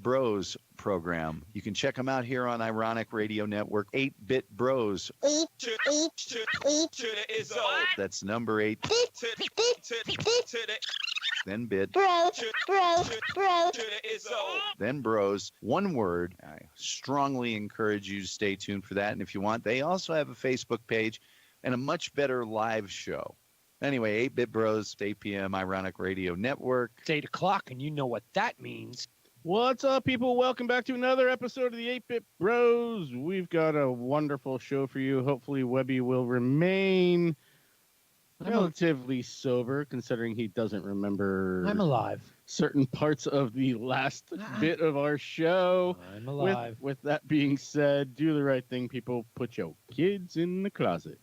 Bros program. You can check them out here on Ironic Radio Network. 8-Bit Bros. That's number 8. Then bit. Then bros. One word. I strongly encourage you to stay tuned for that. And if you want, they also have a Facebook page and a much better live show. Anyway, 8-Bit Bros, 8 p.m. Ironic Radio Network. It's 8 o'clock, and you know what that means. What's up, people? Welcome back to another episode of the 8-Bit Bros. We've got a wonderful show for you. Hopefully, Webby will remain relatively sober, considering he doesn't remember I'm alive. certain parts of the last bit of our show. I'm alive. With that being said, do the right thing, people. Put your kids in the closet.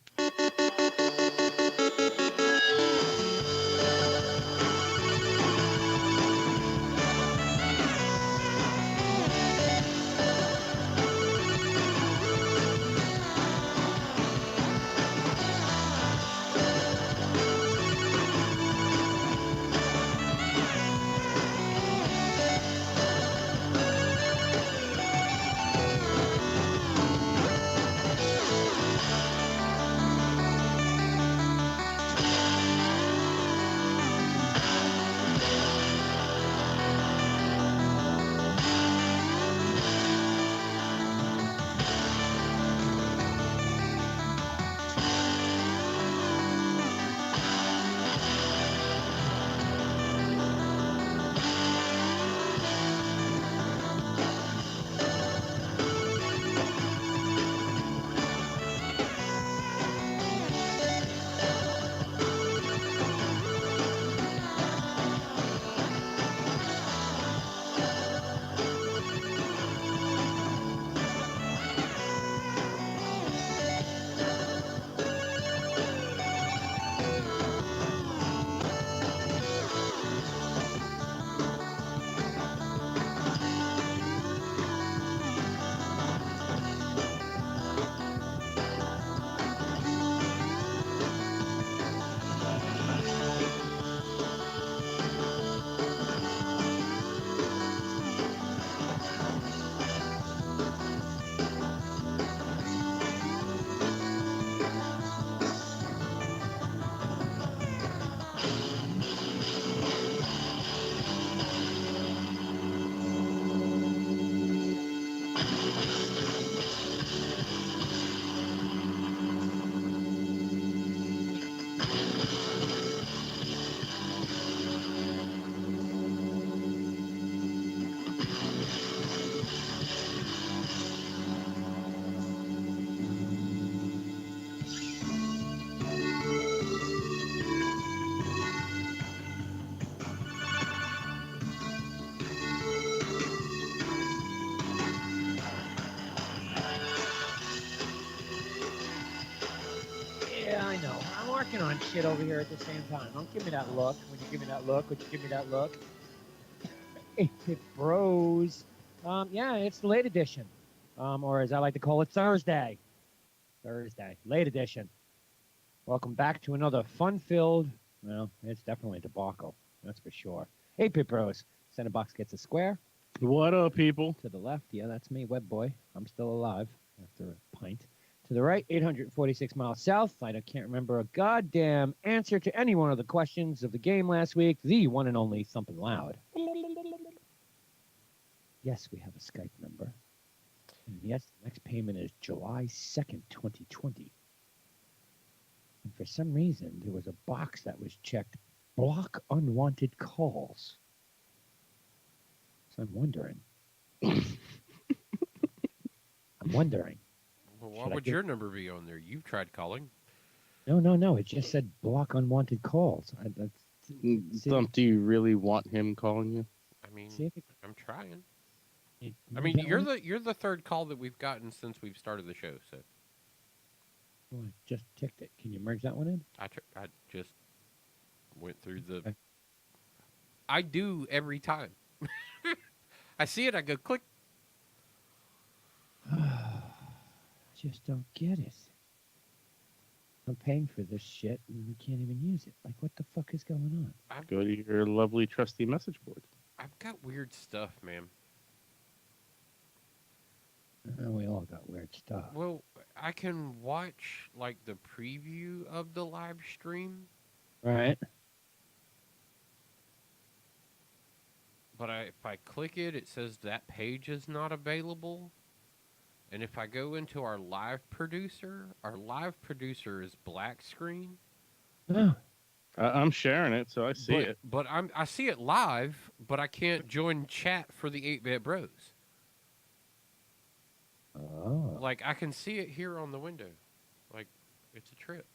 Yeah, I know. I'm working on shit over here at the same time. Don't give me that look. When you give me that look, would you give me that look? 8-Bit Bros. Yeah, it's the late edition. Or as I like to call it, Thursday. Late edition. Welcome back to another fun-filled, well, it's definitely a debacle. That's for sure. 8-Bit Bros. Center box gets a square. What up, people? To the left, yeah, that's me, Web Boy. I'm still alive after a pint. To the right, 846 miles south. I can't remember a goddamn answer to any one of the questions of the game last week. The one and only Thumping Loud. Yes, we have a Skype number. And yes, the next payment is July 2nd, 2020. And for some reason, there was a box that was checked, block unwanted calls. So I'm wondering. Well, why would your number be on there? You've tried calling. No. It just said block unwanted calls. Thump, do you really want him calling you? I mean, See if it- I'm trying. You I mean, got you're one? the third call that we've gotten since we've started the show. So Oh, I just ticked it. Can you merge that one in? I just went through the. Okay. I do every time. I see it. I go click. Just don't get it. I'm paying for this shit and we can't even use it. Like, what the fuck is going on? Go to your lovely trusty message board. I've got weird stuff, man. We all got weird stuff. Well, I can watch like the preview of the live stream, Right. but if I click it, it says that page is not available. And if I go into our live producer is black screen. Oh. I'm sharing it, so I see But it. I see it live, but I can't join chat for the 8-bit bros. Oh. Like I can see it here on the window. Like it's a trip.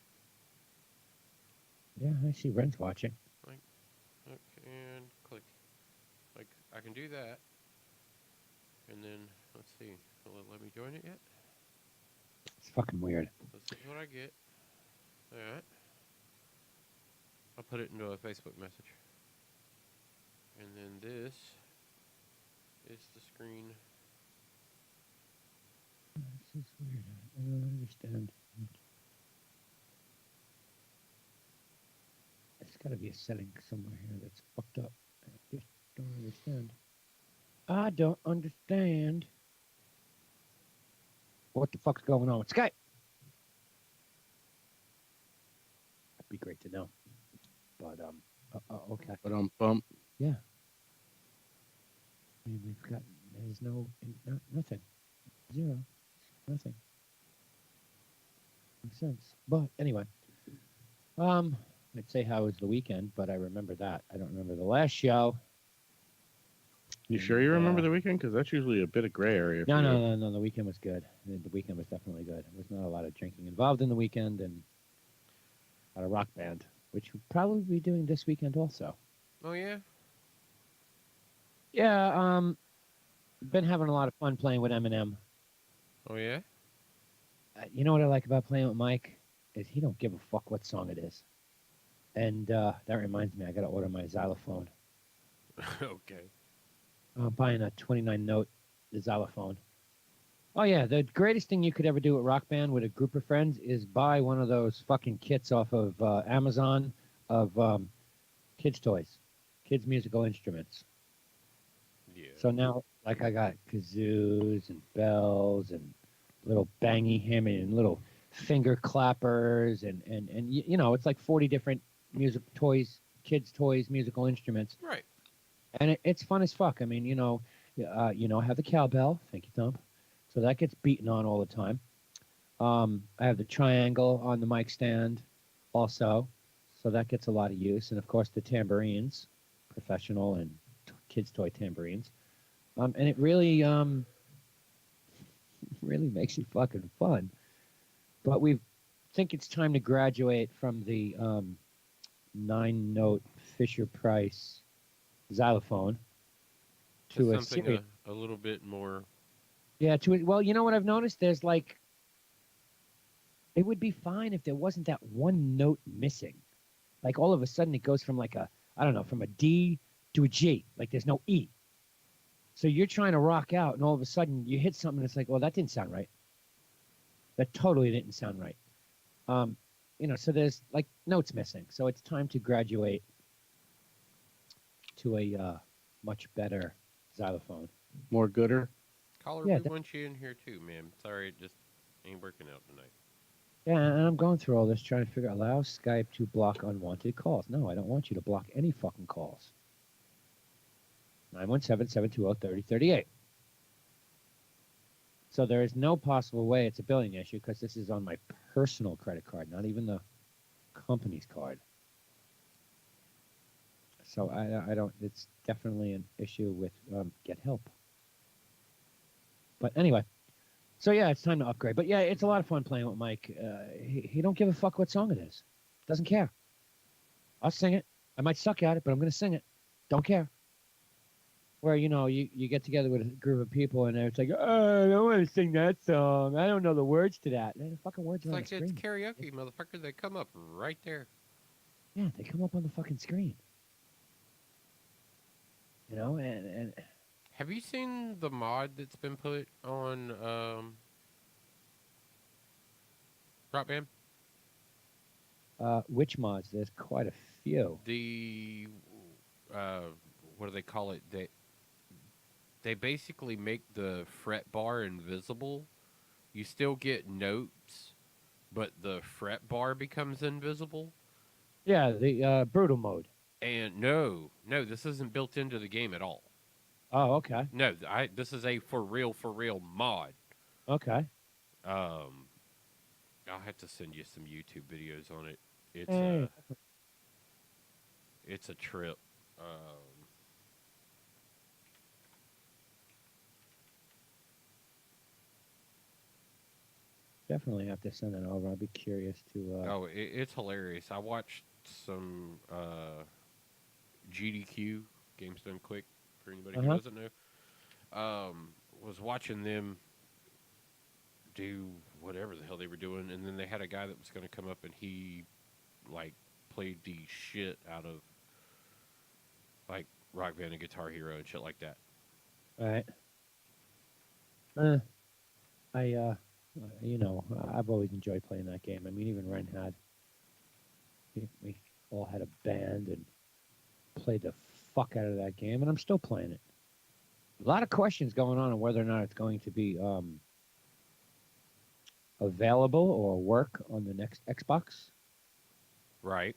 Yeah, I see Ren's watching. Okay, and click. Like I can do that. And then let's see. Will it let me join it yet? It's fucking weird. This is what I get. Alright. I'll put it into a Facebook message. And then this is the screen. This is weird. I don't understand. There's got to be a setting somewhere here that's fucked up. I just don't understand. I don't understand. What the fuck's going on with Skype? That'd be great to know. But okay. But bump. Yeah. I mean, there's nothing. Zero. Nothing. Makes sense. But anyway. I'd say how was the weekend, but I remember that. I don't remember the last show. You sure you remember the weekend? Because that's usually a bit of gray area. No, for you. no. The weekend was good. The weekend was definitely good. There was not a lot of drinking involved in the weekend, and a lot of rock band, which we'll probably be doing this weekend also. Oh yeah? Yeah, been having a lot of fun playing with Eminem. Oh yeah? You know what I like about playing with Mike is he don't give a fuck what song it is. And that reminds me, I got to order my xylophone. Okay. I'm buying a 29-note xylophone. Oh, yeah, the greatest thing you could ever do at Rock Band with a group of friends is buy one of those fucking kits off of Amazon of kids' toys, kids' musical instruments. Yeah. So now, like, I got kazoos and bells and little bangy hammy and little finger clappers and you know, it's like 40 different music toys, kids' toys, musical instruments. Right. And it's fun as fuck. I mean, I have the cowbell. Thank you, Thump. So that gets beaten on all the time. I have the triangle on the mic stand also. So that gets a lot of use. And, of course, the tambourines, professional and kids' toy tambourines. And it really, really makes it fucking fun. But we think it's time to graduate from the 9-note Fisher-Price xylophone to a something series. a little bit more. Yeah, well, you know what I've noticed? There's like, it would be fine if there wasn't that one note missing. Like all of a sudden it goes from like from a D to a G. Like there's no E. So you're trying to rock out and all of a sudden you hit something and it's like, well, that didn't sound right. That totally didn't sound right. So there's like notes missing. So it's time to graduate to a much better xylophone. More gooder. Caller, Yeah, we want you in here too, man. Sorry, it just ain't working out tonight. Yeah, and I'm going through all this trying to figure out, allow Skype to block unwanted calls. No, I don't want you to block any fucking calls. 917-720-3038. So there is no possible way it's a billing issue because this is on my personal credit card, not even the company's card. So I don't, it's definitely an issue with get help. But anyway, so yeah, it's time to upgrade. But yeah, it's a lot of fun playing with Mike. He don't give a fuck what song it is. Doesn't care. I'll sing it. I might suck at it, but I'm going to sing it. Don't care. Where, you get together with a group of people and it's like, oh, I don't want to sing that song. I don't know the words to that. The fucking words It's are on like the it's screen. karaoke, motherfucker. They come up right there. Yeah, they come up on the fucking screen. And Have you seen the mod that's been put on Rock Band? which mods? There's quite a few. The what do they call it? they basically make the fret bar invisible. You still get notes, but the fret bar becomes invisible. Yeah, the brutal mode. And no, this isn't built into the game at all. Oh, okay. No, this is a for real mod. Okay. Um, I'll have to send you some YouTube videos on it. It's Hey. it's a trip. Um, Definitely have to send that over. I'll be curious to. it's hilarious. I watched some GDQ, Games Done Quick, for anybody who Uh-huh. doesn't know. Was watching them do whatever the hell they were doing, and then they had a guy that was going to come up and he like played the shit out of like Rock Band and Guitar Hero and shit like that. All right. I I've always enjoyed playing that game. I mean, even Ren had. We all had a band and played the fuck out of that game, and I'm still playing it. A lot of questions going on whether or not it's going to be available or work on the next Xbox. Right.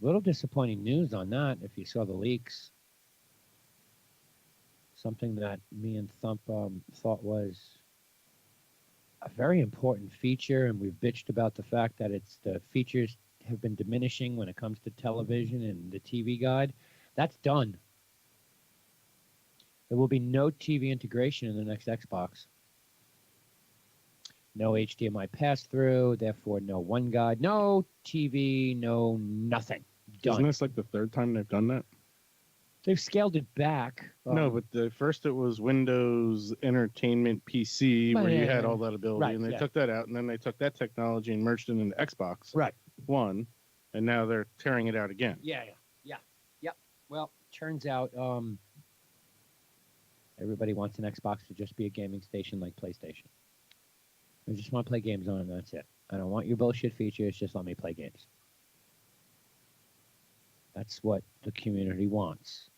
Little disappointing news on that. If you saw the leaks, something that me and Thump thought was a very important feature, and we've bitched about the fact that the features have been diminishing when it comes to television and the TV guide. That's done. There will be no TV integration in the next Xbox. No HDMI pass-through, therefore no one guide, no TV, no nothing. Done. Isn't this like the third time they've done that? They've scaled it back. No, but first it was Windows Entertainment PC where you had all that ability, Right, and they yeah. took that out, and then they took that technology and merged it into Xbox Right. One, and now they're tearing it out again. Yeah. Well, turns out everybody wants an Xbox to just be a gaming station like PlayStation. I just want to play games on it, and that's it. I don't want your bullshit features. Just let me play games. That's what the community wants.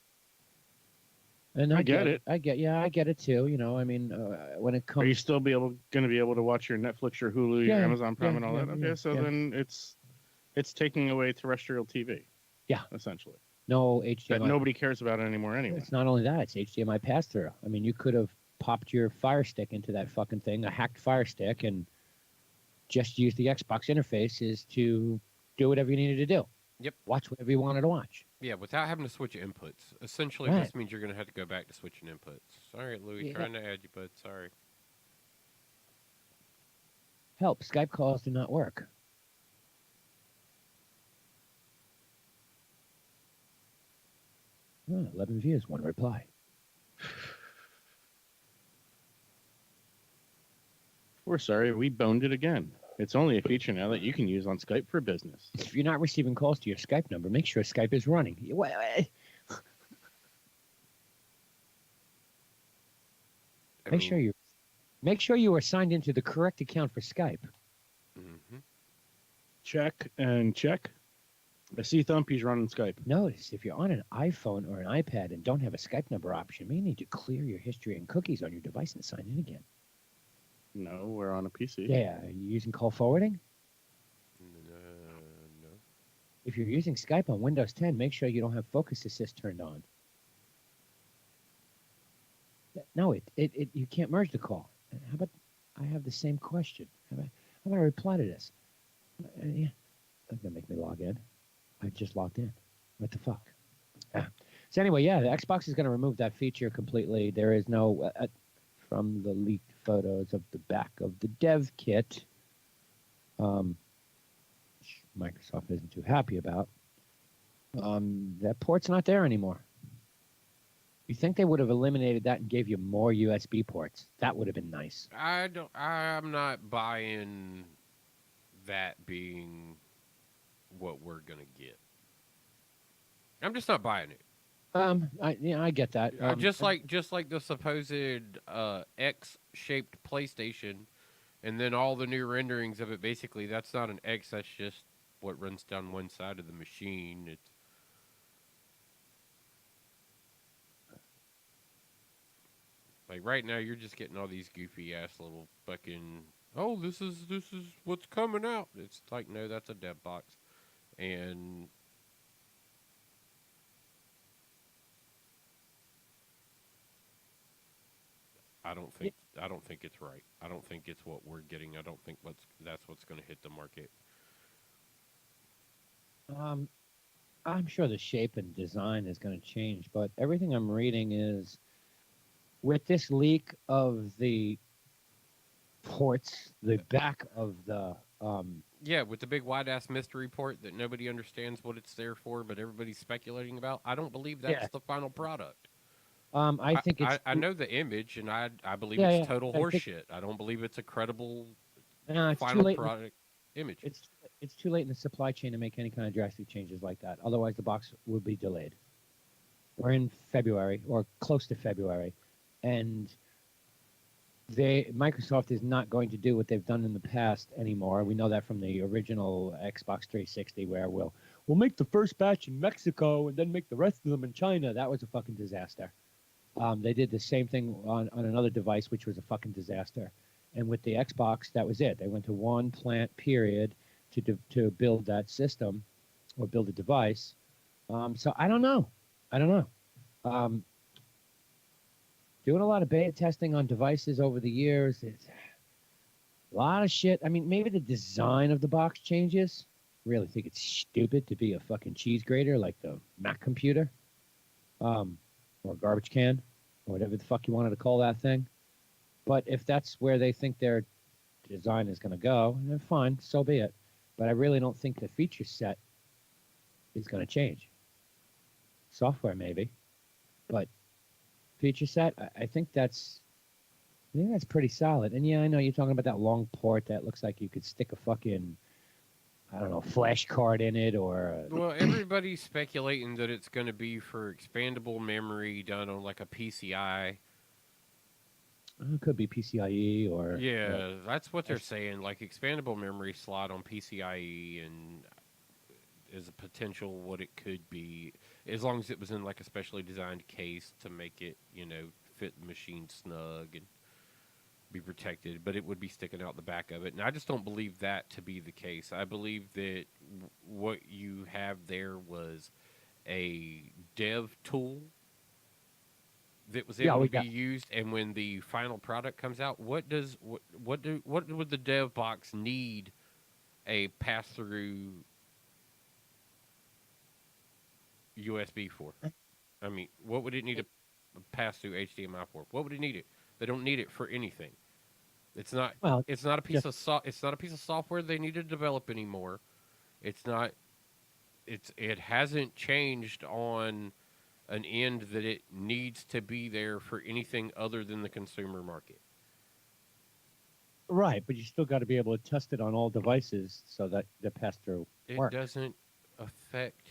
And I get it. I get it too. You know, I mean, when it comes, Are you still going to be able to watch your Netflix or Hulu, your Yeah, Amazon Prime, and all yeah, that? Okay, yeah, so yeah. then it's taking away terrestrial TV. Yeah. Essentially. no That HDMI. nobody cares about anymore anyway. It's not only that; it's HDMI pass-through. I mean, you could have popped your Fire Stick into that fucking thing, a hacked Fire Stick, and just use the Xbox interfaces to do whatever you needed to do. Yep. Watch whatever you wanted to watch. Yeah, without having to switch inputs. Essentially, Right. this means you're going to have to go back to switching inputs. All right, Louis, Yeah. trying to add you, bud. Sorry. Help! Skype calls do not work. Oh, 11 views, one reply. We're sorry, we boned it again. It's only a feature now that you can use on Skype for business. If you're not receiving calls to your Skype number, make sure Skype is running. Make sure you are signed into the correct account for Skype. Mm-hmm. Check and check. I see Thumpy's running Skype. Notice if you're on an iPhone or an iPad and don't have a Skype number option, you may need to clear your history and cookies on your device and sign in again. No, we're on a PC. Yeah, are you using call forwarding? No. If you're using Skype on Windows 10, make sure you don't have Focus Assist turned on. No, you can't merge the call. How about I have the same question? How about I reply to this? Yeah, that's gonna make me log in. I just logged in. What the fuck? Yeah. So anyway, yeah, the Xbox is going to remove that feature completely. There is no from the leaked photos of the back of the dev kit. Microsoft isn't too happy about. That port's not there anymore. You think they would have eliminated that and gave you more USB ports? That would have been nice. I'm not buying that being what we're gonna get. I'm just not buying it. I get that. Just like the supposed X-shaped PlayStation, and then all the new renderings of it. Basically, that's not an X. That's just what runs down one side of the machine. Like right now, you're just getting all these goofy ass little fucking. Oh, this is what's coming out. It's like no, that's a dev box, and I don't think it's right. I don't think it's what we're getting. I don't think that's what's going to hit the market. Um, I'm sure the shape and design is going to change, but everything I'm reading is with this leak of the ports, the back of the Yeah, with the big wide ass mystery report that nobody understands what it's there for, but everybody's speculating about. I don't believe yeah, that's the final product. I think I know the image, and I believe yeah, it's yeah. total I think horseshit. I don't believe it's a credible it's too final late. product image. It's it's too late in the supply chain to make any kind of drastic changes like that. Otherwise, the box would be delayed. We're in February or close to February, and Microsoft is not going to do what they've done in the past anymore. We know that from the original Xbox 360, where we'll make the first batch in Mexico and then make the rest of them in China. That was a fucking disaster. They did the same thing on another device, which was a fucking disaster. And with the Xbox, that was it. They went to one plant period to build that system or build a device. So I don't know. I don't know. Um, Doing a lot of beta testing on devices over the years. It's a lot of shit. I mean, maybe the design of the box changes. Really think it's stupid to be a fucking cheese grater like the Mac computer, or garbage can, or whatever the fuck you wanted to call that thing. But if that's where they think their design is going to go, then fine, so be it. But I really don't think the feature set is going to change. Software maybe, but feature set, I think that's pretty solid. And yeah, I know you're talking about that long port that looks like you could stick a fucking, I don't know, flash card in it or. Well, everybody's speculating that it's going to be for expandable memory done on like a PCI. It could be PCIe or. Yeah, that's what they're saying. Like expandable memory slot on PCIe and is a potential what it could be, as long as it was in like a specially designed case to make it, fit the machine snug and be protected. But it would be sticking out the back of it, and I just don't believe that to be the case. I believe that what you have there was a dev tool that was able to be used, and when the final product comes out, what would the dev box need a pass through USB for? I mean, what would it need a pass through HDMI for? What would it need it? They don't need it for anything. It's not. Well, it's not a piece of It's not a piece of software they need to develop anymore. It's not. It hasn't changed on an end that it needs to be there for anything other than the consumer market. Right, but you still got to be able to test it on all devices so that the pass through works. It doesn't affect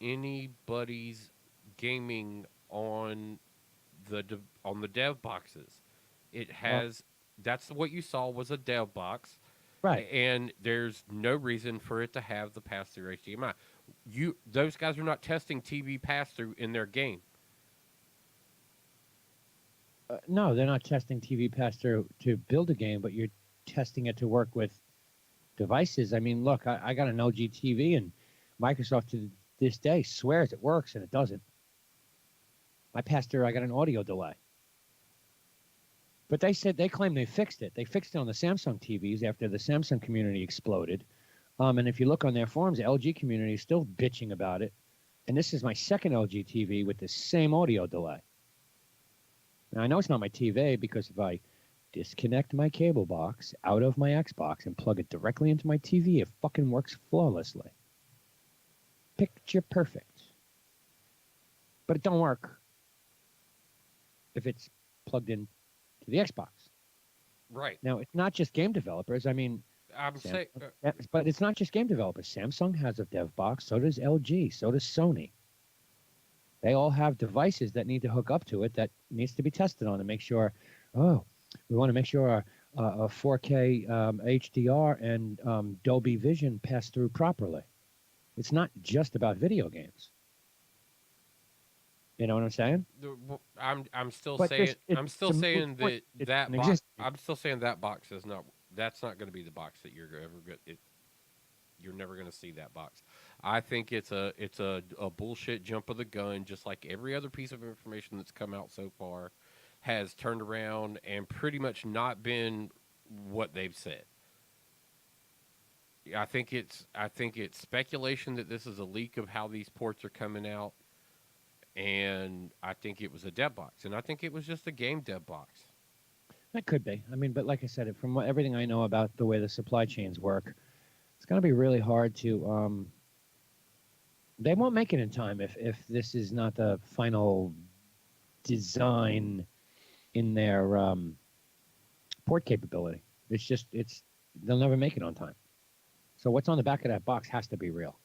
anybody's gaming on the dev boxes. It has. That's what you saw was a dev box, right? And there's no reason for it to have the pass through HDMI. Those guys are not testing TV pass through in their game. No, they're not testing TV pass through to build a game, but you're testing it to work with devices. I mean, look, I got an LG TV, and Microsoft to this day swears it works, and it doesn't. I passed through, I got an audio delay. But they claim they fixed it. They fixed it on the Samsung TVs after the Samsung community exploded. And if you look on their forums, the LG community is still bitching about it. And this is my second LG TV with the same audio delay. Now, I know it's not my TV because if I disconnect my cable box out of my Xbox and plug it directly into my TV, it fucking works flawlessly. Picture perfect. But it don't work if it's plugged in to the Xbox. Right. Now, it's not just game developers. I mean, I'm saying, but it's not just game developers. Samsung has a dev box. So does LG. So does Sony. They all have devices that need to hook up to it that needs to be tested on to make sure. Oh, we want to make sure our 4K HDR and Dolby Vision pass through properly. It's not just about video games. You know what I'm saying? I'm still But saying it's I'm it's still a moot saying point. that It's that an box. existing. I'm still saying that box is not. That's not going to be the box that you're ever going. You're never going to see that box. I think it's a bullshit jump of the gun, just like every other piece of information that's come out so far has turned around and pretty much not been what they've said. I think it's speculation that this is a leak of how these ports are coming out, and I think it was a dev box, and I think it was just a game dev box. That could be. I mean, but like I said, from everything I know about the way the supply chains work, it's going to be really hard to. They won't make it in time if this is not the final design in their port capability. It's they'll never make it on time. So what's on the back of that box has to be real.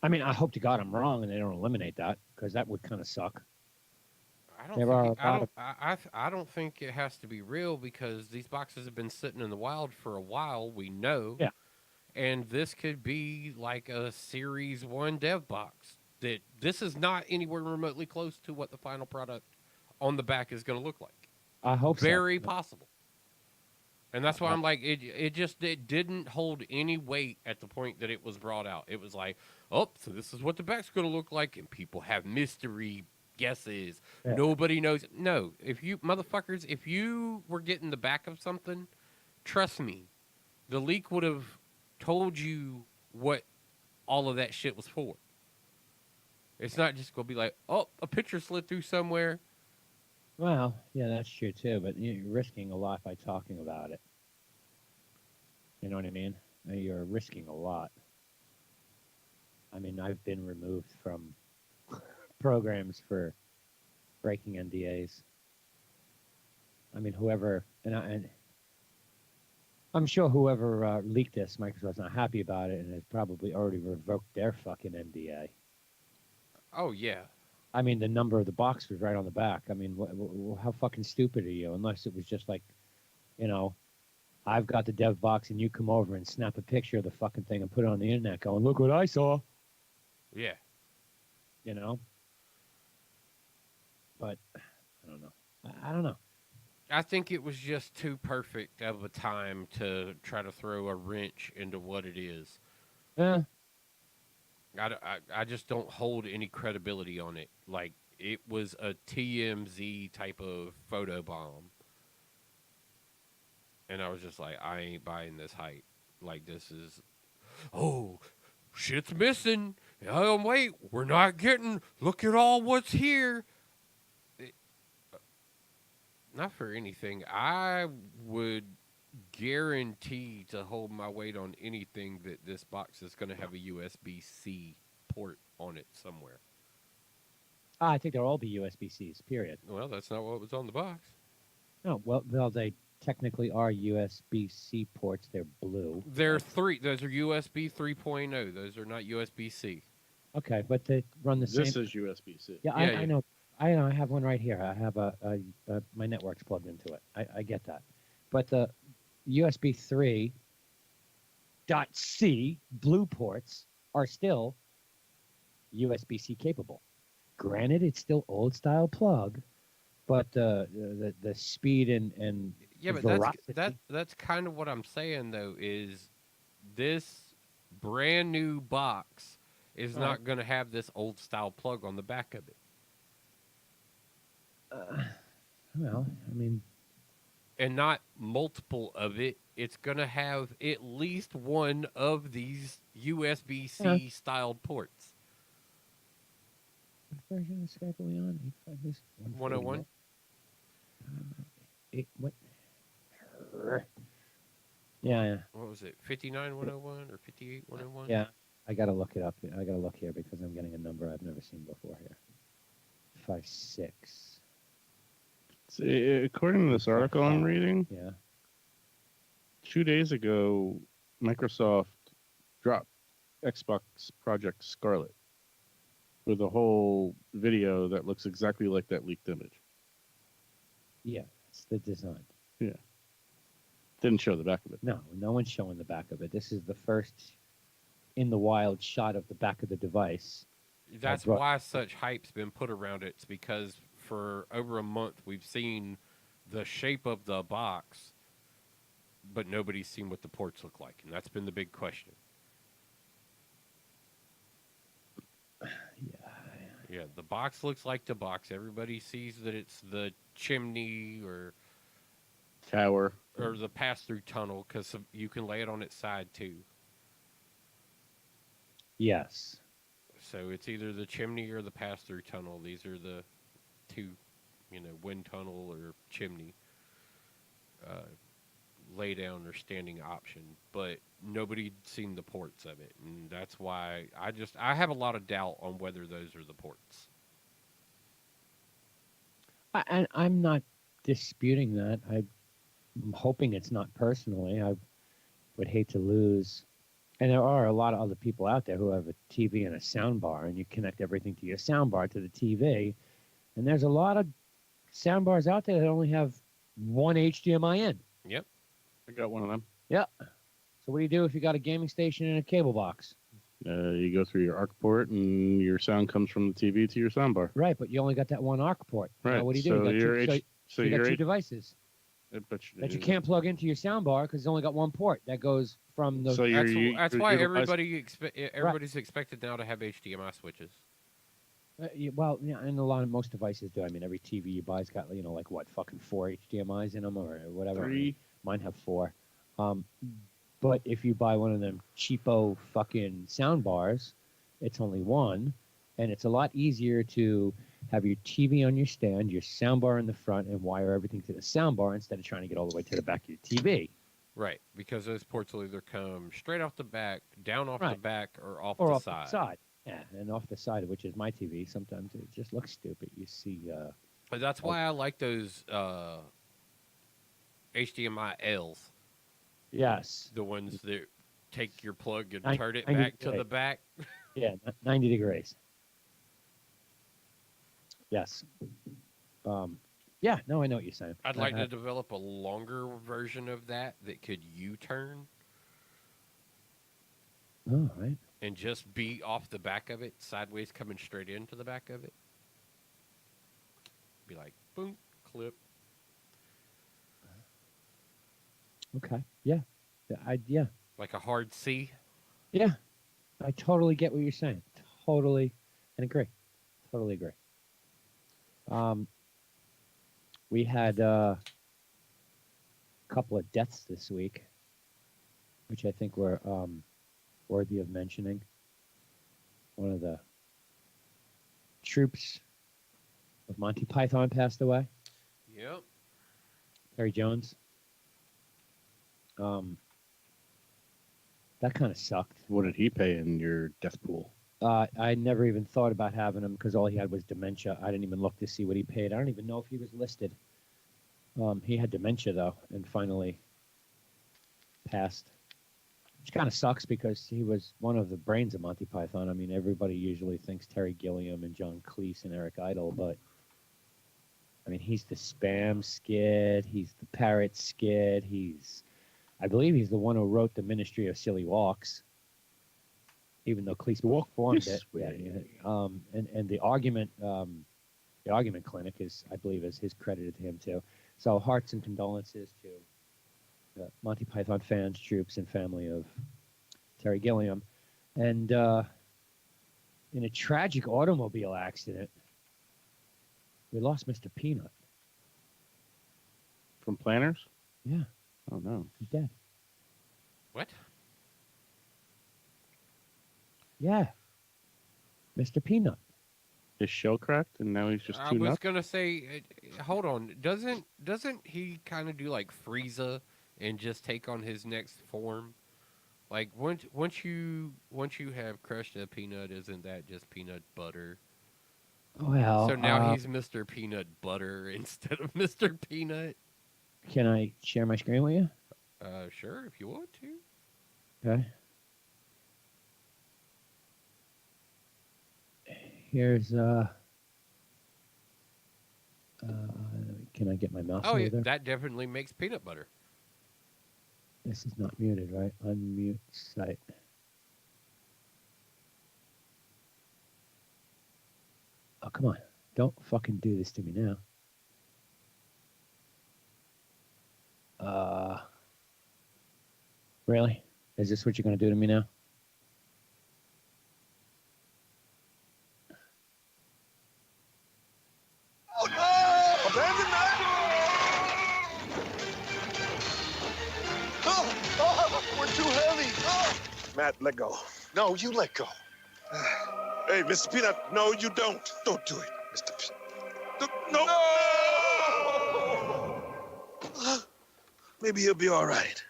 I mean, I hope to God I'm wrong and they don't eliminate that because that would kind of suck. I don't There think are it, a I lot don't of I don't think it has to be real because these boxes have been sitting in the wild for a while. We know, yeah. and this could be like a Series One dev box. That this is not anywhere remotely close to what the final product on the back is going to look like. I hope so. Very possible. And that's why I, I'm like, it didn't hold any weight at the point that it was brought out. It was like, oh, so this is what the back's going to look like, and people have mystery guesses. yeah. Nobody knows. No, if you motherfuckers, if you were getting the back of something, trust me, the leak would have told you what all of that shit was for. It's not just going to be like, oh, a picture slid through somewhere. Well, yeah, that's true too. But you're risking a lot by talking about it. You know what I mean? You're risking a lot. I mean, I've been removed from programs for breaking NDAs. I mean, whoever and I'm sure whoever leaked this, Microsoft's not happy about it and has probably already revoked their fucking NDA. Oh yeah, I mean, the number of the box was right on the back. I mean, how fucking stupid are you? Unless it was just like, you know, I've got the dev box and you come over and snap a picture of the fucking thing and put it on the internet going, look what I saw. yeah. You know? But I don't know. I don't know. I think it was just too perfect of a time to try to throw a wrench into what it is. Yeah. I just don't hold any credibility on it. Like, it was a TMZ type of photo bomb. And I was just like, I ain't buying this hype. Like, this is, oh, shit's missing. Oh, wait, we're not getting, look at all what's here. Not for anything. I would guarantee to hold my weight on anything that this box is going to have a USB C port on it somewhere. I think they'll all be USB-Cs, period. Well, that's not what was on the box. No, well, they technically are USB-C ports. They're blue. There are three. Those are USB 3.0. Those are not USB C. Okay, but they run the same. This is USB-C. Yeah, Yeah, I know. I know. I have one right here. I have my network's plugged into it. I get that. But the USB 3.C blue ports are still USB-C capable. Granted, it's still old style plug, but the speed and Yeah, but veracity. that's kind of what I'm saying though. Is this brand new box is Right. not going to have this old style plug on the back of it. Well, I mean, And not multiple of it. It's going to have at least one of these USB C styled ports. what version of Skype are we on? 85 is 101? What? Yeah. What was it? 59101 or 58101? Yeah, I gotta look it up. I gotta look here because I'm getting a number I've never seen before here. 56. According to this article I'm reading, Yeah. 2 days ago, Microsoft dropped Xbox Project Scarlet with a whole video that looks exactly like that leaked image. Yeah, it's the design. Didn't show the back of it. No one's showing the back of it. This is the first in the wild shot of the back of the device. That's why such hype's been put around it. It's because for over a month we've seen the shape of the box, but nobody's seen what the ports look like, and that's been the big question. Yeah. Yeah, the box looks like the box. Everybody sees that it's the chimney Tower. or the pass-through tunnel because you can lay it on its side too. Yes. So it's either the chimney or the pass-through tunnel. These are the two, wind tunnel or chimney, lay down or standing option. But nobody'd seen the ports of it, and that's why I have a lot of doubt on whether those are the ports. I'm not disputing that. I'm hoping it's not personally. I would hate to lose. And there are a lot of other people out there who have a TV and a sound bar, and you connect everything to your sound bar to the TV. And there's a lot of sound bars out there that only have one HDMI in. Yep. I got one of them. Yeah. So what do you do if you got a gaming station and a cable box? You go through your ARC port, and your sound comes from the TV to your soundbar. Right, but you only got that one ARC port. Right. Now, what do you do? So You got two devices but that you can't plug into your soundbar because it's only got one port that goes from the. So That's why everybody's expected now to have HDMI switches. Well, yeah, and most devices do. I mean, every TV you buy's got like what, fucking 4 HDMI's in them or whatever. 3. Mine have 4. But if you buy one of them cheapo fucking sound bars, it's only one, and it's a lot easier to have your TV on your stand, your sound bar in the front, and wire everything to the sound bar instead of trying to get all the way to the back of your TV. Right, because those ports will either come straight off the back, down off the back, or off or the off side. The side. Yeah, and off the side, which is my TV. Sometimes it just looks stupid. You see. But that's why I like those HDMI Ls. Yes. The ones that take your plug and 90 turn it back to the back. Yeah, 90 degrees. Yes. Yeah, no, I know what you're saying. I'd like to develop a longer version of that could U-turn. Oh, right. And just be off the back of it, sideways coming straight into the back of it. Be like, boom, clip. Okay. Yeah. Yeah. Like a hard C. Yeah. I totally get what you're saying. Totally and agree. Totally agree. We had a couple of deaths this week, which I think were worthy of mentioning. One of the troops of Monty Python passed away. Yep. Terry Jones. That kind of sucked. What did he pay in your death pool? I never even thought about having him because all he had was dementia. I didn't even look to see what he paid. I don't even know if he was listed. He had dementia, though, and finally passed. Which kind of sucks because he was one of the brains of Monty Python. I mean, everybody usually thinks Terry Gilliam and John Cleese and Eric Idle, but I mean, he's the Spam skid. He's the Parrot skid. I believe he's the one who wrote the Ministry of Silly Walks, even though Cleese performed it. Yeah, and the argument clinic I believe is credited to him too. So hearts and condolences to the Monty Python fans, troops, and family of Terry Gilliam. And in a tragic automobile accident, we lost Mr. Peanut. From Planners? Yeah. Oh, no. He's dead. What? Yeah. Mr. Peanut. His shell cracked, and now he's just too nuts? I was going to say, hold on. Doesn't he kind of do like Frieza and just take on his next form? Like, once you have crushed a peanut, isn't that just peanut butter? Well, so now he's Mr. Peanut Butter instead of Mr. Peanut. Can I share my screen with you? Sure, if you want to. Okay. Here's can I get my mouse? Oh yeah, there? that definitely makes peanut butter. This is not muted, right? Unmute site. come on. Don't fucking do this to me now. Really? Is this what you're going to do to me now? We're too heavy. Matt, let go. No, you let go. Hey, Mr. Peanut, no, you don't. Don't do it, Mr. Peanut. No! Maybe he'll be all right.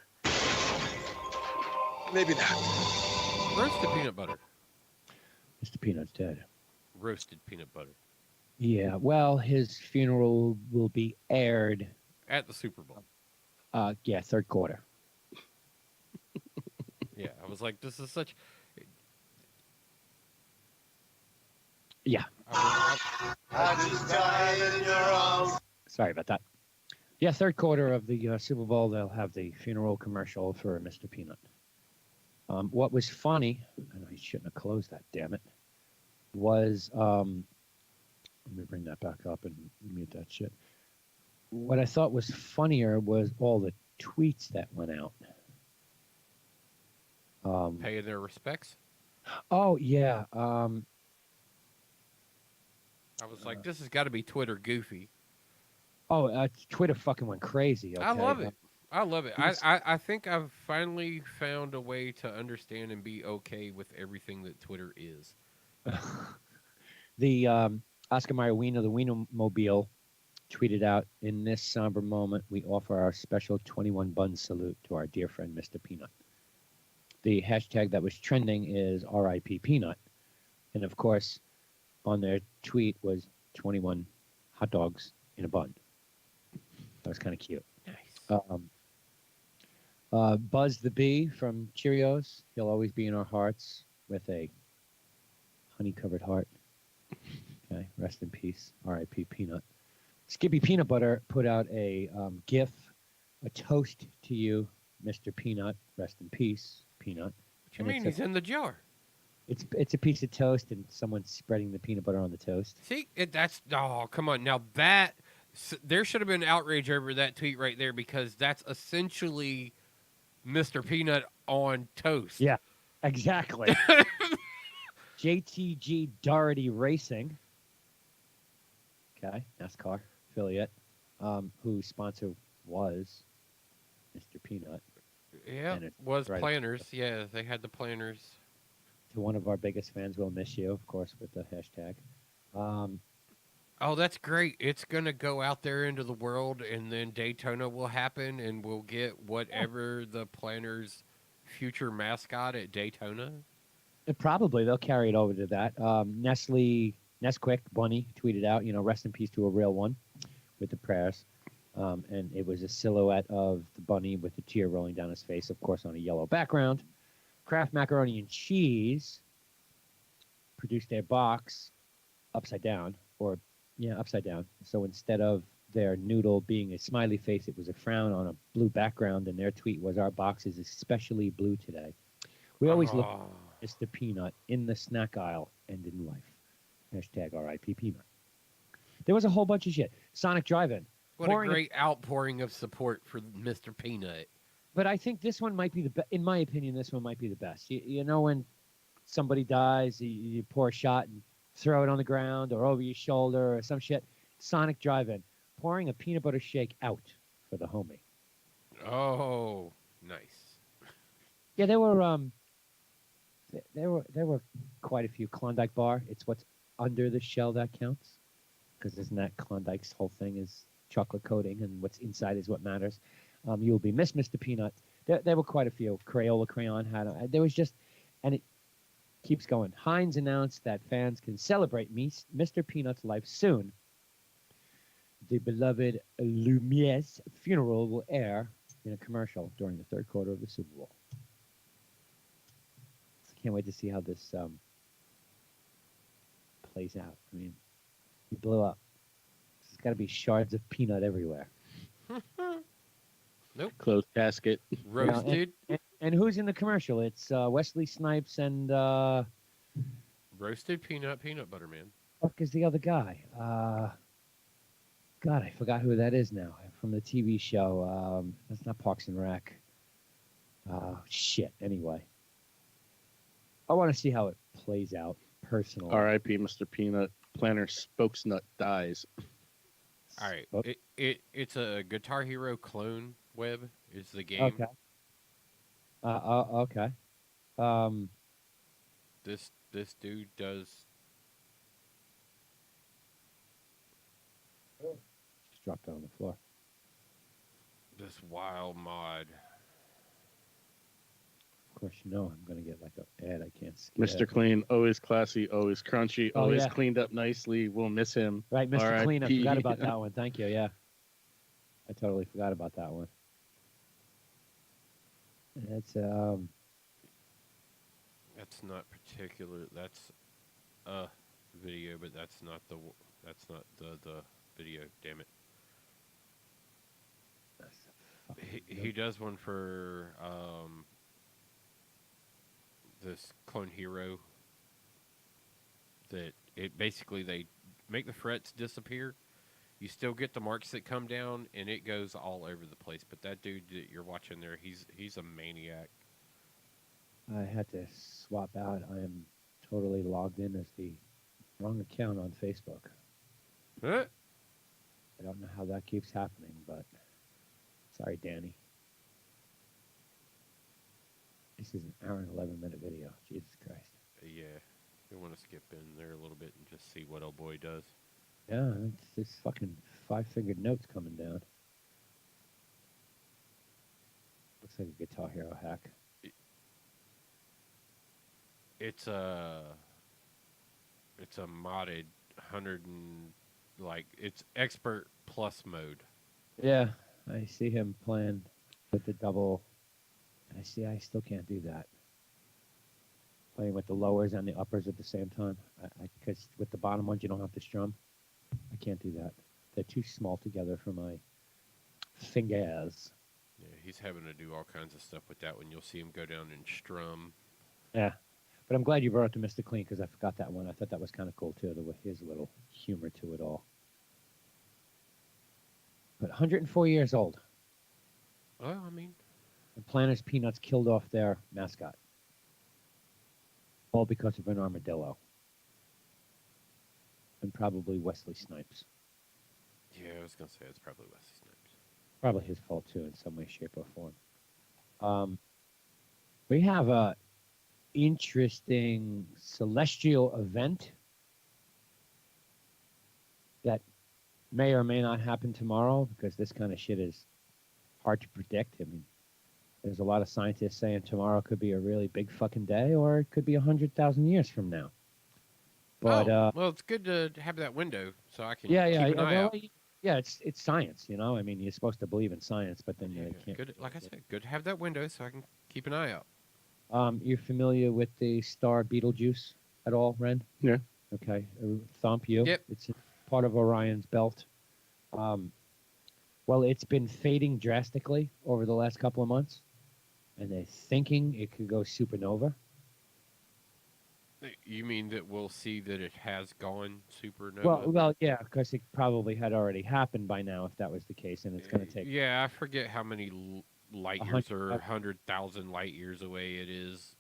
Maybe not. Roasted peanut butter. Mr. Peanut's dead. Roasted peanut butter. Yeah, well, his funeral will be aired. At the Super Bowl. Yeah, third quarter. Yeah, I was like, this is such. Yeah. Sorry about that. Yeah, third quarter of the Super Bowl, they'll have the funeral commercial for Mr. Peanut. What was funny, and I shouldn't have closed that, damn it, was, let me bring that back up and mute that shit. What I thought was funnier was all the tweets that went out. Paying their respects. Oh, yeah. I was like, this has got to be Twitter goofy. Twitter fucking went crazy. Okay? I love it. I love it. He's- I think I've finally found a way to understand and be okay with everything that Twitter is. The Oscar Mayer Wiener, the Wienermobile, tweeted out, in this somber moment, we offer our special 21 bun salute to our dear friend, Mr. Peanut. The hashtag that was trending is RIP Peanut. And of course, on their tweet was 21 hot dogs in a bun. That was kind of cute. Nice. Buzz the Bee from Cheerios. He'll always be in our hearts with a honey-covered heart. Okay, rest in peace. R.I.P. Peanut. Skippy Peanut Butter put out a GIF, a toast to you, Mr. Peanut. Rest in peace, Peanut. What you And mean he's in the jar? It's a piece of toast and someone's spreading the peanut butter on the toast. See, come on. Now there should have been outrage over that tweet right there because that's essentially Mr. Peanut on toast. Yeah, exactly. JTG Doherty Racing, okay, NASCAR affiliate, whose sponsor was Mr. Peanut. Yeah, And it was right- planners. Yeah, they had the planners. To one of our biggest fans, we'll miss you, of course, with the hashtag. Oh, that's great. It's going to go out there into the world, and then Daytona will happen, and we'll get whatever the planners' future mascot at Daytona. Probably they'll carry it over to that. Nesquik Bunny tweeted out, rest in peace to a real one, with the prayers. And it was a silhouette of the bunny with a tear rolling down his face, of course, on a yellow background. Kraft Macaroni and Cheese produced their box upside down, upside down. So instead of their noodle being a smiley face, it was a frown on a blue background, and their tweet was, our box is especially blue today. We always look at Mr. Peanut in the snack aisle and in life. Hashtag RIP Peanut. There was a whole bunch of shit. Sonic Drive-In. What a great outpouring of support for Mr. Peanut. But I think this one might be the best. In my opinion, this one might be the best. You know, when somebody dies, you pour a shot and throw it on the ground or over your shoulder or some shit. Sonic Drive-In. Pouring a peanut butter shake out for the homie. Oh, nice. Yeah, there were quite a few. Klondike Bar. It's what's under the shell that counts. Because isn't that Klondike's whole thing is chocolate coating, and what's inside is what matters. You'll be missed, Mr. Peanut. There were quite a few. Crayola Crayon had there was just, and it keeps going. Heinz announced that fans can celebrate Mr. Peanut's life soon. The beloved Lumiere's funeral will air in a commercial during the third quarter of the Super Bowl. Can't wait to see how this plays out. I mean, he blew up. There's got to be shards of peanut everywhere. Nope. Closed casket. Roasted. And who's in the commercial? It's Wesley Snipes and Roasted peanut butter, man. fuck is the other guy? God, I forgot who that is now from the TV show. That's not Parks and Rec. Shit. Anyway, I want to see how it plays out personally. R.I.P. Mr. Peanut. Planner Spokesnut dies. All right. Oh, It's a Guitar Hero clone web is the game. okay. Okay. Um, This dude does just dropped it on the floor. this wild mod. Of course, you know I'm gonna get like a ad I can't skip. Mr. Clean, always classy, always crunchy, Oh, always yeah. clean up nicely. We'll miss him. Right, Mr. Clean. I R.I.P.. forgot about that one. Thank you. Yeah, I totally forgot about that one. It's That's not particular. That's a video, but that's not the the video. Damn it. He does one for this clone hero that it basically they make the frets disappear. You still get the marks that come down, and it goes all over the place. But that dude that you're watching there, he's a maniac. I had to swap out. I am totally logged in as the wrong account on Facebook. Huh? I don't know how that keeps happening, but sorry, Danny. This is an hour and 11-minute video. Jesus Christ. Yeah, we want to skip in there a little bit and just see what old boy does. Yeah, it's this fucking 5-fingered notes coming down. Looks like a Guitar Hero hack. It's a modded 100 and it's expert plus mode. Yeah, I see him playing with the double. I see. I still can't do that. Playing with the lowers and the uppers at the same time. Because with the bottom ones you don't have to strum. I can't do that. They're too small together for my fingers. Yeah, he's having to do all kinds of stuff with that one. You'll see him go down and strum. Yeah, but I'm glad you brought up to Mr. Clean because I forgot that one. I thought that was kind of cool too. The way his little humor to it all. But 104 years old. Well, I mean, And Planters Peanuts killed off their mascot. All because of an armadillo. And probably Wesley Snipes. yeah, I was gonna say it's probably Wesley Snipes. Probably his fault too, in some way, shape, or form. We have a interesting celestial event that may or may not happen tomorrow because this kind of shit is hard to predict. I mean, there's a lot of scientists saying tomorrow could be a really big fucking day, or it could be 100,000 years from now. But well, it's good to have that window so I can yeah, keep an eye out. yeah, it's science, you know. I mean, you're supposed to believe in science, but then Yeah, you can't. good, like I said, good to have that window so I can keep an eye out. You're familiar with the star Betelgeuse at all, Ren? Yeah. Okay. Thump, you? Yep. It's part of Orion's belt. Well, it's been fading drastically over the last couple of months, and they're thinking it could go supernova. You mean that we'll see that it has gone supernova? Well, yeah, because it probably had already happened by now if that was the case, and it's going to take. Yeah, I forget how many light years or 100,000 light years away it is.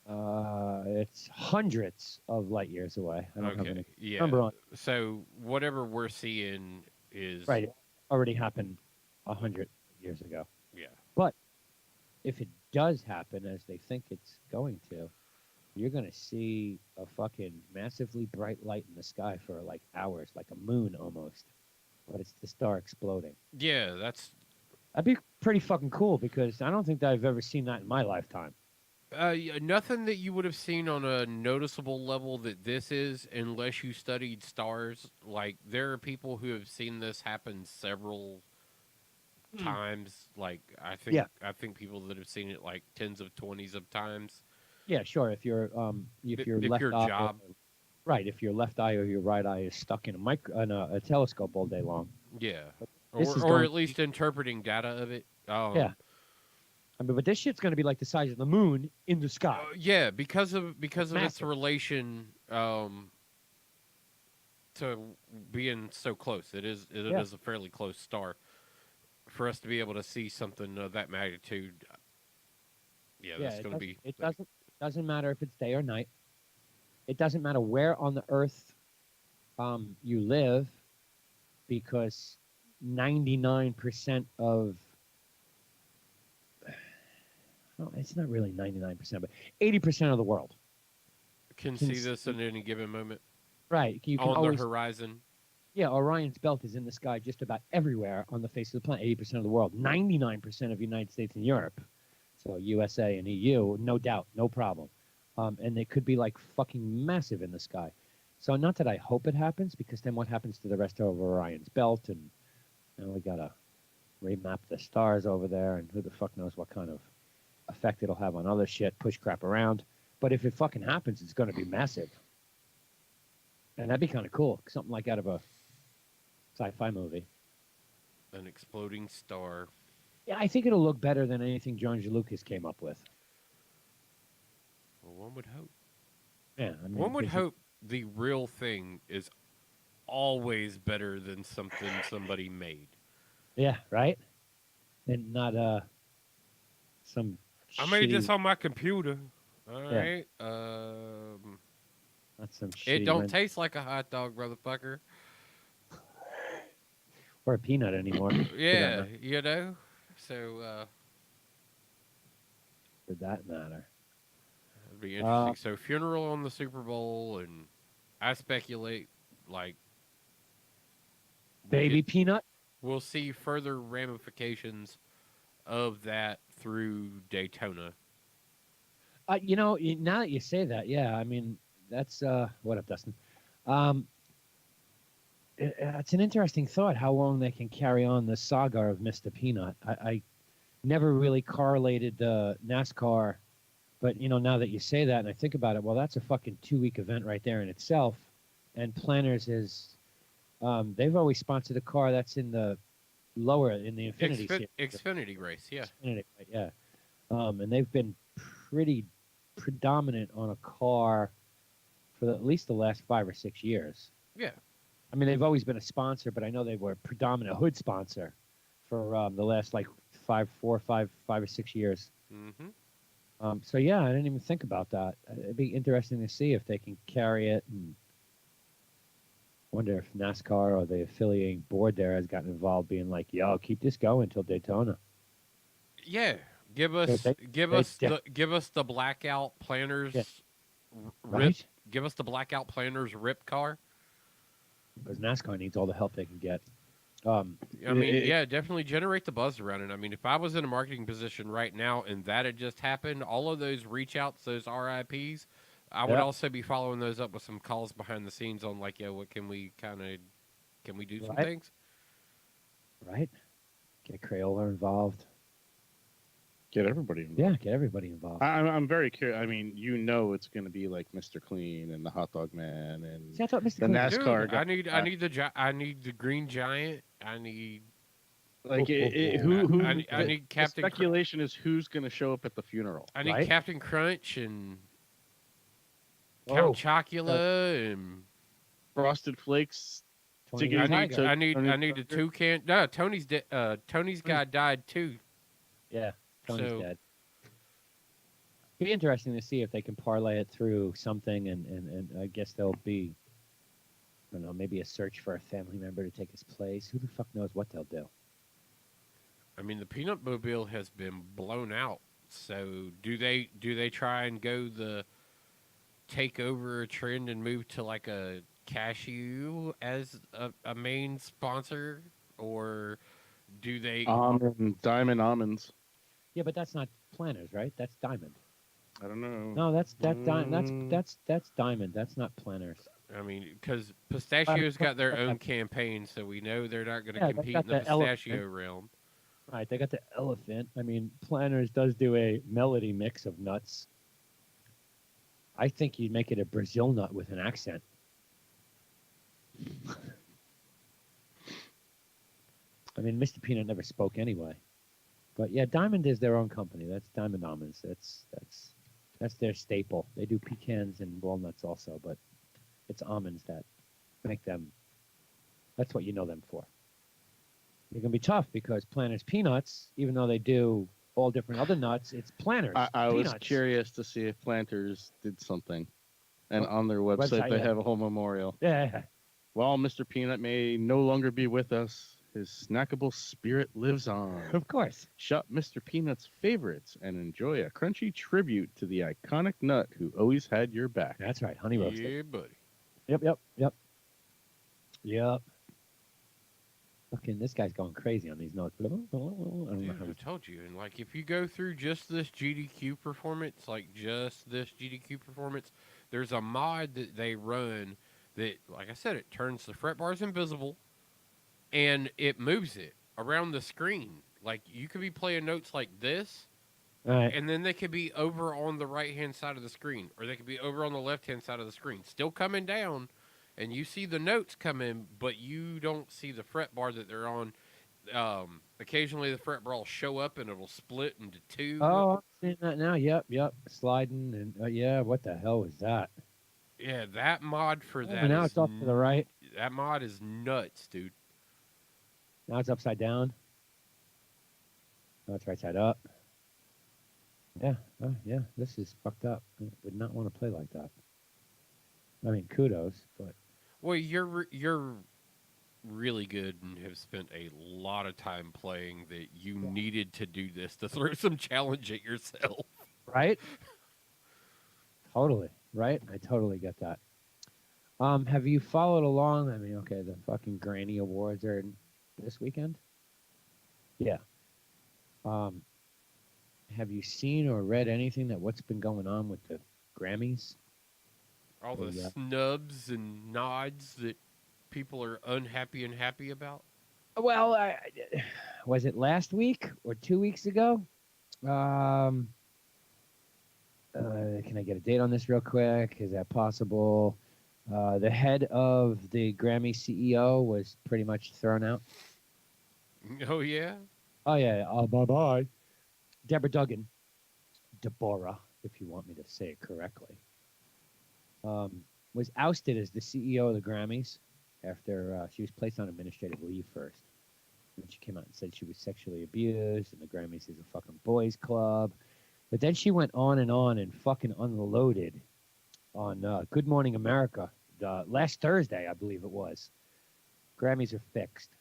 It's hundreds of light years away. I don't have Okay, any yeah. number on. So whatever we're seeing is Right, it already happened 100 years ago. Yeah. But if it does happen as they think it's going to, you're going to see a fucking massively bright light in the sky for like hours, like a moon almost. But it's the star exploding. Yeah, that's That'd be pretty fucking cool because I don't think that I've ever seen that in my lifetime. nothing that you would have seen on a noticeable level that this is unless you studied stars. Like there are people who have seen this happen several times. Like I think people that have seen it like tens of 20s of times. Yeah, sure. If your If left your eye, job- right? If your left eye or your right eye is stuck in a telescope all day long. Yeah. This is Or going- at least interpreting data of it. Yeah. I mean, but this shit's going to be like the size of the moon in the sky. Yeah, because of its Massive. relation to being so close. It Yeah. is a fairly close star. For us to be able to see something of that magnitude, yeah, Yeah, that's going to be. it doesn't matter if it's day or night. It doesn't matter where on the earth you live, because 99% of, well, it's not really 99%, but 80% of the world Can can see this see. at any given moment Right. You can on the always, horizon. yeah, Orion's belt is in the sky just about everywhere on the face of the planet. 80% of the world, 99% of the United States and Europe. So USA and EU, no doubt, no problem. And they could be like fucking massive in the sky. So not that I hope it happens, because then what happens to the rest of Orion's belt? And we gotta remap the stars over there, and who the fuck knows what kind of effect it'll have on other shit. Push crap around. But if it fucking happens, it's going to be massive, and that'd be kind of cool. Something like out of a sci-fi movie. An exploding star. Yeah, I think it'll look better than anything George Lucas came up with. Well, one would hope. Yeah, I mean, One would hope the real thing is always better than something somebody made. Yeah, right. And not some. I made shitty, this on my computer. All Yeah. right. Not some shitty. It don't taste like a hot dog, motherfucker. or a peanut anymore. Yeah, you know. So For that matter. it'd be interesting. So funeral on the Super Bowl, and I speculate like Baby peanut. we'll see further ramifications of that through Daytona. Now that you say that, yeah, I mean, that's what up, Dustin? It's an interesting thought how long they can carry on the saga of Mr. Peanut. I never really correlated NASCAR, but now that you say that and I think about it, well, that's a fucking 2-week event right there in itself. And Planners is, they've always sponsored a car that's in the Infinity series. Xfinity race, yeah. Xfinity, right, yeah. And they've been pretty predominant on a car for at least the last 5 or 6 years. Yeah. I mean, they've always been a sponsor, but I know they were a predominant hood sponsor for the last like 5 or 6 years. Mm-hmm. So yeah, I didn't even think about that. It'd be interesting to see if they can carry it, and wonder if NASCAR or the affiliating board there has gotten involved, being like, "Yo, keep this going until Daytona." Yeah, give us the blackout planners, Yeah. rip. Right? Give us the blackout planners rip car. Because NASCAR needs all the help they can get. I mean, yeah, definitely generate the buzz around it. I mean, if I was in a marketing position right now and that had just happened, all of those reach outs, those RIPs, I would also be following those up with some calls behind the scenes on like, what can we do some things? Right? Get Crayola involved. Get everybody involved. Yeah, get everybody involved. I'm very curious. I mean, it's going to be like Mr. Clean and the Hot Dog Man and See, I thought Mr. the Clean- NASCAR Dude, guy. I need the Green Giant. I need Like who? I need Captain. The speculation is who's going to show up at the funeral. I need right? Captain Crunch and Count Chocula and Frosted Flakes. Tony I the need Tiger. to- I need a toucan. No, Tony's Tony's guy died too. Yeah, Tony's So- dead. It'd be interesting to see if they can parlay it through something, and I guess there'll be, I don't know, maybe a search for a family member to take his place. Who the fuck knows what they'll do? I mean, the Peanut Mobile has been blown out. So do they try and go the take over a trend and move to like a cashew as a main sponsor, or do they? Diamond almonds. Yeah, but that's not Planners, right? That's Diamond. I don't know. No, that's Diamond. That's not Planners. I mean, because Pistachio's got their own campaign, so we know they're not going to Yeah, they compete got in the the elephant. pistachio realm. Right, they got the elephant. I mean, Planners does do a melody mix of nuts. I think you'd make it a Brazil nut with an accent. I mean, Mr. Peanut never spoke anyway. But yeah, Diamond is their own company. That's Diamond Almonds. That's their staple. They do pecans and walnuts also, but it's almonds that make them. That's what you know them for. You're gonna be tough because Planters Peanuts, even though they do all different other nuts, it's Planters. I was Peanuts. curious to see if Planters did something, and What? on their website they Yeah. have a whole memorial. Yeah. While Mr. Peanut may no longer be with us, his snackable spirit lives on. Of course. Shop Mr. Peanut's favorites and enjoy a crunchy tribute to the iconic nut who always had your back. That's right. Honey roasted. Yeah, buddy. Yep. Fucking this guy's going crazy on these notes. I don't know Dude, how I told you. And like, if you go through just this GDQ performance, there's a mod that they run that, like I said, it turns the fret bars invisible and it moves it around the screen. Like, you could be playing notes like this, All right. and then they could be over on the right-hand side of the screen, or they could be over on the left-hand side of the screen, still coming down, and you see the notes come in, but you don't see the fret bar that they're on. Occasionally the fret bar will show up and it'll split into two. Oh, I'm seeing that now. Yep. Sliding and yeah. What the hell was that? Yeah, that mod for that. Now it's off to the right. That mod is nuts, dude. Now it's upside down. Now it's right side up. Yeah. Yeah. This is fucked up. I would not want to play like that. I mean, kudos, but Well, you're really good and have spent a lot of time playing that you needed to do this to throw some challenge at yourself. right? Totally, right? I totally get that. Have you followed along? I mean, okay, the fucking Granny Awards are this weekend. Yeah. Have you seen or read anything that what's been going on with the Grammys? All the Yeah. snubs and nods that people are unhappy and happy about. Well, was it last week or 2 weeks ago? Can I get a date on this real quick? Is that possible? The head of the Grammy CEO was pretty much thrown out. Oh, yeah? Oh, yeah. Bye-bye. Deborah, if you want me to say it correctly, was ousted as the CEO of the Grammys after she was placed on administrative leave first. And she came out and said she was sexually abused and the Grammys is a fucking boys club. But then she went on and fucking unloaded on Good Morning America last Thursday, I believe it was. Grammys are fixed.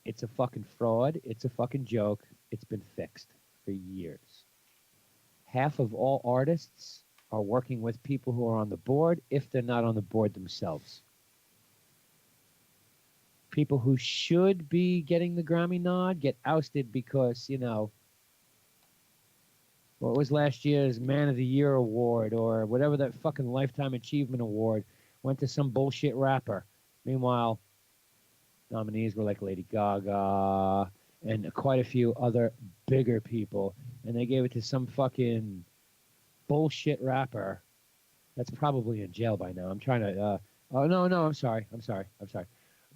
It's a fucking fraud. It's a fucking joke. It's been fixed for years. Half of all artists are working with people who are on the board if they're not on the board themselves. People who should be getting the Grammy nod get ousted because, you know, what was last year's Man of the Year award or whatever that fucking Lifetime Achievement award went to some bullshit rapper. Meanwhile, nominees were like Lady Gaga and quite a few other bigger people, and they gave it to some fucking bullshit rapper that's probably in jail by now. I'm trying to. Oh no, I'm sorry.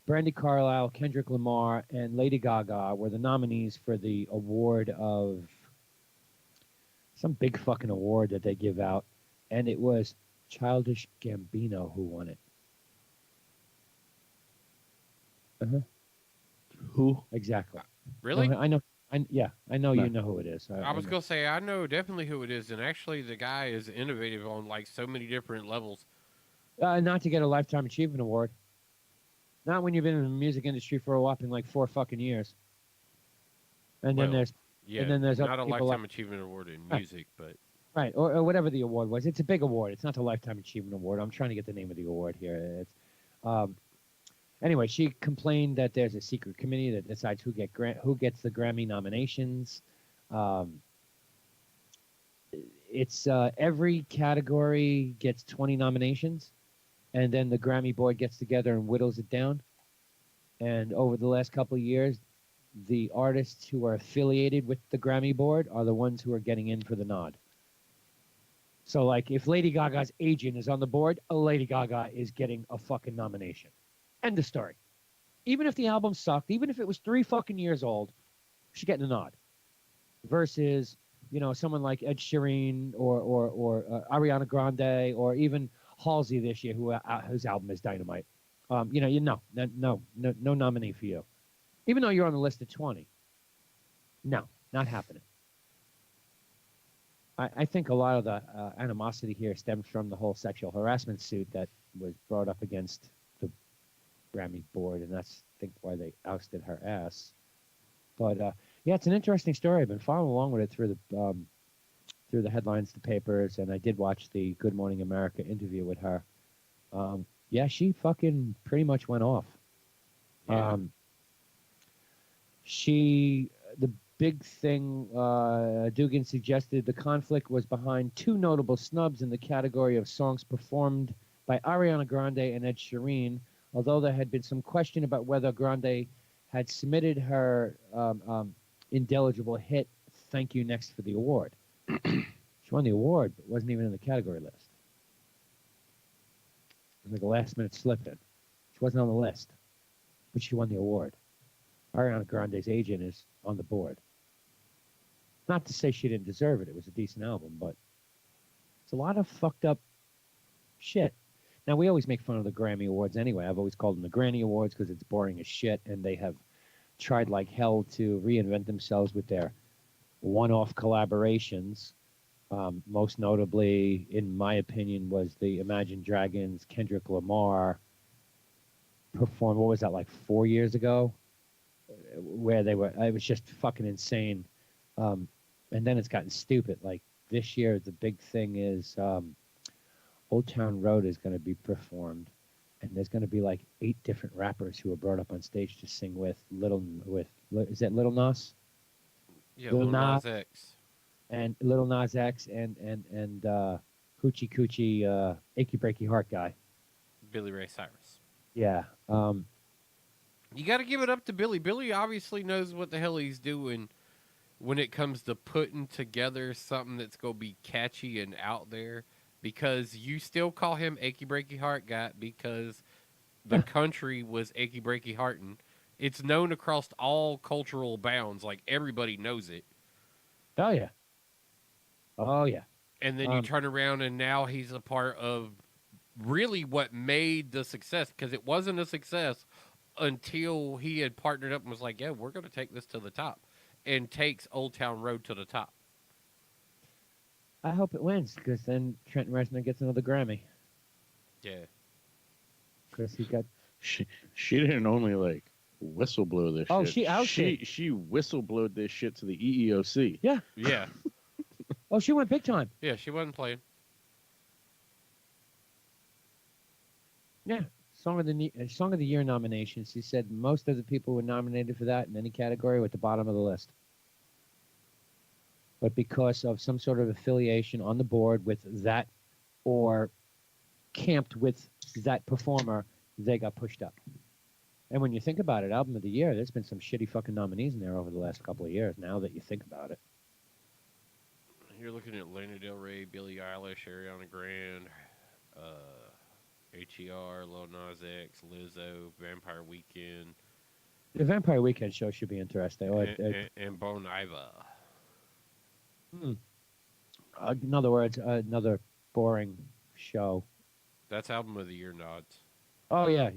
Brandy Carlisle, Kendrick Lamar, and Lady Gaga were the nominees for the award of some big fucking award that they give out, and it was Childish Gambino who won it. Who? Exactly. Really? I know. I know No. you know who it is. I was going to say, I know definitely who it is, and actually the guy is innovative on, like, so many different levels. Not to get a Lifetime Achievement Award. Not when you've been in the music industry for a whopping like 4 fucking years. And then Well, there's Yeah, and then there's not other a people Lifetime Achievement Award in Right. music, but right or whatever the award was. It's a big award. It's not the Lifetime Achievement Award. I'm trying to get the name of the award here. It's anyway. She complained that there's a secret committee that decides who gets the Grammy nominations. It's every category gets 20 nominations, and then the Grammy board gets together and whittles it down. And over the last couple of years, the artists who are affiliated with the Grammy board are the ones who are getting in for the nod. So, like, if Lady Gaga's agent is on the board, Lady Gaga is getting a fucking nomination. End of story. Even if the album sucked, even if it was 3 fucking years old, she's getting a nod. Versus, you know, someone like Ed Sheeran or Ariana Grande or even Halsey this year, whose album is Dynamite. No nominee for you, even though you're on the list of 20. No, not happening. I think a lot of the animosity here stems from the whole sexual harassment suit that was brought up against the Grammy board, and that's, I think, why they ousted her ass. But yeah, it's an interesting story. I've been following along with it through the headlines, the papers, and I did watch the Good Morning America interview with her. Yeah, she fucking pretty much went off. Yeah. The big thing, Dugan suggested the conflict was behind two notable snubs in the category of songs performed by Ariana Grande and Ed Sheeran, although there had been some question about whether Grande had submitted her indelible hit, Thank You Next, for the award. She won the award, but wasn't even in the category list. It was like a last-minute slip-in. She wasn't on the list, but she won the award. Ariana Grande's agent is on the board. Not to say she didn't deserve it. It was a decent album, but it's a lot of fucked up shit. Now, we always make fun of the Grammy Awards anyway. I've always called them the Granny Awards because it's boring as shit, and they have tried like hell to reinvent themselves with their one-off collaborations. Most notably, in my opinion, was the Imagine Dragons Kendrick Lamar performed, what was that, like 4 years ago? Where it was just fucking insane. And then it's gotten stupid. Like this year, the big thing is Old Town Road is going to be performed, and there's going to be like 8 different rappers who are brought up on stage to sing with is that Little Nas? Yeah, Lil Nas X. And Little Nas X and Hoochie Coochie, Achy Breaky Heart guy. Billy Ray Cyrus. Yeah. You got to give it up to Billy. Billy obviously knows what the hell he's doing when it comes to putting together something that's going to be catchy and out there, because you still call him Achy Breaky Heart guy because the country was Achy Breaky Heartin'. It's known across all cultural bounds. Like, everybody knows it. Oh, yeah. Oh, yeah. And then you turn around and now he's a part of really what made the success, because it wasn't a success until he had partnered up and was like, yeah, we're going to take this to the top, and takes Old Town Road to the top. I hope it wins, because then Trent Reznor gets another Grammy. Yeah. Because he got... She didn't only, like, whistleblow this shit. She whistleblowed this shit to the EEOC. Yeah. Yeah. Oh, she went big time. Yeah, she wasn't playing. Yeah. Song of the Year nominations. She said most of the people who were nominated for that in any category were at the bottom of the list. But because of some sort of affiliation on the board with that, or camped with that performer, they got pushed up. And when you think about it, Album of the Year, there's been some shitty fucking nominees in there over the last couple of years, now that you think about it. You're looking at Lana Del Rey, Billie Eilish, Ariana Grande, H.E.R., Lil Nas X, Lizzo, Vampire Weekend. The Vampire Weekend show should be interesting. And Bon Iver. In other words, another boring show. That's Album of the Year nods. Oh, yeah.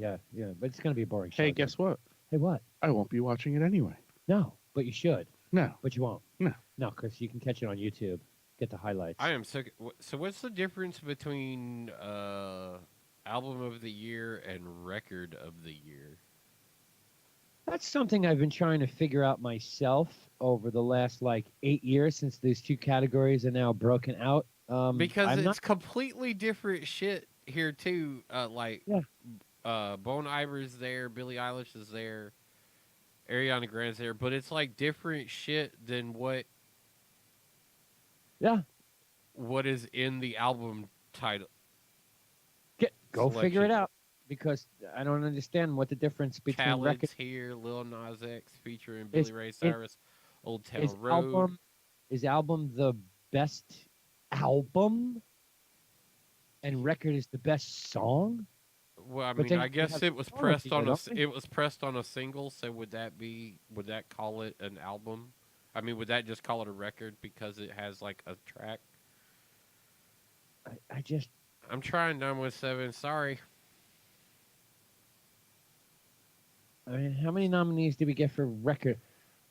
But it's going to be a boring show. Hey, guess what? Hey, what? I won't be watching it anyway. No, but you should. No. But you won't. No. No, because you can catch it on YouTube. Get the highlights. I am sick. So what's the difference between Album of the Year and Record of the Year? That's something I've been trying to figure out myself over the last, 8 years since these two categories are now broken out. Because it's completely different shit here, too. Bon Iver's there, Billie Eilish is there, Ariana Grande's there, but it's like different shit than what is in the album title. Go figure it out, because I don't understand what the difference between Khaled's here, Lil Nas X featuring Billy Ray Cyrus, Old Town Road. Is album the best album, and record is the best song? Well, I mean, I guess it was pressed on a single. So would that call it an album? I mean, would that just call it a record because it has like a track? I'm trying 917. Sorry. I mean, how many nominees did we get for record?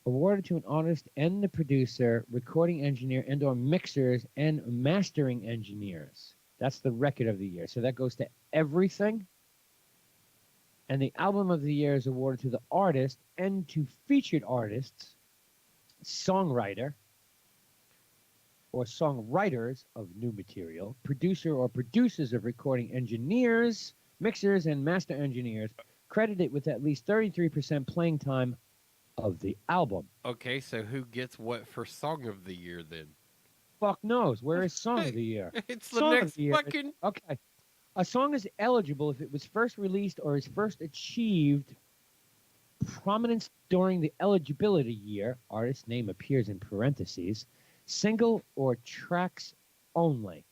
Awarded to an artist and the producer, recording engineer, and/or mixers and mastering engineers. That's the record of the year. So that goes to everything. And the album of the year is awarded to the artist and to featured artists, songwriter, or songwriters of new material, producer or producers of recording engineers, mixers, and master engineers, credited with at least 33% playing time of the album. Okay, so who gets what for song of the year then? Fuck knows. Where is Song of the Year? It's the Song of next the Year. fucking. Okay. A song is eligible if it was first released or is first achieved prominence during the eligibility year. Artist name appears in parentheses. Single or tracks only.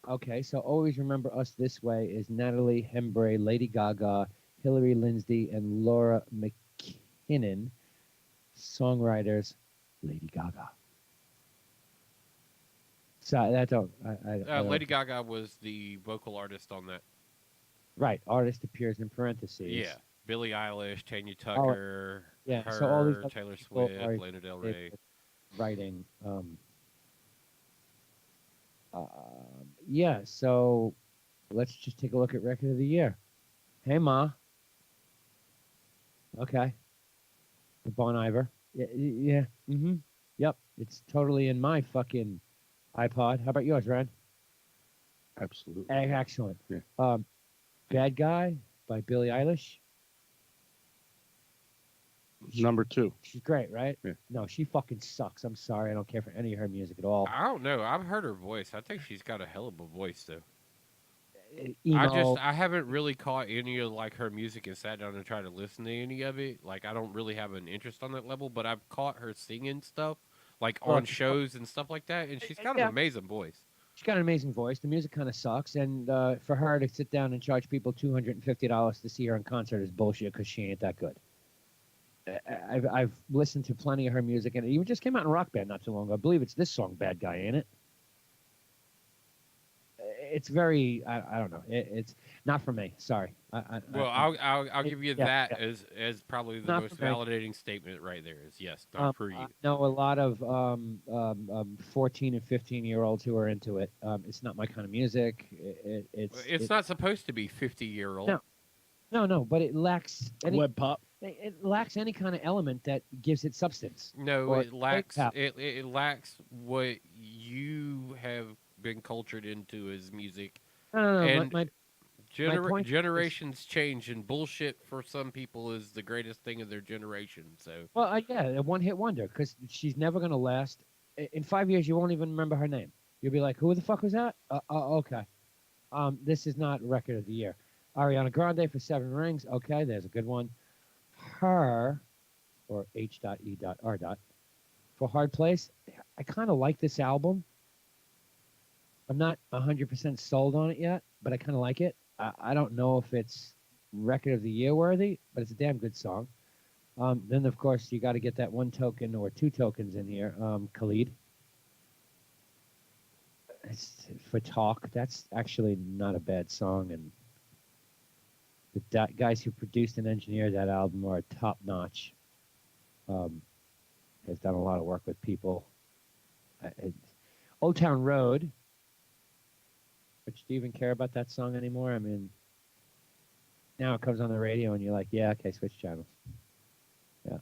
Okay, so Always Remember Us This Way is Natalie Hembree, Lady Gaga, Hillary Lindsey, and Laura McKinnon. Songwriters, Lady Gaga. So that don't. I don't. Lady Gaga was the vocal artist on that. Right, artist appears in parentheses. Yeah, Billie Eilish, Tanya Tucker, yeah, her, so all these other Taylor people Swift, are Lana Del Rey. Writing. Yeah, so let's just take a look at record of the year. Hey Ma. Okay. The Bon Iver. Yeah. Mm-hmm. Yep. It's totally in my fucking iPod. How about yours, Ryan? Absolutely. Excellent. Yeah. Bad Guy by Billie Eilish. Number 2. She's great, right? Yeah. No, she fucking sucks. I'm sorry. I don't care for any of her music at all. I don't know. I've heard her voice. I think she's got a hell of a voice, though. Emo. I haven't really caught any of like her music and sat down and tried to listen to any of it. Like I don't really have an interest on that level, but I've caught her singing stuff like on shows and stuff like that, and she's got an amazing voice. She's got an amazing voice. The music kind of sucks, and for her to sit down and charge people $250 to see her in concert is bullshit because she ain't that good. I've listened to plenty of her music, and it even just came out in Rock Band not too long ago. I believe it's this song, "Bad Guy," ain't it? It's very, I don't know. It's not for me. Sorry. I'll give you that as probably the most validating statement right there. Is yes, not for you. I know a lot of 14 and 15-year-olds who are into it. It's not my kind of music. It's not supposed to be 50-year-old. No, but it lacks any Web pop. It lacks any kind of element that gives it substance. No, it lacks. It lacks what you have been cultured into as music. And my point generations change, and bullshit for some people is the greatest thing of their generation. So, well, yeah, a one-hit wonder because she's never gonna last. In 5 years, you won't even remember her name. You'll be like, "Who the fuck was that?" Okay. This is not record of the year. Ariana Grande for Seven Rings. Okay, there's a good one. Her, or H.E.R. for Hard Place. I kind of like this album. I'm not 100% sold on it yet, but I kind of like it. I don't know if it's record of the year worthy, but it's a damn good song. Then, of course, you got to get that one token or two tokens in here. Khalid. It's for Talk. That's actually not a bad song, and the guys who produced and engineered that album are top notch. Has done a lot of work with people. Old Town Road. But do you even care about that song anymore? I mean, now it comes on the radio and you're like, yeah, okay, switch channels. Yeah.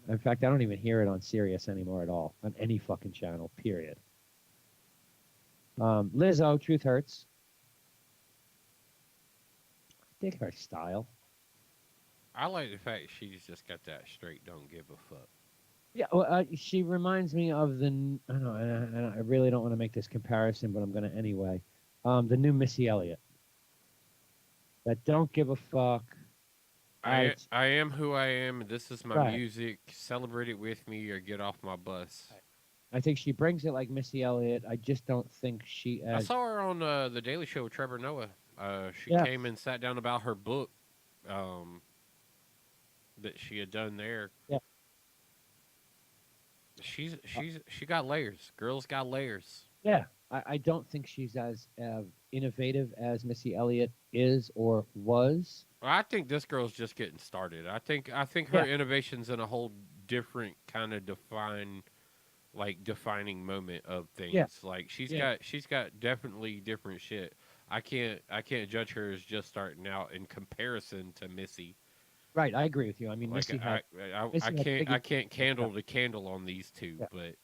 In fact, I don't even hear it on Sirius anymore at all, on any fucking channel, period. Lizzo, Truth Hurts. I dig her style. I like the fact she's just got that straight don't give a fuck. Yeah, well, she reminds me of the, I really don't want to make this comparison, but I'm going to anyway. The new Missy Elliott. That don't give a fuck. I am who I am. This is my music. Celebrate it with me or get off my bus. I think she brings it like Missy Elliott. I just don't think she. I saw her on the Daily Show with Trevor Noah. She came and sat down about her book that she had done there. Yeah. She got layers. Girls got layers. Yeah, I don't think she's as innovative as Missy Elliott is or was. I think this girl's just getting started. I think her Yeah, innovation's in a whole different kind of defining moment of yeah, things. Like yeah. she's got definitely different shit. I can't judge her as just starting out in comparison to Missy. Right, I agree with you. I mean, Like I Missy had can't Biggie. I can't candle to candle on these two, Yeah, but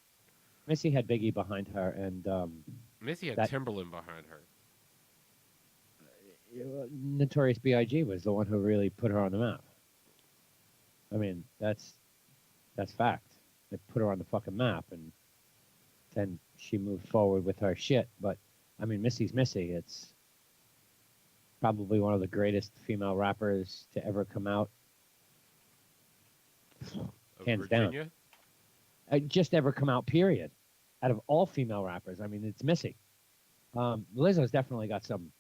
Missy had Biggie behind her, and Missy had that Timberland behind her. Notorious B.I.G. was the one who really put her on the map. I mean, that's fact. They put her on the fucking map, and then she moved forward with her shit. But I mean, Missy's Missy. It's probably one of the greatest female rappers to ever come out, Of hands down. Virginia. Just ever come out. Period. Out of all female rappers, I mean, it's Missy. Lizzo's definitely got some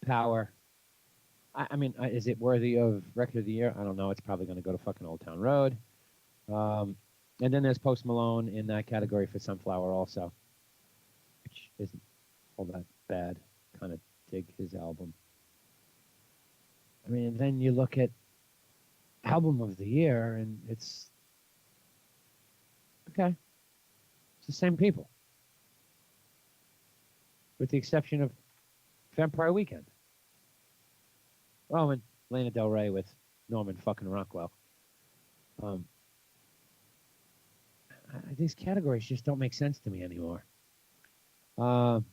power. I mean, is it worthy of record of the year? I don't know. It's probably going to go to fucking Old Town Road. Um, and then there's Post Malone in that category for Sunflower also, which isn't all that bad. Kind of dig his album. I mean, and then you look at album of the year, and it's okay. It's the same people, with the exception of Vampire Weekend. Oh, and Lana Del Rey with Norman fucking Rockwell. Um, these categories just don't make sense to me anymore. And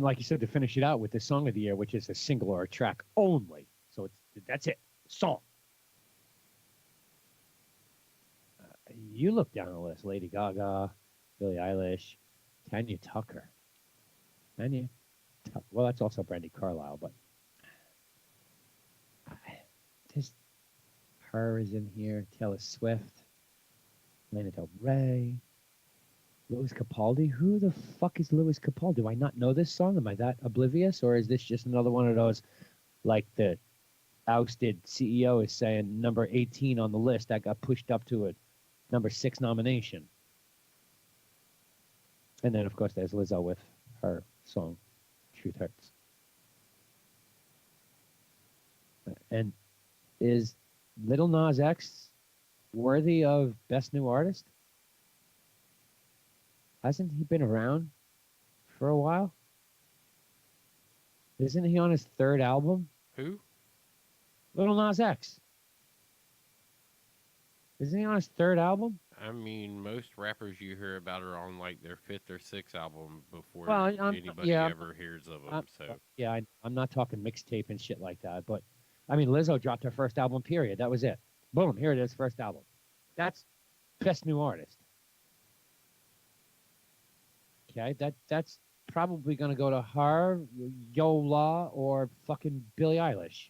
like you said, to finish it out with the song of the year, which is a single or a track only. So that's it. Song. You look down the list: Lady Gaga, Billie Eilish, Tanya Tucker. Well, that's also Brandy Carlisle, but just her is in here. Taylor Swift, Lana Del Rey, Louis Capaldi. Who the fuck is Louis Capaldi? Do I not know this song? Am I that oblivious, or is this just another one of those, like the ousted CEO is saying, number 18 on the list that got pushed up to a number 6 nomination? And then, of course, there's Lizzo with her song, Truth Hurts. And is Little Nas X worthy of Best New Artist? Hasn't he been around for a while? Isn't he on his third album? Who? Little Nas X. Isn't he on his third album? I mean, most rappers you hear about are on like their fifth or sixth album before Well, anybody ever hears of them. So yeah, I'm not talking mixtape and shit like that, but I mean, Lizzo dropped her first album. Period. That was it. Boom. Here it is. First album. That's Best New Artist. Okay, that's probably going to go to her, Yola, or fucking Billie Eilish,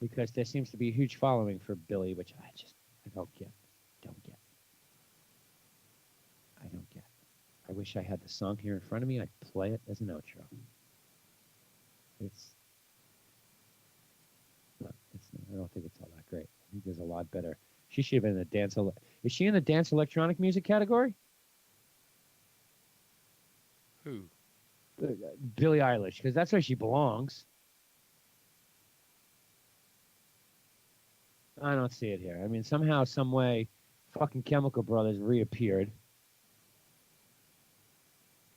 because there seems to be a huge following for Billie, which I don't get. I don't get. I wish I had the song here in front of me. I'd play it as an outro. It's not. I don't think it's all that great. I think there's a lot better. She should have been in the dance. Is she in the dance electronic music category? who? Billie Eilish, because that's where she belongs. I don't see it here. I mean, somehow, some way, fucking Chemical Brothers reappeared.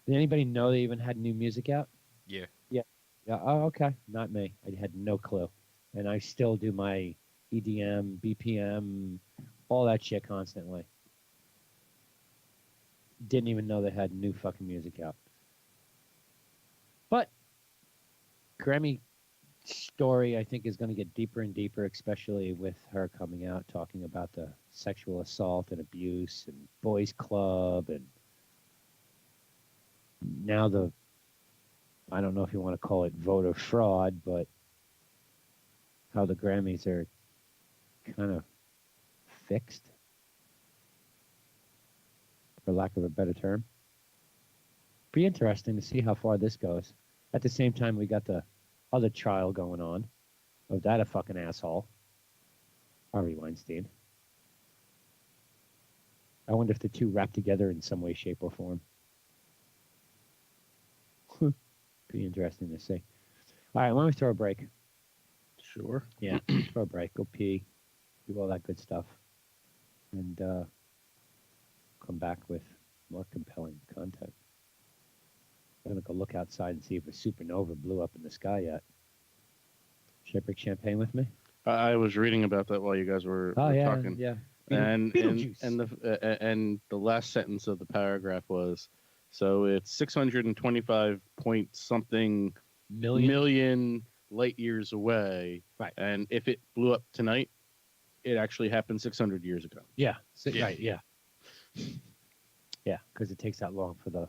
Did anybody know they even had new music out? Yeah. Yeah. Oh, okay. Not me. I had no clue. And I still do my EDM, BPM, all that shit constantly. Didn't even know they had new fucking music out. But Grammy story, I think, is going to get deeper and deeper, especially with her coming out talking about the sexual assault and abuse and boys club, and now I don't know if you want to call it voter fraud, but how the Grammys are kind of fixed, for lack of a better term. Be interesting to see how far this goes. At the same time, we got the other trial going on of that a fucking asshole, Harvey Weinstein. I wonder if the two wrap together in some way, shape, or form. Be interesting to see. All right, let me throw a break. Sure. Yeah, throw a break. Go pee. Do all that good stuff. And come back with more compelling content. I'm going to go look outside and see if a supernova blew up in the sky yet. Should I bring champagne with me? I was reading about that while you guys were talking. Yeah. And Beetlejuice. and the last sentence of the paragraph was, so it's 625 point something million light years away. Right. And if it blew up tonight, it actually happened 600 years ago. Yeah. Right. Yeah. Yeah, because it takes that long for the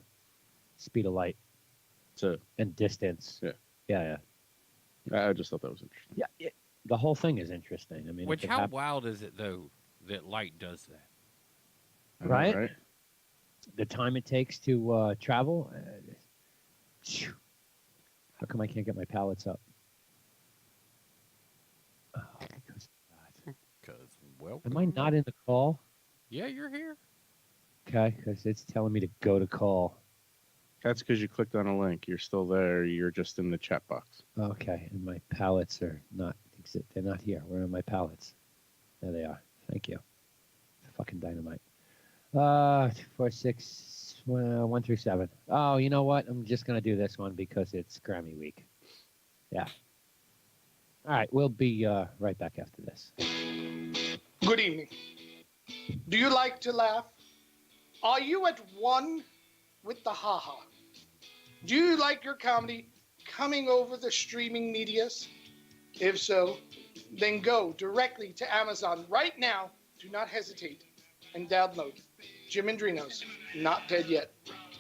speed of light and distance. Yeah. I just thought that was interesting. Yeah. The whole thing is interesting. I mean, Which, how wild is it, though, that light does that? Right? The time it takes to travel. How come I can't get my pallets up? Oh, because of that. Welcome. Am I not in the call? Yeah, you're here. Okay, because it's telling me to go to call. That's because you clicked on a link. You're still there. You're just in the chat box. Okay, and my pallets are not. They're not here. Where are my pallets? There they are. Thank you. Fucking dynamite. 2, 4, 6, 1 through 7. Oh, you know what? I'm just gonna do this one because it's Grammy week. Yeah. All right, we'll be right back after this. Good evening. Do you like to laugh? Are you at one with the ha-ha? Do you like your comedy coming over the streaming medias? If so, then go directly to Amazon right now. Do not hesitate and download Jim and Drino's Not Dead Yet.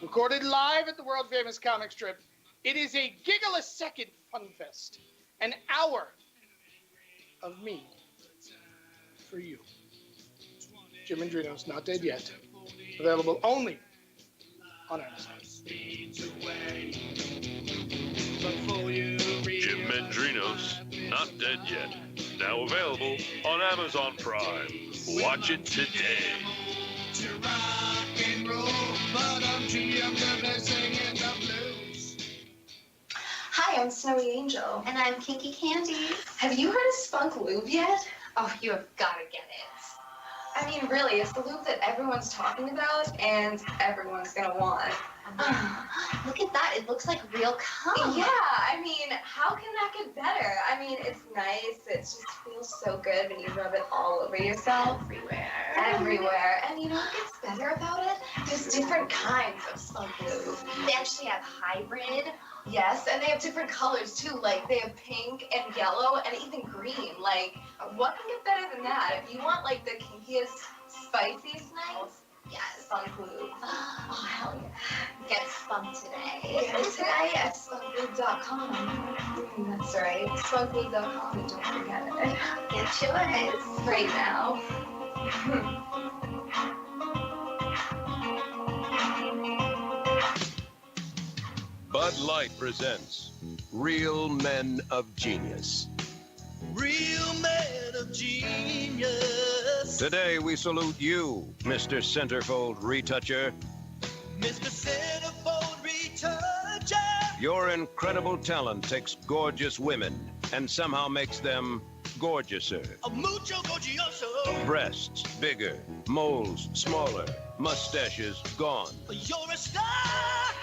Recorded live at the world famous comic strip. It is a giggle-a-second fun fest. An hour of me for you. Jim and Drino's Not Dead Yet. Available only on Amazon. Jim Mendrino's Not Dead Yet. Now available on Amazon Prime. Watch it today. Hi, I'm Snowy Angel. And I'm Kinky Candy. Have you heard of Spunk Lube yet? Oh, you have got to get it. I mean, really, it's the lube that everyone's talking about and everyone's gonna want. Look at that. It looks like real cum. Yeah, I mean, how can that get better? I mean, it's nice. It just feels so good when you rub it all over yourself. Everywhere. And you know what gets better about it? There's different kinds of Spunk Lube. They actually have hybrid. Yes, and they have different colors too. Like they have pink and yellow and even green. Like, what can get better than that? If you want like the kinkiest, spiciest nights, yes, Spunk Lube. Oh, hell yeah. Get spunked today. Get it today at spunklube.com. That's right. Spunklube.com, and don't forget it. Get yours right now. Bud Light presents Real Men of Genius. Real men of genius. Today we salute you, Mr. Centerfold Retoucher. Mr. Centerfold Retoucher. Your incredible talent takes gorgeous women and somehow makes them gorgeouser. A mucho gorgioso. Breasts bigger, moles smaller, mustaches gone. You're a star.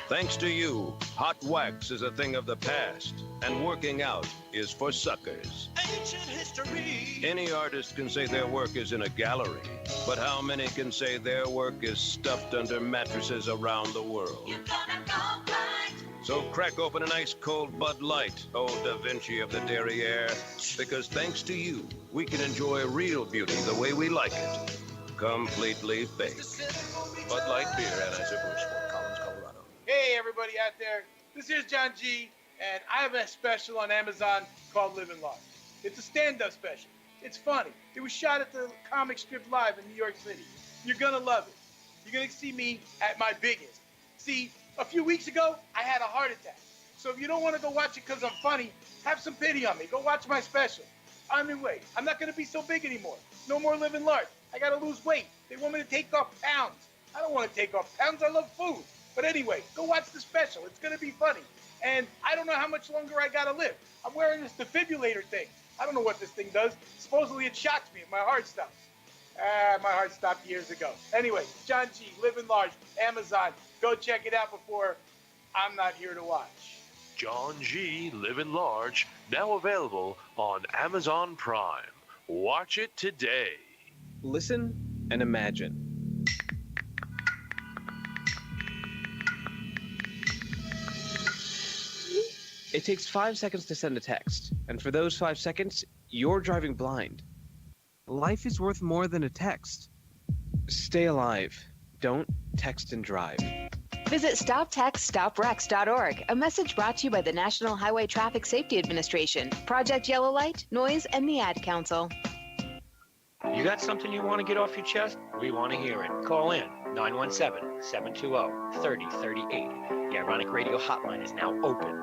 Thanks to you, hot wax is a thing of the past, and working out is for suckers. Ancient history. Any artist can say their work is in a gallery, but how many can say their work is stuffed under mattresses around the world? You're gonna go blind. So crack open an ice cold Bud Light, old Da Vinci of the derriere, because thanks to you, we can enjoy real beauty the way we like it. Completely fake. Bud Light Beer, Anheuser-Busch, Fort Collins, Colorado. Hey, everybody out there. This is John G, and I have a special on Amazon called Live and Love. It's a stand-up special. It's funny. It was shot at the Comic Strip Live in New York City. You're going to love it. You're going to see me at my biggest. See, a few weeks ago, I had a heart attack. So if you don't want to go watch it because I'm funny, have some pity on me. Go watch my special. I'm in weight. I'm not going to be so big anymore. No more living large. I got to lose weight. They want me to take off pounds. I don't want to take off pounds. I love food. But anyway, go watch the special. It's going to be funny. And I don't know how much longer I got to live. I'm wearing this defibrillator thing. I don't know what this thing does. Supposedly it shocks me if my heart stops. My heart stopped years ago. Anyway, John G, Living Large, Amazon. Go check it out before I'm not here to watch. John G. Living Large, now available on Amazon Prime. Watch it today. Listen and imagine. It takes 5 seconds to send a text, and for those 5 seconds, you're driving blind. Life is worth more than a text. Stay alive. Don't text and drive. Visit StopTextStopWrecks.org, a message brought to you by the National Highway Traffic Safety Administration, Project Yellow Light, Noise, and the Ad Council. You got something you want to get off your chest? We want to hear it. Call in 917-720-3038. The Ironic Radio hotline is now open.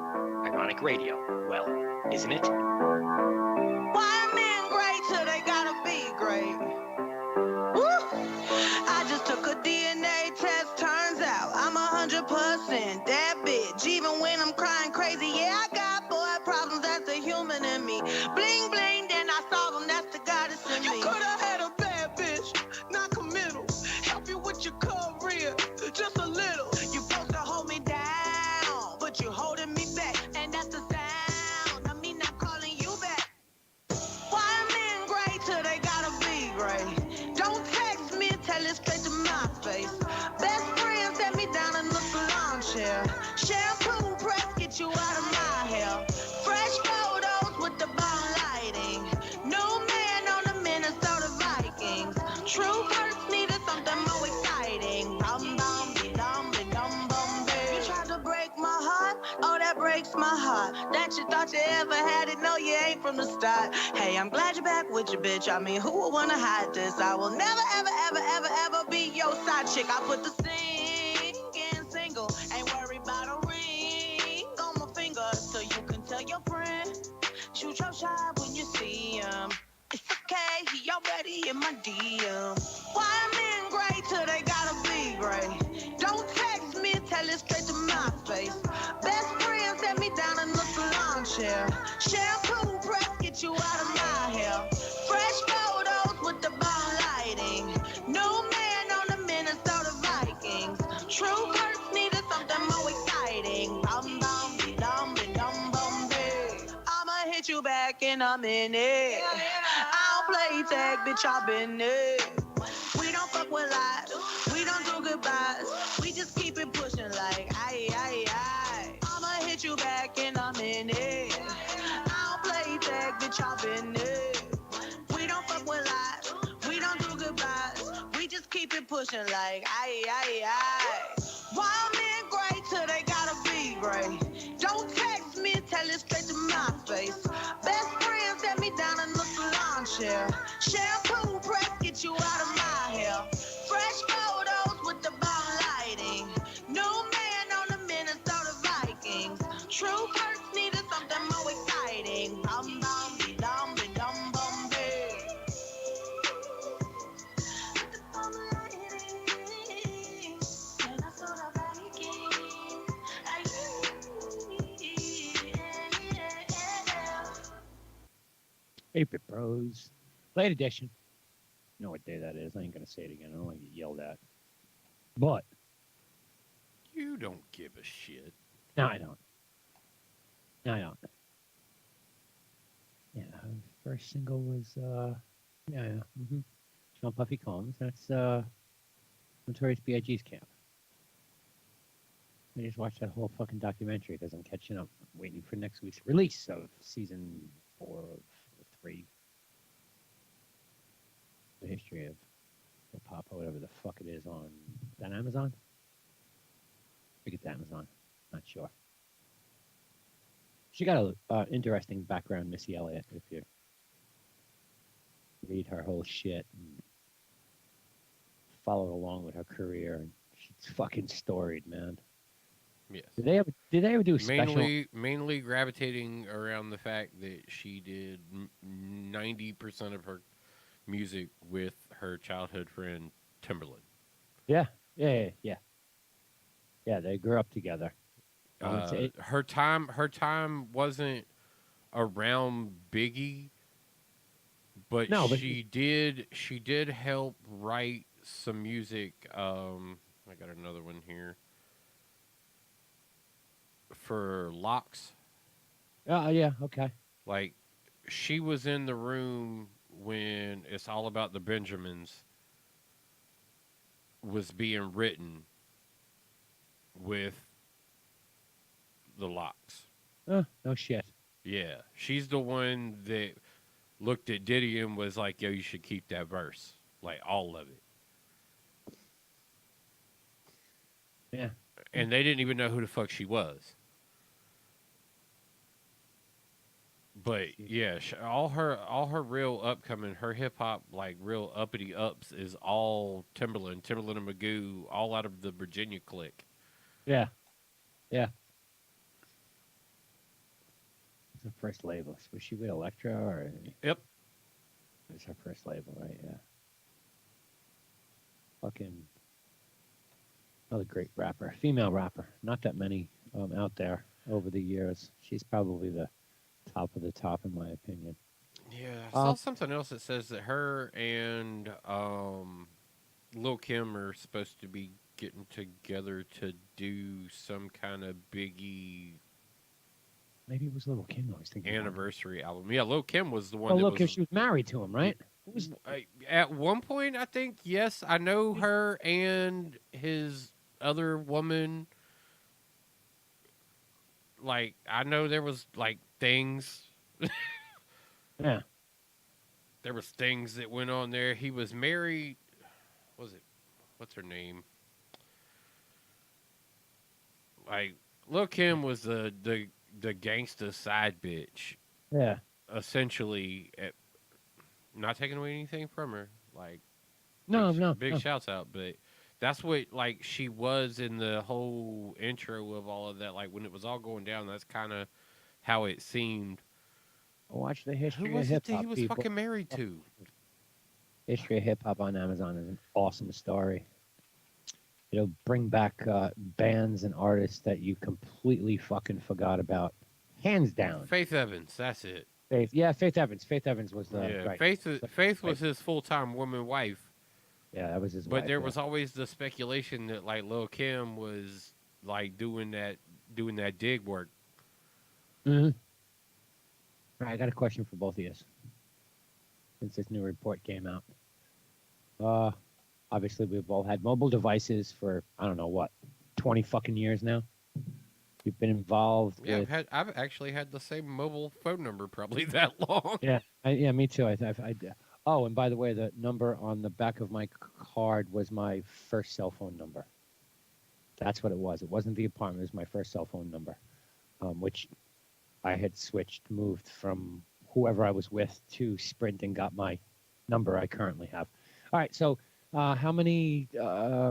Ironic Radio, well, isn't it? Why men great till they gotta be great? Woo! I just took a DNA test, turns out I'm 100% that bitch. Even when I'm crying crazy, yeah, I got boy problems, that's the human in me. Bling bling, then I solve them, that's the goddess in me. You could've had a bad bitch, not committal. Help you with your career, just a little. You supposed to hold me down, but you holding me back, and that's the sound of me not calling you back. Why men great till they gotta be great? Don't text me, tell it straight to my face. Best friend set me down in the salon chair. Shampoo press, get you out of my hair. Fresh photos with the bomb lighting. New man on the Minnesota Vikings. True first needed something more exciting. Bum bum be dum bum baby. You tried to break my heart, oh that breaks my heart. That you thought you ever had it, no you ain't from the start. Hey, I'm glad you're back with your bitch. I mean, who would wanna hide this? I will never ever ever ever ever be your side chick. I put the singing single, ain't worried about a ring on my finger, so you can tell your friend. Shoot your shot when you see him. It's okay, he already in my DM. Why men great till they gotta be great? Don't text me, tell it straight to my face. Best friend set me down in the salon chair. Shampoo press, get you out of my hair. Fresh photos with the bomb lighting. New man on the Minnesota Vikings. True first needed something more exciting. Bum bum be dum bum big. I'ma hit you back in a minute. I don't play tag, bitch, I've been there. We don't fuck with lies, we don't do goodbyes. We just keep it pushing like aye, aye, aye. I'ma hit you back in a minute. I don't play tag, bitch, I've been there. We don't fuck with lies, we don't do goodbyes. We just keep it pushing like aye, aye, aye. Why men great till they gotta be great? Don't text me, tell it straight to my face. Best friend set me down in the salon chair. Shampoo press, get you out of my hair. Fresh photos with the bomb lighting. New man on the Minnesota Vikings. True first needed something more exciting. Bum bum be dum bum big. The bomb lighting, and I saw the Viking. Ape Bros. Late edition. You know what day that is. I ain't going to say it again. I don't want to get yelled at. But, You don't give a shit. no, I don't. No, I don't. Yeah, first single was, Sean Puffy Combs. That's Notorious B.I.G.'s Camp. I just watched that whole fucking documentary because I'm catching up, waiting for next week's release of season 4 of 3. The history of hip hop or whatever the fuck it is on is that Amazon? I think it's Amazon. Not sure. She got a interesting background, Missy Elliott, if you read her whole shit and follow along with her career. She's fucking storied, man. Yes. Did they ever do a special? Mainly gravitating around the fact that she did 90% of her music with her childhood friend Timberland. Yeah. Yeah, they grew up together. Her time wasn't around Biggie, but No, but she did help write some music. I got another one here for Locks. yeah, okay. Like she was in the room when It's All About the Benjamins was being written with the Locks. No shit. Yeah, she's the one that looked at Diddy and was like, "Yo, you should keep that verse, like all of it." Yeah. And they didn't even know who the fuck she was. But yeah, all her real upcoming, her hip hop like real uppity ups is all Timberland and Magoo, all out of the Virginia clique. Yeah. It's her first label. Was she with Elektra or? Yep. It was her first label, right? Yeah. Fucking another great rapper, female rapper. Not that many out there over the years. She's probably the top of the top, in my opinion. Yeah, I saw something else that says that her and Lil Kim are supposed to be getting together to do some kind of Biggie. Maybe it was Lil Kim. I was thinking anniversary album. Yeah, Lil Kim was the one. Oh, that look, was, she was married to him, right? At one point, I think yes, I know her and his other woman. Like I know there was like things. Yeah. There was things that went on there. He was married. Was it? What's her name? Like Lil Kim was the gangsta side bitch. Yeah. Essentially, not taking away anything from her. Like big no. shouts out, but that's what like she was in the whole intro of all of that. Like when it was all going down, that's kind of how it seemed. Watch the history Who was of hip it that hop. he was fucking married to? History of hip hop on Amazon is an awesome story. It'll bring back bands and artists that you completely fucking forgot about, hands down. Faith Evans, that's it. Faith Evans. Faith Evans was the right. Faith was his full-time woman wife. Yeah, that was his But wife. there was always the speculation that like Lil Kim was like doing that dig work. Mm-hmm. All right, I got a question for both of you. Since this new report came out, obviously we've all had mobile devices for I don't know what, 20 fucking years now. You've been involved. Yeah, with... I've actually had the same mobile phone number probably that long. Yeah, me too. Oh, and by the way, the number on the back of my card was my first cell phone number. That's what it was. It wasn't the apartment. It was my first cell phone number, which I had moved from whoever I was with to Sprint and got my number I currently have. All right, so how many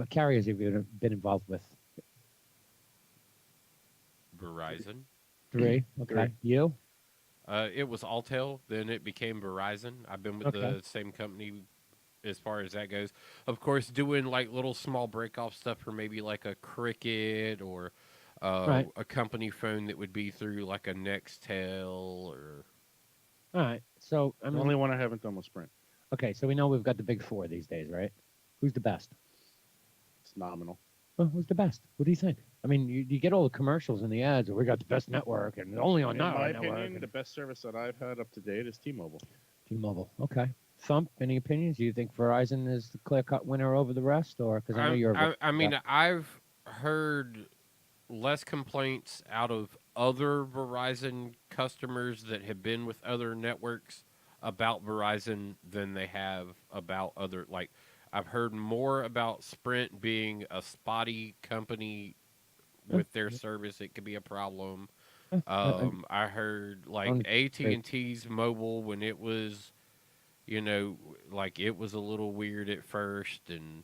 carriers have you been involved with? Verizon. 3. Okay. 3. You? It was Alltel, then it became Verizon. I've been with the same company as far as that goes. Of course, doing like little small break-off stuff for maybe like a Cricket or a company phone that would be through like a Nextel or... All right, so... The only one I haven't done was Sprint. Okay, so we know we've got the big 4 these days, right? Who's the best? It's nominal. Well, who's the best? What do you think? I mean, you get all the commercials and the ads, we got the best network, and only on our network. In my opinion, the best service that I've had up to date is T-Mobile. T-Mobile, okay. Thump, any opinions? Do you think Verizon is the clear-cut winner over the rest, or because I know you're? I mean, I've heard less complaints out of other Verizon customers that have been with other networks about Verizon than they have about other like. I've heard more about Sprint being a spotty company with their service. It could be a problem. I heard like AT&T's mobile when it was, like it was a little weird at first. And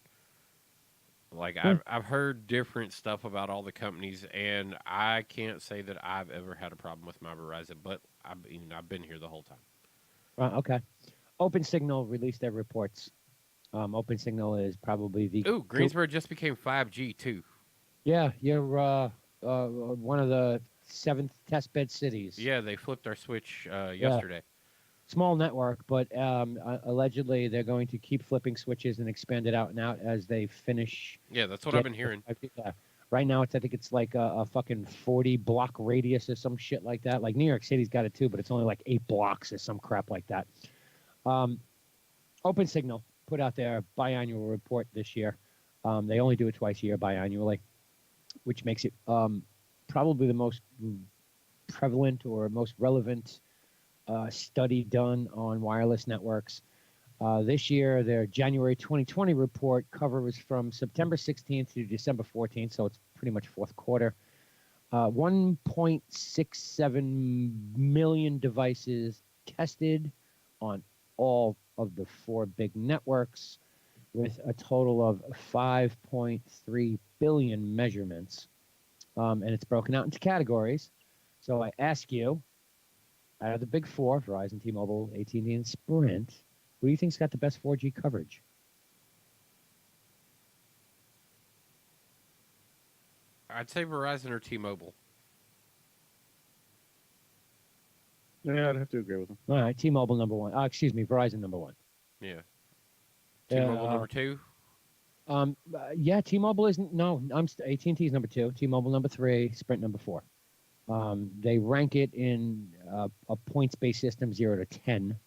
Like I've heard different stuff about all the companies, and I can't say that I've ever had a problem with my Verizon. But I've been here the whole time. Okay. OpenSignal released their reports. OpenSignal is probably the Ooh, Greensboro just became 5G too. Yeah, you're one of the 7th testbed cities. Yeah, they flipped our switch Yeah. yesterday. Small network, but allegedly they're going to keep flipping switches and expand it out and out as they finish. Yeah, that's what I've been hearing. Yeah. Right now, I think it's like a fucking 40 block radius or some shit like that. Like New York City's got it too, but it's only like 8 blocks or some crap like that. OpenSignal put out their biannual report this year. They only do it twice a year, biannually, which makes it probably the most prevalent or most relevant study done on wireless networks. This year, their January 2020 report covers from September 16th to December 14th, so it's pretty much fourth quarter. 1.67 million devices tested on all of the 4 big networks, with a total of 5.3 billion measurements. And it's broken out into categories. So I ask you, out of the big 4, Verizon, T-Mobile, AT&T, and Sprint, who do you think's got the best 4G coverage? I'd say Verizon or T-Mobile. Yeah, I'd have to agree with them. All right, T-Mobile number 1. Verizon number 1. Yeah. T-Mobile number 2. Yeah, T-Mobile is AT&T is number 2, T-Mobile number 3, Sprint number 4. They rank it in a points-based system, 0 to 10,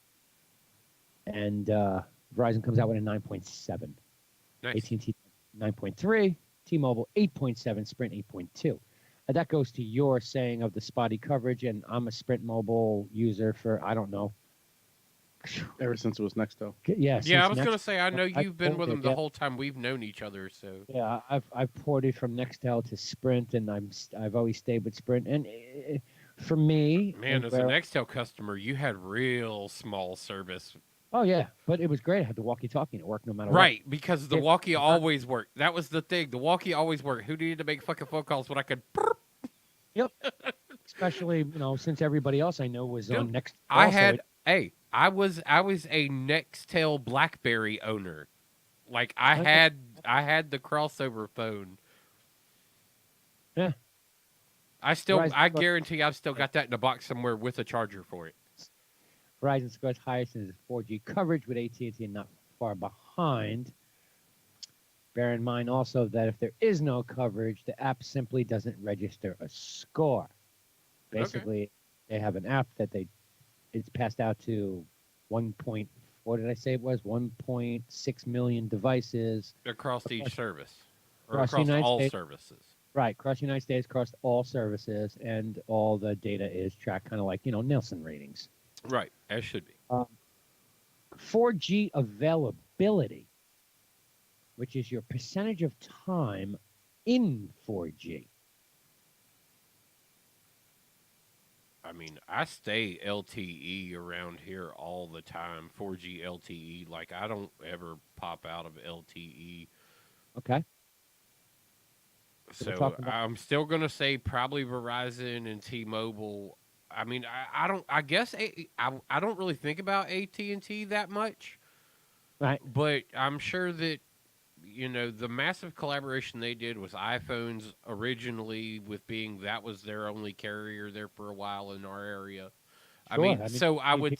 and Verizon comes out with a 9.7. Nice. AT&T 9.3, T-Mobile 8.7, Sprint 8.2. That goes to your saying of the spotty coverage, and I'm a Sprint Mobile user for, I don't know. Ever since it was Nextel. Yeah, I was going to say, I know you've been with them the yeah. whole time we've known each other, so. Yeah, I've ported from Nextel to Sprint, and I've always stayed with Sprint. And for me... Man, as a Nextel customer, you had real small service. Oh, yeah, but it was great. I had the walkie-talkie, and it worked no matter what. Right, because the walkie always worked. That was the thing. The walkie always worked. Who needed to make fucking phone calls when I could... Yep. Especially, since everybody else I know was on Nextel. I was a Nextel BlackBerry owner. Like I had the crossover phone. Yeah. I guarantee I've still got that in a box somewhere with a charger for it. Verizon scores highest in its 4G coverage, with AT&T not far behind. Bear in mind also that if there is no coverage, the app simply doesn't register a score. Basically, They have an app that it's passed out to 1.6 million devices across each service, or across across all States. services. Right, across the United States, across all services, and all the data is tracked, kind of like Nielsen ratings. Right, as should be. 4G availability, which is your percentage of time in 4G. I mean, I stay LTE around here all the time, 4G LTE. Like, I don't ever pop out of LTE. Okay. So I'm still going to say probably Verizon and T-Mobile. I mean, I don't really think about AT&T that much. Right. But I'm sure that, the massive collaboration they did with iPhones originally, with being that was their only carrier there for a while in our area. Sure. I would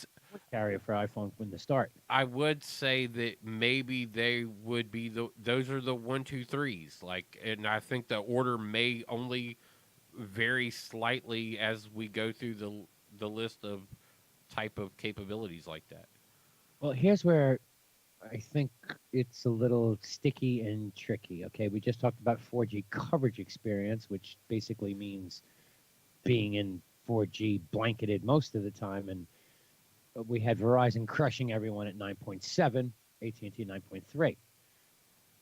carrier for iPhone from the start. I would say that maybe they would be those are the 1, 2, 3s. Like, and I think the order may only vary slightly as we go through the list of type of capabilities like that. Well, here's where I think it's a little sticky and tricky. Okay, we just talked about 4G coverage experience, which basically means being in 4G blanketed most of the time, and we had Verizon crushing everyone at 9.7, AT&T 9.3.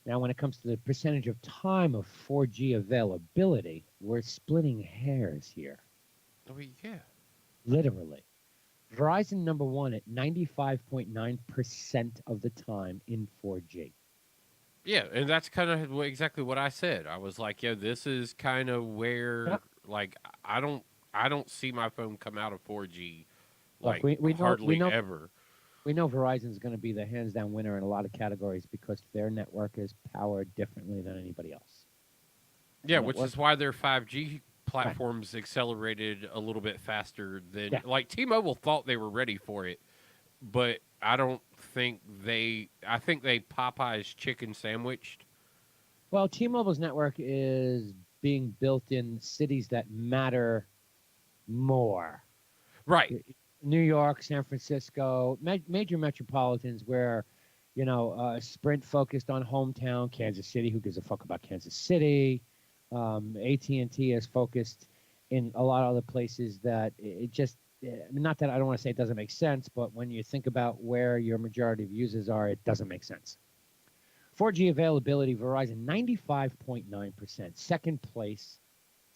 Now, when it comes to the percentage of time of 4G availability, we're splitting hairs here. Oh, yeah. Literally. Verizon #1 at 95.9% of the time in 4G. Yeah, and that's kind of exactly what I said. I was like, "Yo, this is kind of where Yep. like I don't see my phone come out of 4G Look, like we know we hardly know ever." we know Verizon's going to be the hands down winner in a lot of categories because their network is powered differently than anybody else. Yeah, which Network, is why their 5G right? platforms accelerated a little bit faster than Yeah. like T-Mobile thought they were ready for it, but I don't think they. I think they Popeyes chicken sandwiched. Well, T-Mobile's network is being built in cities that matter more. Right. New York, San Francisco, major metropolitans where, Sprint focused on hometown, Kansas City. Who gives a fuck about Kansas City? AT&T is focused in a lot of other places that it just, not that I don't want to say it doesn't make sense, but when you think about where your majority of users are, it doesn't make sense. 4G availability, Verizon, 95.9%. Second place,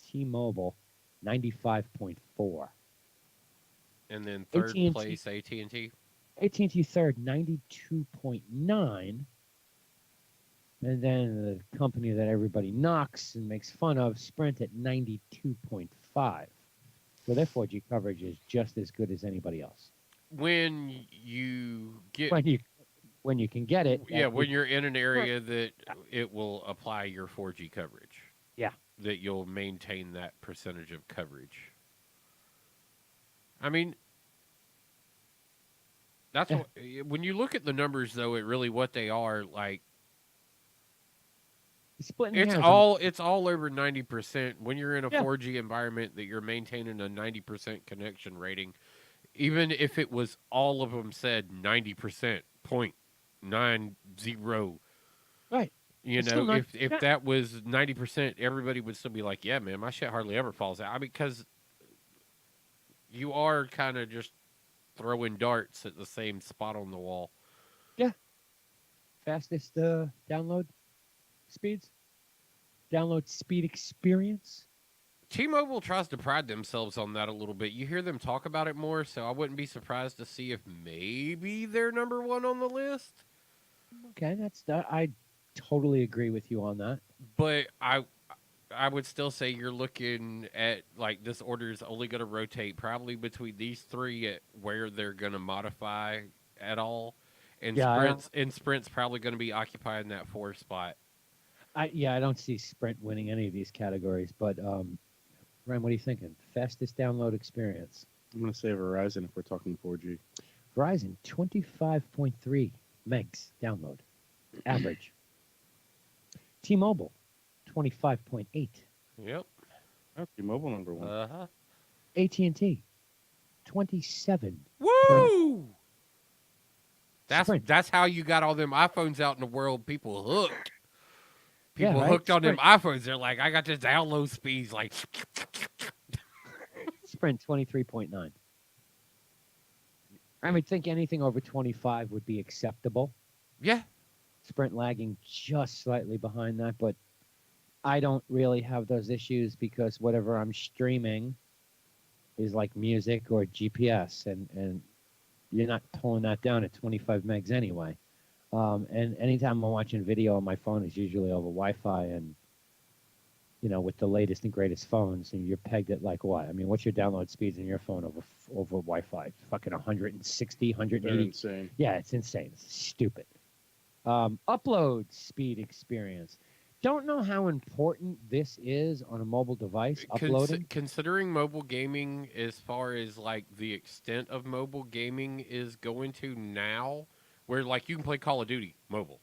T-Mobile, 95.4%. And then third AT&T place AT&T. AT&T third, 92.9%. And then the company that everybody knocks and makes fun of, Sprint at 92.5%. So their 4G coverage is just as good as anybody else. When you get When you can get it. yeah, when you're in an area that it will apply your 4G coverage. Yeah. That you'll maintain that percentage of coverage. I mean, that's what, when you look at the numbers, though, it really what they are like. It's all over 90%. When you're in a 4G environment, that you're maintaining a 90% connection rating, even if it was all of them said 90%, 0.90. Right. You know, if that was 90%, everybody would still be like, "Yeah, man, my shit hardly ever falls out." I mean, because you are kind of just throwing darts at the same spot on the wall. Yeah. Fastest download speeds, download speed experience. T-Mobile tries to pride themselves on that a little bit. You hear them talk about it more, so I wouldn't be surprised to see if maybe they're number one on the list. Okay, I totally agree with you on that. But I would still say you're looking at like this order is only going to rotate probably between these three at where they're going to modify at all, and Sprint's probably going to be occupying that 4th spot. I don't see Sprint winning any of these categories, but Ryan, what are you thinking? Fastest download experience. I'm going to say Verizon if we're talking 4G. Verizon, 25.3 megs download average. T-Mobile, 25.8. Yep. T-Mobile number one. Uh-huh. AT&T, 27. Woo! That's how you got all them iPhones out in the world. People hooked. People hooked on them iPhones. They're like, I got this download speeds like. Sprint 23.9. I would think anything over 25 would be acceptable. Yeah. Sprint lagging just slightly behind that, but I don't really have those issues because whatever I'm streaming is like music or GPS, and you're not pulling that down at 25 megs anyway. And anytime I'm watching video on my phone, it's usually over Wi-Fi, and with the latest and greatest phones, and you're pegged at like what? I mean, what's your download speeds in your phone over Wi-Fi? Fucking 160, 180. They're insane. Yeah, it's insane. It's stupid. Upload speed experience. Don't know how important this is on a mobile device. Uploading. Considering mobile gaming, as far as like the extent of mobile gaming is going to now, where like you can play Call of Duty mobile.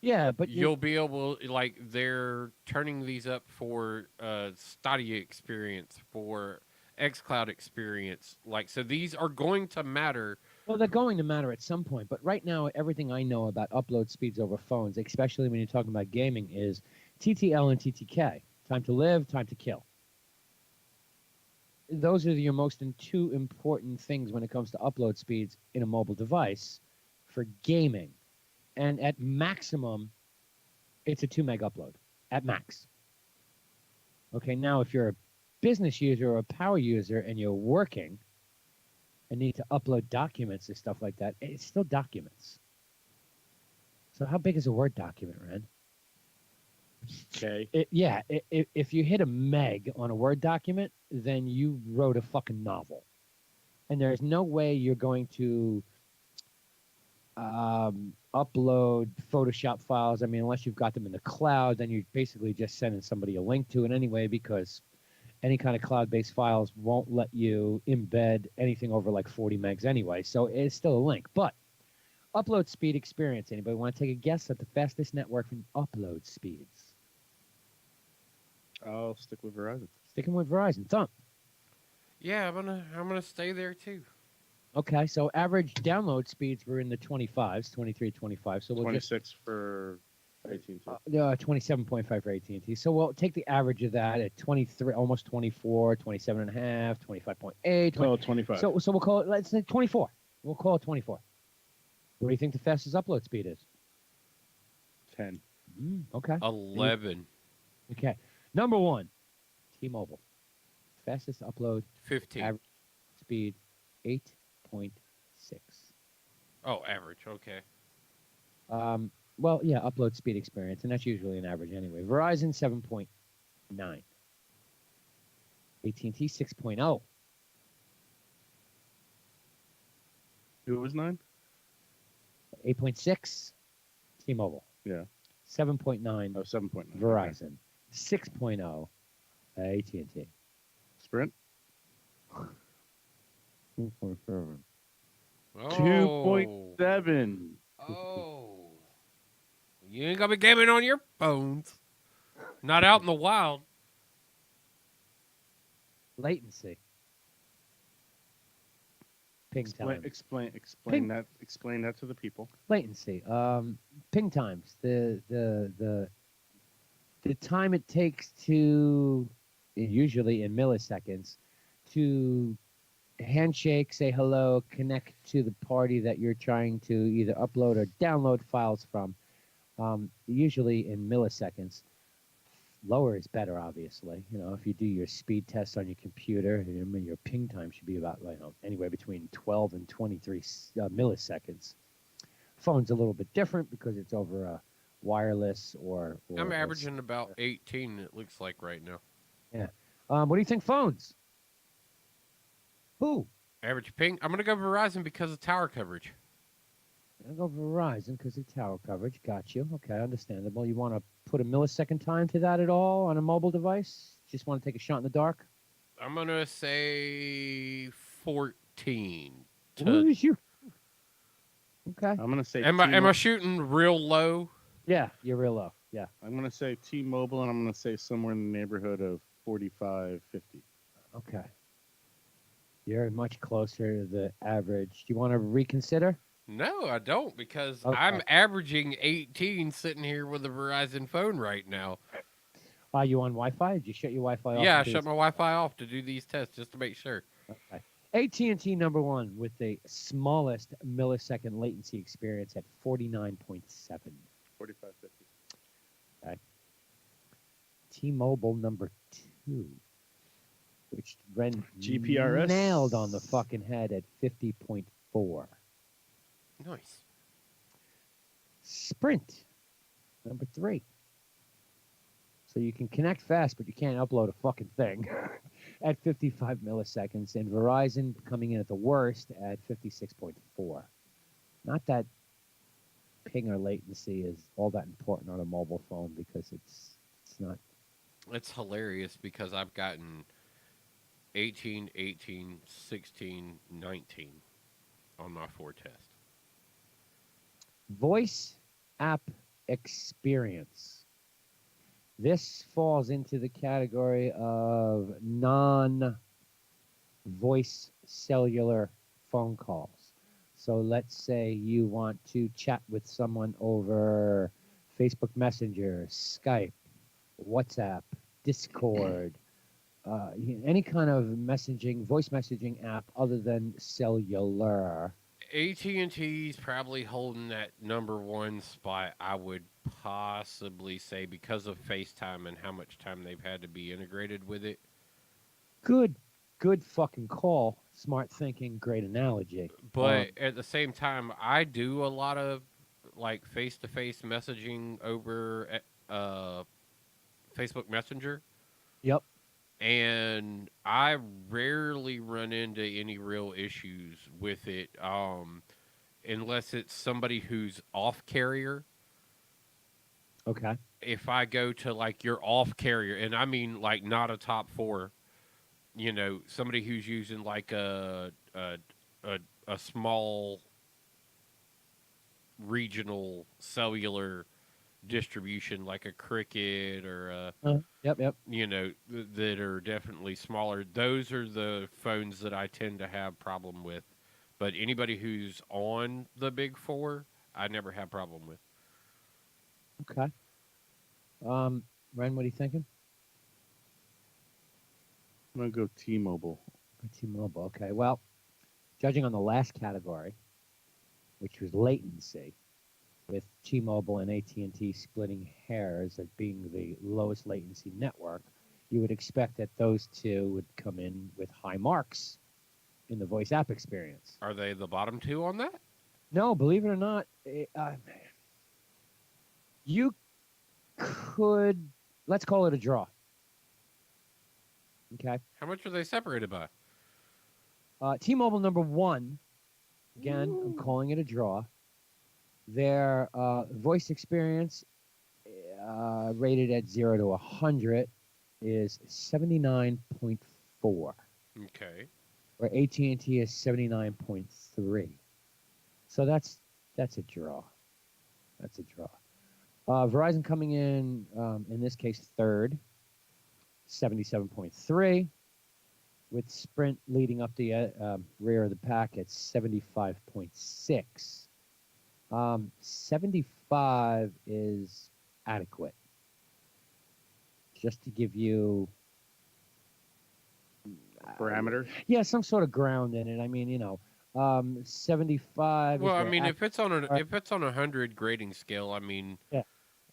Yeah, but you'll be able, like, they're turning these up for Stadia experience, for xCloud experience. Like, so these are going to matter. Well, they're going to matter at some point. But right now, everything I know about upload speeds over phones, especially when you're talking about gaming, is TTL and TTK. Time to live, time to kill. Those are your most two important things when it comes to upload speeds in a mobile device for gaming. And at maximum, it's a 2 meg upload at max. Okay, now if you're a business user or a power user and you're working and need to upload documents and stuff like that, it's still documents. So how big is a Word document, Ren? Okay. If you hit a meg on a Word document, then you wrote a fucking novel. And there's no way you're going to upload Photoshop files. I mean, unless you've got them in the cloud, then you're basically just sending somebody a link to it anyway, because any kind of cloud-based files won't let you embed anything over like 40 megs anyway. So it's still a link. But upload speed experience. Anybody want to take a guess at the fastest network in upload speeds? I'll stick with Verizon. Sticking with Verizon. Thump. Yeah, I'm gonna stay there too. Okay, so average download speeds were in the 25s, 23, 25. So we'll 26 for AT&T. 27.5 for AT&T. So we'll take the average of that at 23, almost 24, 27 and a half, 25.8. Oh, 25. So we'll call it, let's say 24. We'll call it 24. What do you think the fastest upload speed is? 10. Okay. 11. Okay. Number one, T-Mobile. Fastest upload. 15. Average speed, 8.6. Oh, average. Okay. Well, yeah, upload speed experience, and that's usually an average anyway. Verizon, 7.9. AT&T, 6.0. Who was 9? 8.6. T-Mobile. Yeah. 7.9. Oh, 7.9. Verizon. 6.0. AT&T. Sprint? 2.7. 2.7. Oh. You ain't gonna be gaming on your phones. Not out in the wild. Latency. Ping time. Explain Ping. that. Explain that to the people. Latency. Ping times. The time it takes to, usually in milliseconds, to handshake, say hello, connect to the party that you're trying to either upload or download files from. Usually in milliseconds. Lower is better, obviously. You know, if you do your speed test on your computer, your ping time should be about, anywhere between 12 and 23 milliseconds. Phone's a little bit different because it's over a wireless or I'm averaging about 18, it looks like right now. Yeah. What do you think phones? Who? Average ping. I'm going to go Verizon because of tower coverage. I'll go Verizon because of tower coverage. Got you. Okay, understandable. You want to put a millisecond time to that at all on a mobile device? Just want to take a shot in the dark? I'm going to say 14. Who's you? Okay. I'm going to say Am I shooting real low? Yeah, you're real low. Yeah. I'm going to say T-Mobile, and I'm going to say somewhere in the neighborhood of 45, 50. Okay. You're much closer to the average. Do you want to reconsider? No, I don't, because Okay. I'm averaging 18 sitting here with a Verizon phone right now. Are you on Wi-Fi? Did you shut your Wi-Fi off? Yeah, I shut my Wi-Fi off to do these tests just to make sure. Okay. AT&T number one with the smallest millisecond latency experience at 49.7. 45, 50. Okay. T-Mobile number two, which Ren GPRS nailed on the fucking head at 50.4. Nice. Sprint number three. So you can connect fast, but you can't upload a fucking thing at 55 milliseconds. And Verizon coming in at the worst at 56.4. Not that ping or latency is all that important on a mobile phone because it's not. It's hilarious because I've gotten 18, 18, 16, 19 on my 4 test. Voice app experience. This falls into the category of non-voice cellular phone calls. So let's say you want to chat with someone over Facebook Messenger, Skype, WhatsApp, Discord, any kind of messaging, voice messaging app other than cellular. AT&T's probably holding that number one spot, I would possibly say, because of FaceTime and how much time they've had to be integrated with it. Good fucking call. Smart thinking, great analogy. But at the same time, I do a lot of like face-to-face messaging over Facebook Messenger. Yep. And I rarely run into any real issues with it, unless it's somebody who's off carrier. Okay. If I go to like your off carrier, and I mean like not a top four, somebody who's using like a small regional cellular distribution, like a Cricket or Yep. that are definitely smaller. Those are the phones that I tend to have problem with. But anybody who's on the big four, I never have problem with. Okay. Ren, what are you thinking? I'm gonna go T-Mobile. T-Mobile. Okay. Well, judging on the last category, which was latency, with T-Mobile and AT&T splitting hairs at being the lowest latency network, you would expect that those two would come in with high marks in the voice app experience. Are they the bottom two on that? No, believe it or not, you could, let's call it a draw. Okay. How much are they separated by? T-Mobile number one, again, I'm calling it a draw. Their voice experience rated at 0 to 100 is 79.4. Okay. Where AT&T is 79.3. So that's a draw. That's a draw. Verizon coming in this case, third, 77.3, with Sprint leading up the rear of the pack at 75.6. 75 is adequate. Just to give you parameters. Yeah, some sort of ground in it. I mean, 75. Well, I mean, if it's on a 100 grading scale, I mean, yeah,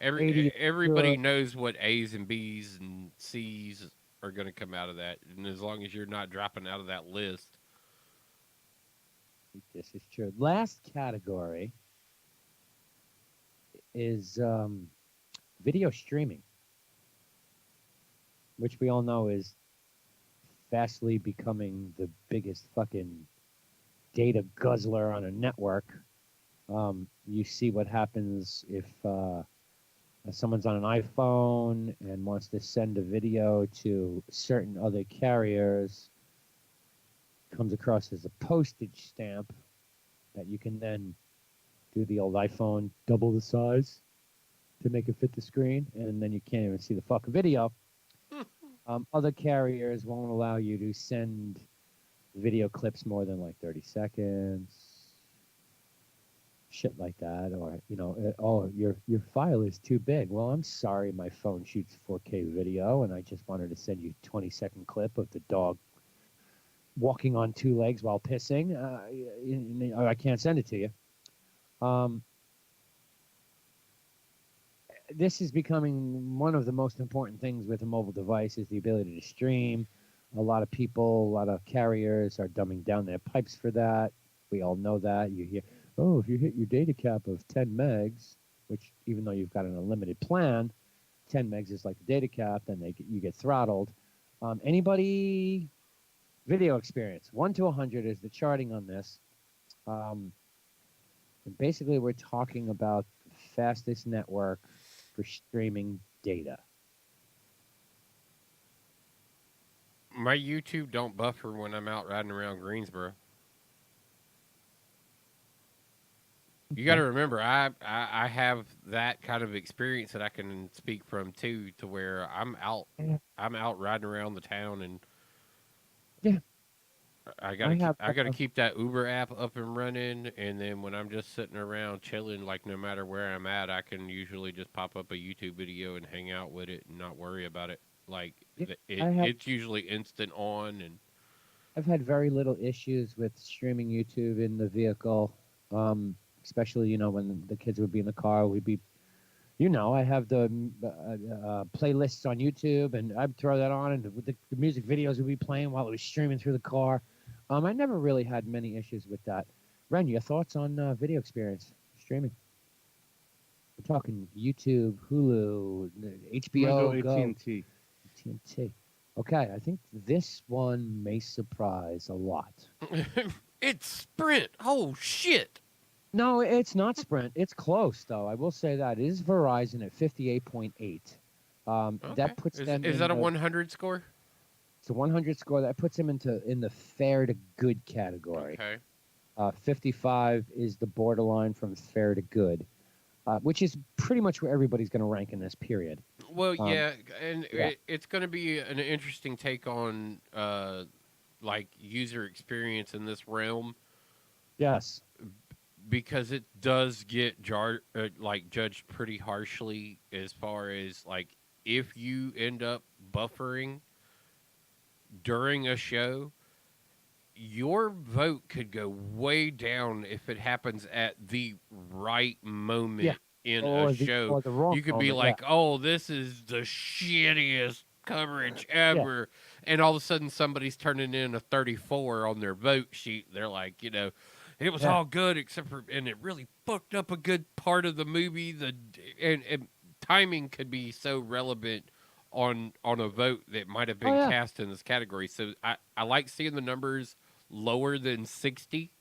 everybody knows what A's and B's and C's are going to come out of that, and as long as you're not dropping out of that list. This is true. Last category is video streaming, which we all know is fastly becoming the biggest fucking data guzzler on a network. You see what happens if someone's on an iPhone and wants to send a video to certain other carriers, comes across as a postage stamp that you can then do the old iPhone double the size to make it fit the screen, and then you can't even see the fucking video. Other carriers won't allow you to send video clips more than like 30 seconds, shit like that, or your file is too big. Well, I'm sorry, my phone shoots 4K video, and I just wanted to send you a 20-second clip of the dog walking on two legs while pissing. I can't send it to you. This is becoming one of the most important things with a mobile device is the ability to stream. A lot of people, a lot of carriers are dumbing down their pipes for that. We all know that. You hear, if you hit your data cap of 10 megs, which even though you've got an unlimited plan, 10 megs is like the data cap, then you get throttled. Anybody video experience, 1 to 100 is the charting on this. And basically, we're talking about the fastest network for streaming data. My YouTube don't buffer when I'm out riding around Greensboro. You got to remember, I have that kind of experience that I can speak from too, to where I'm out riding around the town, and I gotta keep that Uber app up and running, and then when I'm just sitting around chilling, like no matter where I'm at, I can usually just pop up a YouTube video and hang out with it and not worry about it. Like it's usually instant on, and I've had very little issues with streaming YouTube in the vehicle, especially when the kids would be in the car. We'd be, I have the playlists on YouTube, and I'd throw that on, and the music videos would be playing while it was streaming through the car. I never really had many issues with that. Ren, your thoughts on video experience streaming? We're talking YouTube, Hulu, I'm gonna HBO, go AT&T. AT&T. Okay, I think this one may surprise a lot. It's Sprint. Oh shit. No, it's not Sprint. It's close, though. I will say that. It is Verizon at 58.8. Okay. That puts them Is in that a the, 100 score? it's a 100 score. That puts them in the fair to good category. Okay. 55 is the borderline from fair to good, which is pretty much where everybody's going to rank in this period. Well, yeah, and yeah. it's going to be an interesting take on like user experience in this realm Yes. because it does get judged pretty harshly as far as like if you end up buffering during a show, your vote could go way down if it happens at the right moment in a show. Or the wrong You could be moment, like, "Oh, this is the shittiest coverage ever," and all of a sudden somebody's turning in a 34 on their vote sheet. They're like, it was all good except for, and it really fucked up a good part of the movie. And timing could be so relevant on a vote that might have been cast in this category. So I like seeing the numbers lower than 60.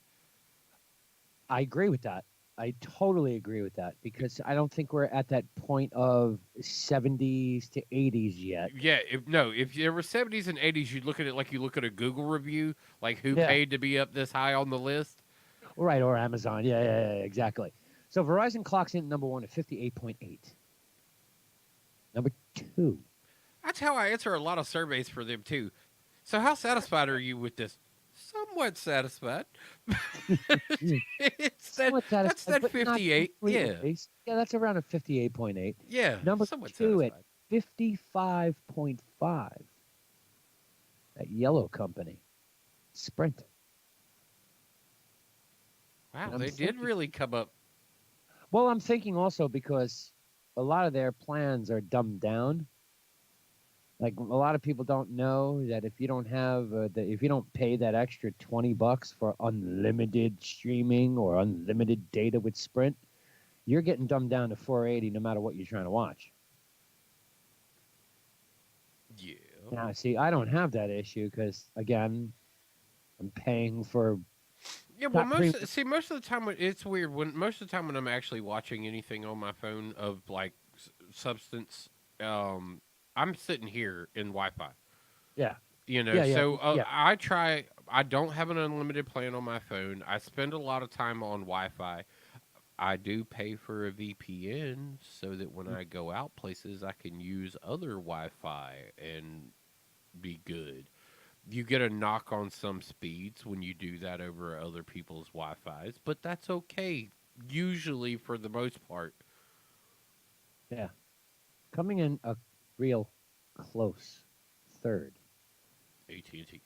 I agree with that. I totally agree with that because I don't think we're at that point of 70s to 80s yet. Yeah, if there were 70s and 80s, you'd look at it like you look at a Google review, like who paid to be up this high on the list. Right, or Amazon. Yeah, exactly. So Verizon clocks in number 1 at 58.8. Number 2. That's how I answer a lot of surveys for them too. So how satisfied are you with this? Somewhat satisfied. That's that 58. Yeah. Yeah, that's around a 58.8. Yeah. Number somewhat 2 satisfied. at 55.5. That yellow company, Sprint. Wow, they did really come up. Well, I'm thinking also because a lot of their plans are dumbed down. Like a lot of people don't know that if you don't have if you don't pay that extra $20 for unlimited streaming or unlimited data with Sprint, you're getting dumbed down to 480 no matter what you're trying to watch. Yeah. Now, see, I don't have that issue because again, I'm paying for. Yeah, well, most of the time it's weird. Most of the time when I'm actually watching anything on my phone of like substance, I'm sitting here in Wi-Fi. Yeah. I don't have an unlimited plan on my phone. I spend a lot of time on Wi-Fi. I do pay for a VPN so that when I go out places, I can use other Wi-Fi and be good. You get a knock on some speeds when you do that over other people's Wi-Fis, but that's okay, usually for the most part. Yeah. Coming in a real close third. AT&T.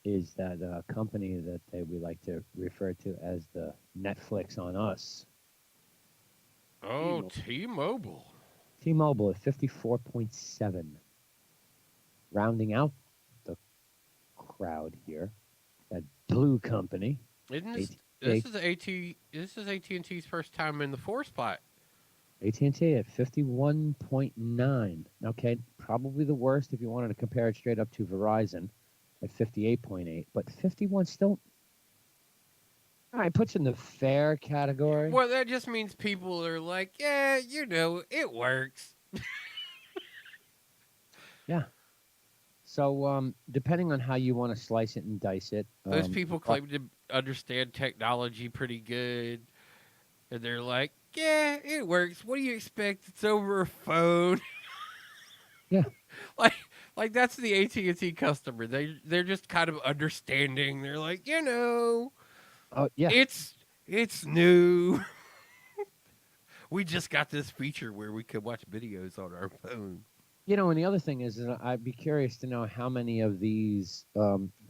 Is that company that we like to refer to as the Netflix on us. Oh, T-Mobile. T-Mobile at 54.7. Rounding out the crowd here, that blue company. This is AT&T's first time in the 4 spot. AT&T at 51.9. Okay, probably the worst if you wanted to compare it straight up to Verizon at 58.8, but 51 still. All right, puts in the fair category. Well, that just means people are like, yeah, it works. Yeah. So, depending on how you want to slice it and dice it. Those people claim to understand technology pretty good. And they're like, yeah, it works. What do you expect? It's over a phone. Yeah. Like that's the AT&T customer. They're just kind of understanding. They're like, Oh, yeah. It's new. We just got this feature where we can watch videos on our phone. And the other thing is I'd be curious to know how many of these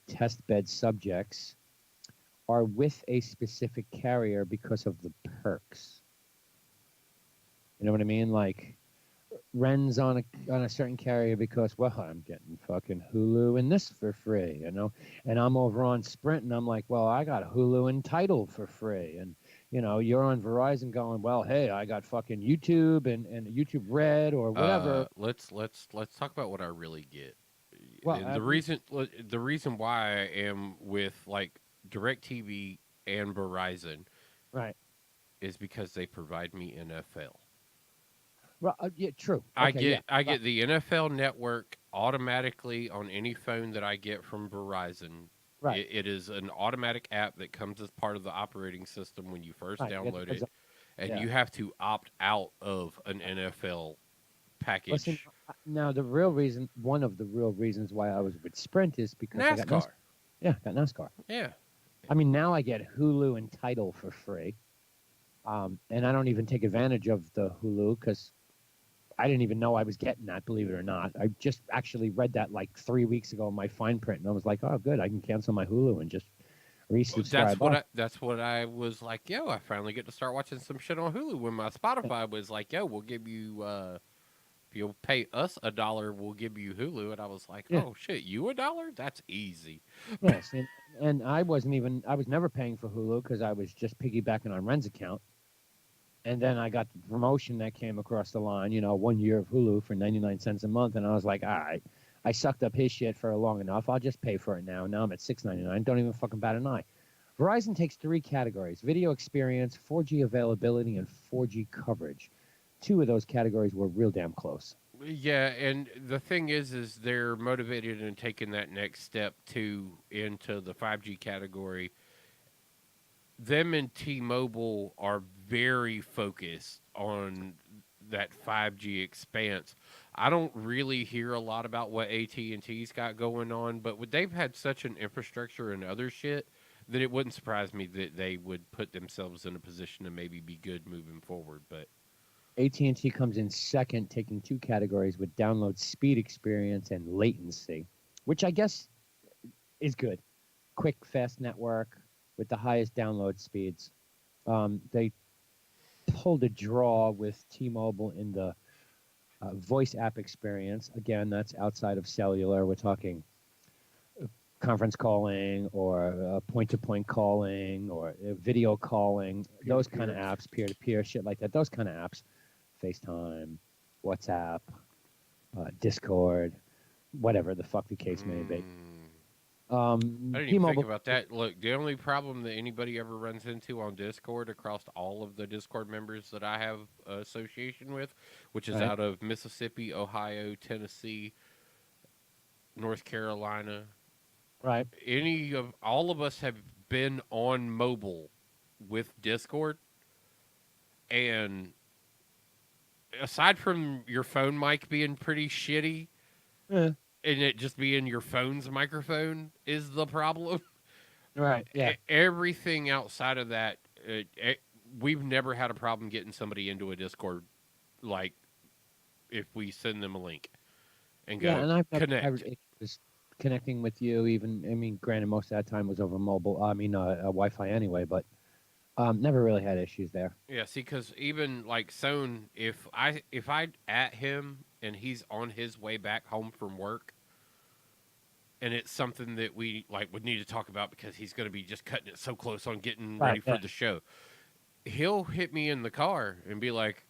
test bed subjects are with a specific carrier because of the perks. You know what I mean? Like Ren's on a certain carrier because, well, I'm getting fucking Hulu and this for free, and I'm over on Sprint and I'm like, well, I got Hulu and Tidal for free, and you're on Verizon going, well, hey, I got fucking YouTube and YouTube Red or whatever. Let's talk about what I really get. Well, And the reason why I am with like DirecTV and Verizon right. is because they provide me NFL. Well, yeah, true. I Okay, yeah. get the NFL network automatically on any phone that I get from Verizon. Right. It is an automatic app that comes as part of the operating system when you first Right. download it, and Yeah. you have to opt out of an NFL package. Listen, now one of the real reasons why I was with Sprint is because I got NASCAR. Yeah, got NASCAR. Yeah. I mean, now I get Hulu and Tidal for free, and I don't even take advantage of the Hulu because I didn't even know I was getting that. Believe it or not, I just actually read that like 3 weeks ago in my fine print, and I was like, oh, good, I can cancel my Hulu and just resubscribe. That's what I was like. Yo, I finally get to start watching some shit on Hulu. When my Spotify was like, yo, we'll give you if you'll pay us $1, we'll give you Hulu. And I was like, oh shit, you $1? That's easy. Yes, and I was never paying for Hulu because I was just piggybacking on Ren's account. And then I got the promotion that came across the line, 1 year of Hulu for 99 cents a month. And I was like, all right, I sucked up his shit for long enough. I'll just pay for it now. Now I'm at $6.99. Don't even fucking bat an eye. Verizon takes 3 categories: video experience, 4G availability, and 4G coverage. 2 of those categories were real damn close. Yeah, and the thing is they're motivated in taking that next step into the 5G category. Them and T-Mobile are very focused on that 5G expanse. I don't really hear a lot about what AT&T's got going on, but they've had such an infrastructure and other shit that it wouldn't surprise me that they would put themselves in a position to maybe be good moving forward. But AT&T comes in second, taking 2 categories with download speed experience and latency, which I guess is good. Quick, fast network with the highest download speeds. They pulled a draw with T-Mobile in the voice app experience. Again, that's outside of cellular. We're talking conference calling or point-to-point calling or video calling, those kind of apps, peer-to-peer, shit like that, those kind of apps. FaceTime, WhatsApp, Discord, whatever the fuck the case may be. I didn't even think about that. Look, the only problem that anybody ever runs into on Discord across all of the Discord members that I have association with, which is out of Mississippi, Ohio, Tennessee, North Carolina. Right. All of us have been on mobile with Discord, and aside from your phone mic being pretty shitty, and it just being your phone's microphone is the problem. Right, yeah. Everything outside of that, we've never had a problem getting somebody into a Discord, like, if we send them a link and go, and I've connect. Just connecting with you, even, granted, most of that time was over mobile, Wi-Fi anyway, but never really had issues there. Yeah, see, because even, like, Sone, if I at him and he's on his way back home from work, and it's something that we would need to talk about because he's going to be just cutting it so close on getting ready for the show. He'll hit me in the car and be like,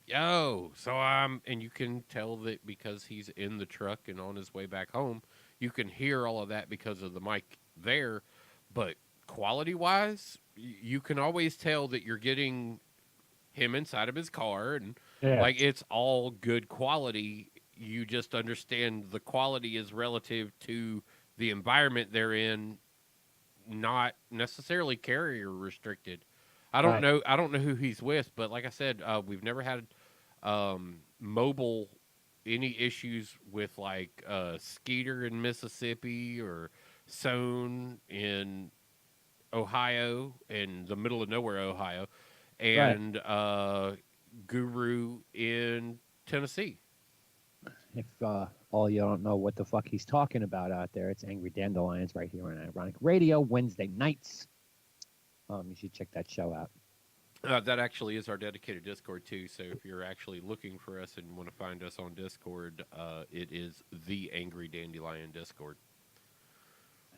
yo, and you can tell that because he's in the truck and on his way back home, you can hear all of that because of the mic there. But quality-wise, you can always tell that you're getting him inside of his car, and it's all good quality. You just understand the quality is relative to the environment they're in, not necessarily carrier restricted. I don't know. I don't know who he's with, but like I said, we've never had mobile any issues with like Skeeter in Mississippi or Sone in Ohio, in the middle of nowhere, Ohio, and Guru in Tennessee. If all you don't know what the fuck he's talking about out there, it's Angry Dandelions right here on Ironic Radio, Wednesday nights. You should check that show out. That actually is our dedicated Discord, too. So if you're actually looking for us and want to find us on Discord, it is the Angry Dandelion Discord.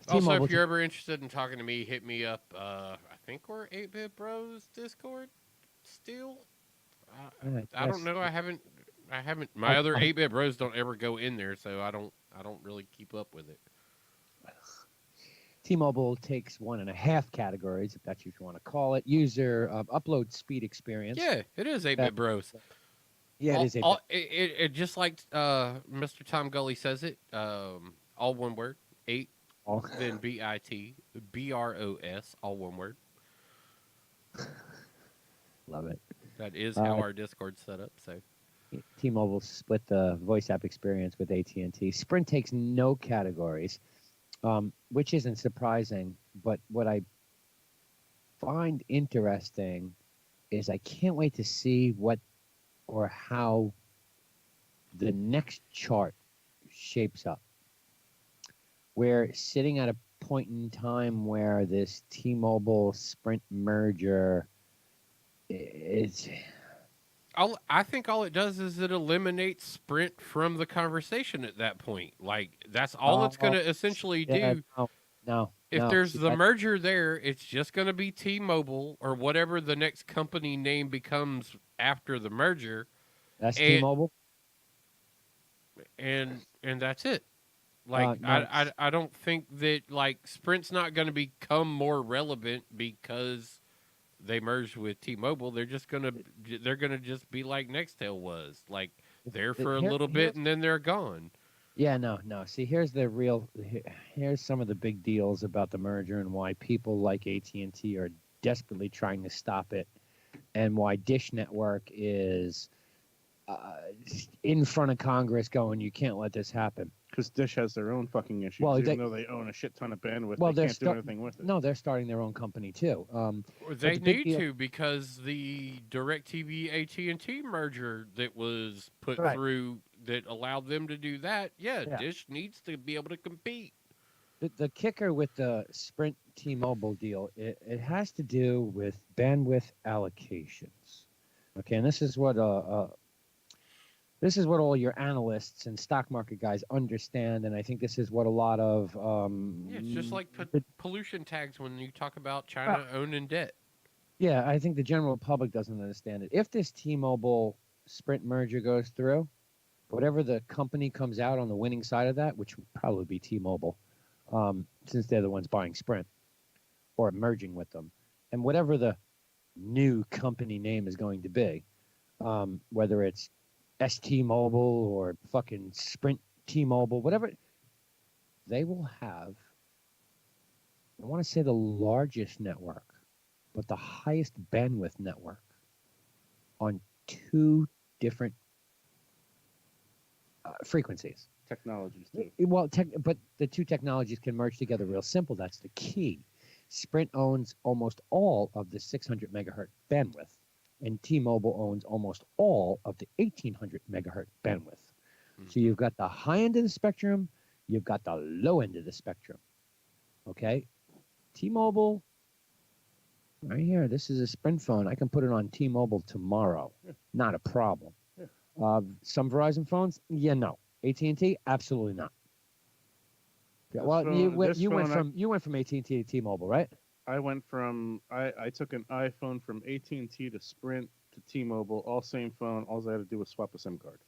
Also, T-Mobile if you're ever interested in talking to me, hit me up. I think we're 8-Bit Bros Discord still. I don't yes. know. I haven't. My other 8-Bit Bros don't ever go in there, so I don't really keep up with it. T-Mobile takes 1.5 categories, if that's what you want to call it. User upload speed experience. Yeah, it is 8-Bit Bros. Yeah, it is 8-Bit. It just like Mr. Tom Gully says it. All one word. 8. Then BIT BROS. All one word. Love it. That is how our Discord's set up. So T-Mobile split the voice app experience with AT&T. Sprint takes no categories, which isn't surprising. But what I find interesting is I can't wait to see what or how the next chart shapes up. We're sitting at a point in time where this T-Mobile Sprint merger is... I think all it does is it eliminates Sprint from the conversation at that point. Like, that's all it's going to essentially do. No. If there's the merger there, it's just going to be T-Mobile or whatever the next company name becomes after the merger. That's T-Mobile? And that's it. Like, I don't think that, like, Sprint's not going to become more relevant because they merged with T-Mobile. They're gonna just be like Nextel was, like there for a little bit and then they're gone. Yeah, no. See, here's some of the big deals about the merger and why people like AT&T are desperately trying to stop it, and why Dish Network is in front of Congress going, you can't let this happen. Because Dish has their own fucking issues, even though they own a shit ton of bandwidth, they can't do anything with it. No, they're starting their own company too. They need to, because the DirecTV AT&T merger that was put through that allowed them to do that. Yeah, Dish needs to be able to compete. The kicker with the Sprint T-Mobile deal, it has to do with bandwidth allocations. Okay, and this is what all your analysts and stock market guys understand, and I think this is what a lot of... it's just like pollution tags when you talk about China owning debt. Yeah, I think the general public doesn't understand it. If this T-Mobile Sprint merger goes through, whatever the company comes out on the winning side of that, which would probably be T-Mobile, since they're the ones buying Sprint or merging with them, and whatever the new company name is going to be, whether it's ST-Mobile or fucking Sprint T-Mobile, whatever, they will have, I want to say, the largest network, but the highest bandwidth network on 2 different frequencies. Technologies, too. Well, but the 2 technologies can merge together real simple. That's the key. Sprint owns almost all of the 600 megahertz bandwidth, and T-Mobile owns almost all of the 1800 megahertz bandwidth. So you've got the high end of the spectrum, you've got the low end of the spectrum. Okay? T-Mobile, right here, this is a Sprint phone. I can put it on T-Mobile tomorrow. Not a problem. Some Verizon phones? Yeah, no. AT&T? Absolutely not. Well, you went from AT&T to T-Mobile, right? I went from I took an iPhone from AT&T to Sprint to T-Mobile, all same phone. All I had to do was swap a SIM card.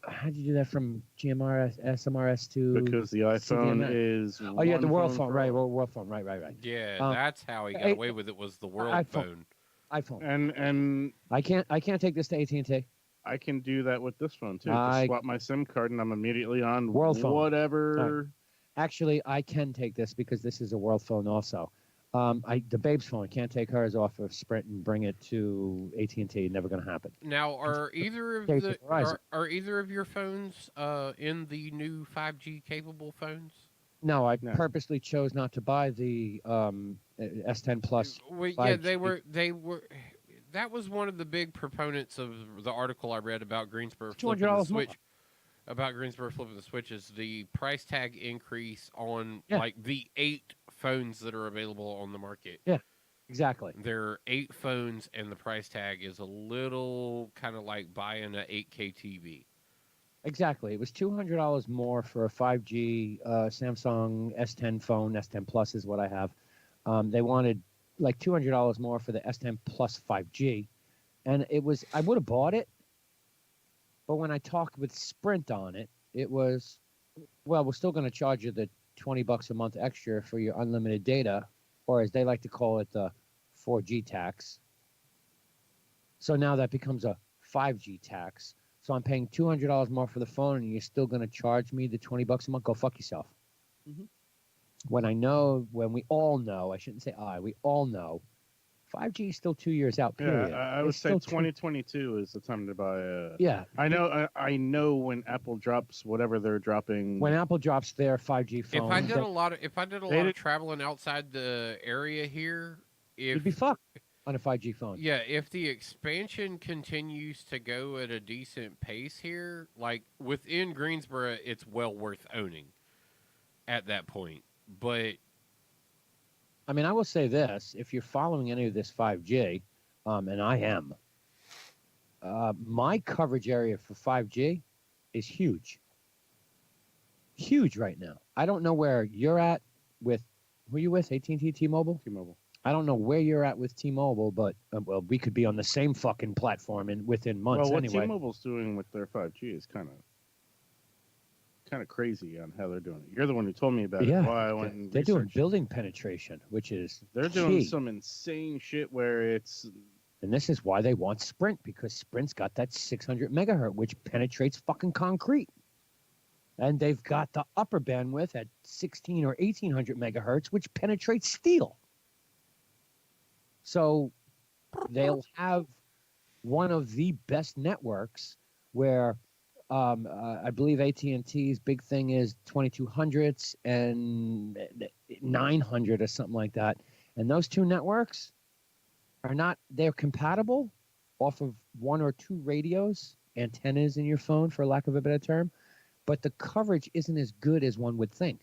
How'd you do that from GMRS, SMRS to? Because the iPhone is. Oh yeah, the World Phone, right? World Phone, right. Yeah, that's how he got away with it. Was the World Phone? iPhone. And I can't take this to AT&T. I can do that with this phone too. Just swap my SIM card and I'm immediately on World Phone. Whatever. Actually, I can take this because this is a World Phone also. The Babe's phone, can't take hers off of Sprint and bring it to AT&T. Never going to happen. Now, are either of your phones in the new 5G capable phones? No, I purposely chose not to buy the S10 Plus. Well, yeah, they were. That was one of the big proponents of the article I read about Greensboro flipping the switch. More. About Greensboro flipping the switch is the price tag increase on like the 8 phones that are available on the market. Yeah, exactly. There are 8 phones, and the price tag is a little kind of like buying an 8K TV. Exactly. It was $200 more for a 5G Samsung S10 phone. S10 Plus is what I have. They wanted like $200 more for the S10 Plus 5G, and I would have bought it, but when I talked with Sprint on it, it was, well, we're still going to charge you the $20 a month extra for your unlimited data, or as they like to call it, the 4G tax. So now that becomes a 5G tax. So I'm paying $200 more for the phone, and you're still going to charge me the $20 a month? Go fuck yourself. Mhm. When we all know, I shouldn't say we all know, 5G is still 2 years out, period. Yeah, I would It's say still 2022 is the time to buy. Yeah. I know when Apple drops whatever they're dropping. When Apple drops their 5G phone, If I did a lot of traveling outside the area here, you'd be fucked on a 5G phone. Yeah, if the expansion continues to go at a decent pace here, like within Greensboro, it's well worth owning at that point. But I mean, I will say this: if you're following any of this 5G, and I am, my coverage area for 5G is huge. Huge right now. I don't know where you're at with, who are you with? AT&T, T-Mobile? T-Mobile. I don't know where you're at with T-Mobile, but, well, we could be on the same fucking platform within months well, what anyway. T-Mobile's doing with their 5G is kind of crazy on how they're doing it. You're the one who told me about it. Why I went and they're doing researched. building penetration, which is They're key. doing some insane shit where it's. And this is why they want Sprint, because Sprint's got that 600 megahertz, which penetrates fucking concrete. And they've got the upper bandwidth at 16 or 1800 megahertz, which penetrates steel. So they'll have one of the best networks where I believe AT&T's big thing is 2200s and 900 or something like that. And those two networks they're compatible off of one or two radios, antennas in your phone, for lack of a better term, but the coverage isn't as good as one would think.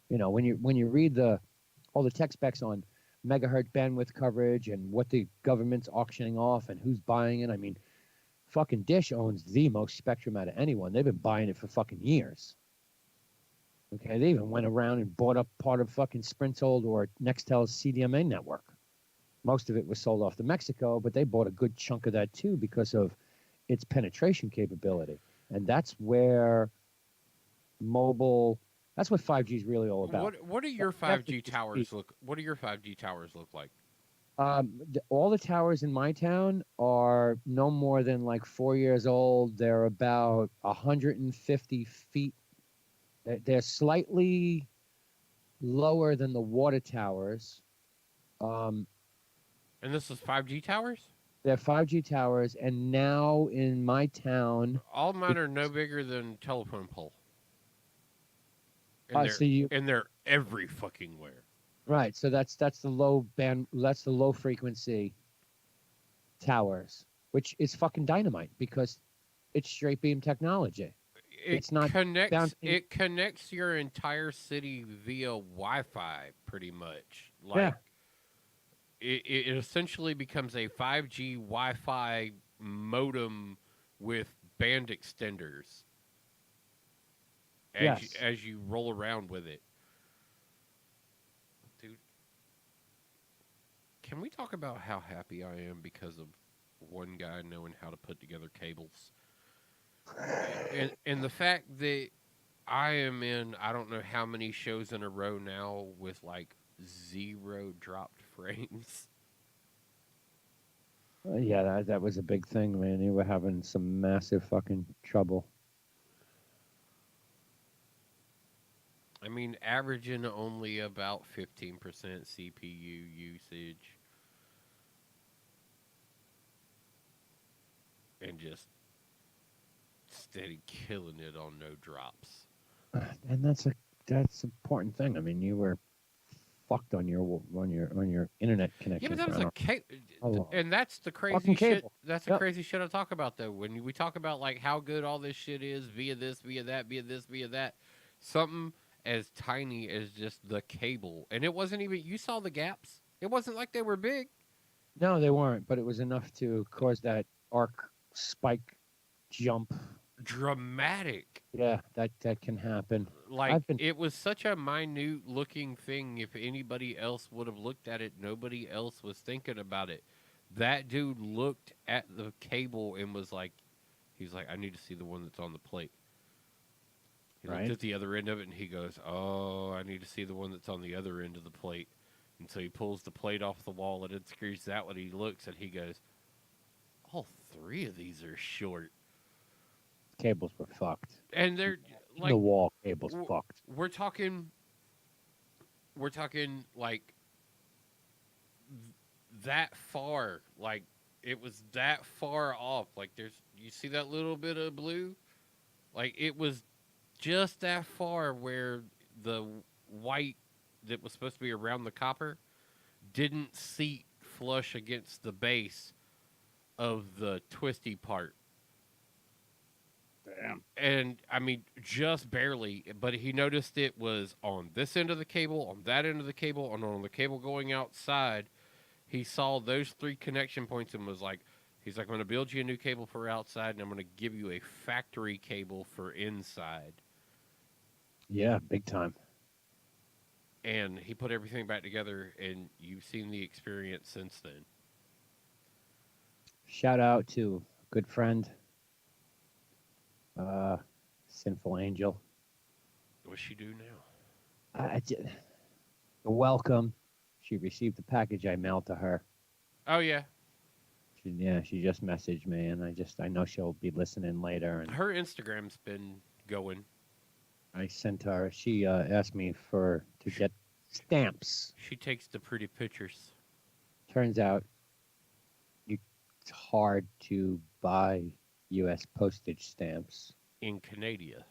You know, when you read all the tech specs on megahertz bandwidth coverage and what the government's auctioning off and who's buying it, I mean, fucking Dish owns the most spectrum out of anyone. They've been buying it for fucking years. Okay, they even went around and bought up part of fucking Sprint's old or Nextel's CDMA network. Most of it was sold off to Mexico, but they bought a good chunk of that too because of its penetration capability. And that's where that's what 5G is really all about. What do your 5G towers look? What do your 5G towers look like? All the towers in my town are no more than like 4 years old. They're about 150 feet. They're slightly lower than the water towers. And this is 5G towers? They're 5G towers, and now in my town, all mine are no bigger than telephone pole. And they're every fucking where. Right, so that's the low band, that's the low frequency towers, which is fucking dynamite because it's straight beam technology. It's not connects. It connects your entire city via Wi-Fi, pretty much. Like, it essentially becomes a 5G Wi-Fi modem with band extenders. As you roll around with it. Dude, can we talk about how happy I am because of one guy knowing how to put together cables? and the fact that I am in, I don't know how many shows in a row now with like 0 dropped frames. Yeah, that was a big thing, man. You were having some massive fucking trouble. I mean, averaging only about 15% CPU usage. And just steady killing it on no drops. And that's an important thing. I mean, you were fucked on your internet connection. Yeah, but that was a cable, and that's the crazy shit. That's the crazy shit I talk about though. When we talk about like how good all this shit is via this, via that, via this, via that, something as tiny as just the cable, and it wasn't even. You saw the gaps. It wasn't like they were big. No, they weren't, but it was enough to cause that arc spike jump dramatic. Yeah, that can happen. Like I've been it was such a minute looking thing. If anybody else would have looked at it, nobody else was thinking about it. That dude looked at the cable and was like, he's like, I need to see the one that's on the plate. He looked Right. at the other end of it and he goes, oh, I need to see the one that's on the other end of the plate. And so he pulls the plate off the wall and it screws that one. He looks and he goes, all three of these are short. cables were fucked. And they're like the wall cables fucked. We're talking like that far. Like it was that far off. Like you see that little bit of blue? Like it was just that far where the white that was supposed to be around the copper didn't seat flush against the base of the twisty part. Damn. And I mean, just barely, but he noticed it was on this end of the cable, on that end of the cable, and on the cable going outside. He saw those three connection points and was like, he's like, I'm going to build you a new cable for outside, and I'm going to give you a factory cable for inside. Yeah, big time. And he put everything back together, and you've seen the experience since then. Shout out to a good friend, Sinful Angel. What's she do now? Welcome. She received the package I mailed to her. Oh yeah. She just messaged me, and I know she'll be listening later. And her Instagram's been going. I sent her. She asked me to get stamps. She takes the pretty pictures. Turns out, it's hard to buy U.S. postage stamps in Canada.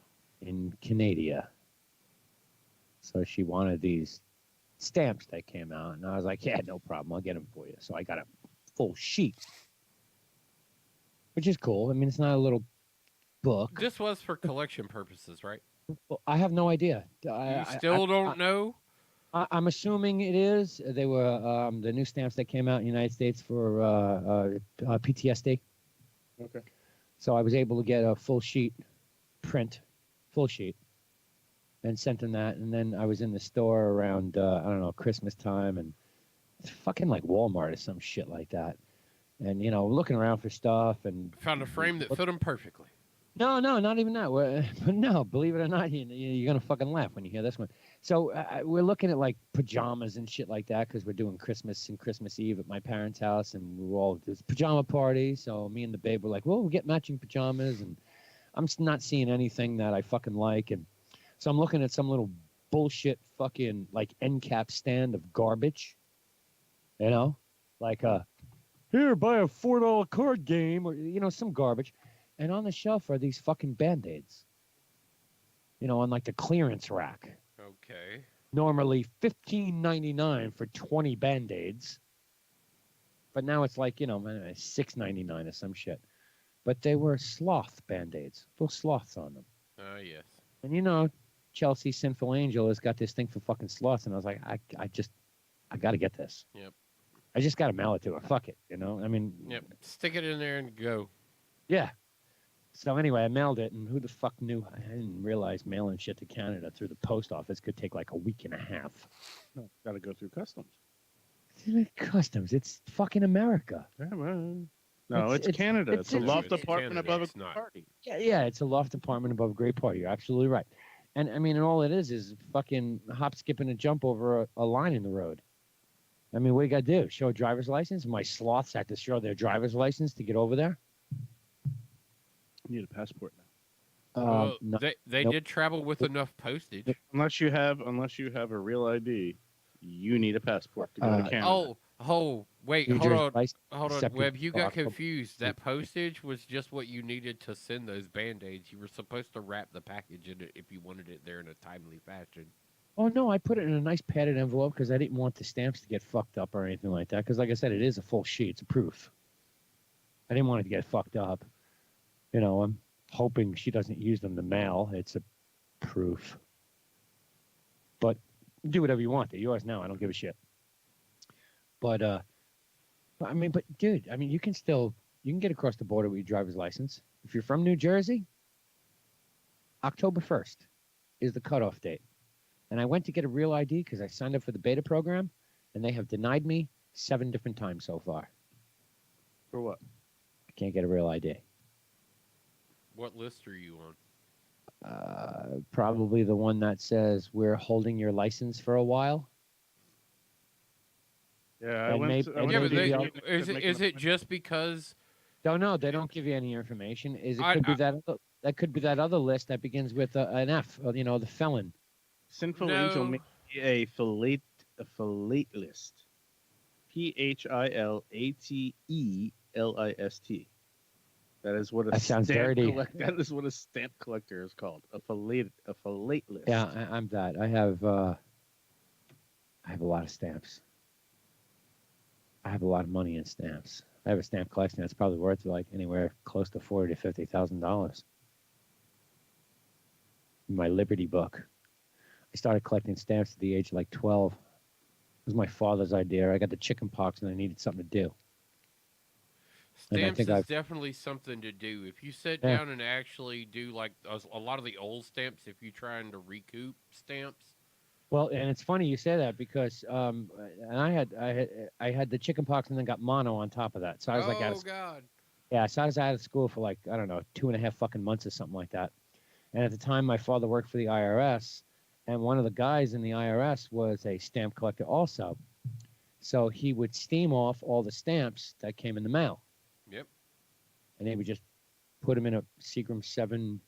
So she wanted these stamps that came out, and I was like, yeah, no problem, I'll get them for you. So I got a full sheet, which is cool. I mean, it's not a little book. This was for collection purposes, right? Well, I have no idea. You still don't know? I'm assuming it is. They were the new stamps that came out in the United States for PTSD. Okay. So I was able to get a full sheet, full sheet, and sent them that. And then I was in the store around, I don't know, Christmas time, and it's fucking like Walmart or some shit like that. And, looking around for stuff. And found a frame that fit them perfectly. No, not even that. But no, believe it or not, you're going to fucking laugh when you hear this one. So we're looking at like pajamas and shit like that because we're doing Christmas and Christmas Eve at my parents' house, and we were all this pajama party. So me and the babe were like, well, we'll get matching pajamas, and I'm not seeing anything that I fucking like. And so I'm looking at some little bullshit fucking like end cap stand of garbage, like here, buy a $4 card game, or some garbage. And on the shelf are these fucking Band-Aids, on like the clearance rack. Okay. Normally $15.99 for 20 Band-Aids, but now it's like $6.99 or some shit. But they were sloth Band-Aids, little sloths on them. Oh yes. And Chelsea Sinful Angel has got this thing for fucking sloths, and I was like, I got to get this. Yep. I just got to mail it to her. Fuck it, I mean. Yep. Stick it in there and go. Yeah. So anyway, I mailed it, and who the fuck knew? I didn't realize mailing shit to Canada through the post office could take like a week and a half. No, got to go through customs. Customs. It's fucking America. Yeah, well, no, it's Canada. It's a loft apartment above a party. Yeah, it's a loft apartment above a great party. You're absolutely right. And I mean, and all it is fucking hop, skip, and a jump over a line in the road. I mean, what do you got to do? Show a driver's license? My sloths have to show their driver's license to get over there? You need a passport now. No, they did travel with enough postage. Unless you have a real ID, you need a passport to go to Canada. Wait, hold on, Webb, you got confused. That postage was just what you needed to send those Band-Aids. You were supposed to wrap the package in it if you wanted it there in a timely fashion. Oh, no, I put it in a nice padded envelope because I didn't want the stamps to get fucked up or anything like that. Because like I said, it is a full sheet. It's a proof. I didn't want it to get fucked up. I'm hoping she doesn't use them to mail. It's a proof. But do whatever you want. They're yours now. I don't give a shit. But dude, you can get across the border with your driver's license. If you're from New Jersey, October 1st is the cutoff date. And I went to get a real ID because I signed up for the beta program, and they have denied me 7 different times so far. For what? I can't get a real ID. What list are you on? Probably the one that says we're holding your license for a while. Yeah, And maybe is it just because? Don't know. They don't give you any information. It could be that could be that other list that begins with an F. You know, the felon. Sinful Angel may be a philatelist. PHILATELIST. That is what That sounds dirty. That is what a stamp collector is called. A philatelist. Yeah, I'm that. I have a lot of stamps. I have a lot of money in stamps. I have a stamp collection that's probably worth like anywhere close to $40,000 to $50,000. My Liberty book. I started collecting stamps at the age of like 12. It was my father's idea. I got the chicken pox and I needed something to do. Stamps is definitely something to do. If you sit down and actually do like a lot of the old stamps, if you're trying to recoup stamps. Well, and it's funny you say that because and I had the chicken pox and then got mono on top of that. So I was like, God. Yeah, so I was out of school for like, I don't know, 2.5 fucking months or something like that. And at the time, my father worked for the IRS, and one of the guys in the IRS was a stamp collector also. So he would steam off all the stamps that came in the mail. Yep. And they would just put them in a Seagram 7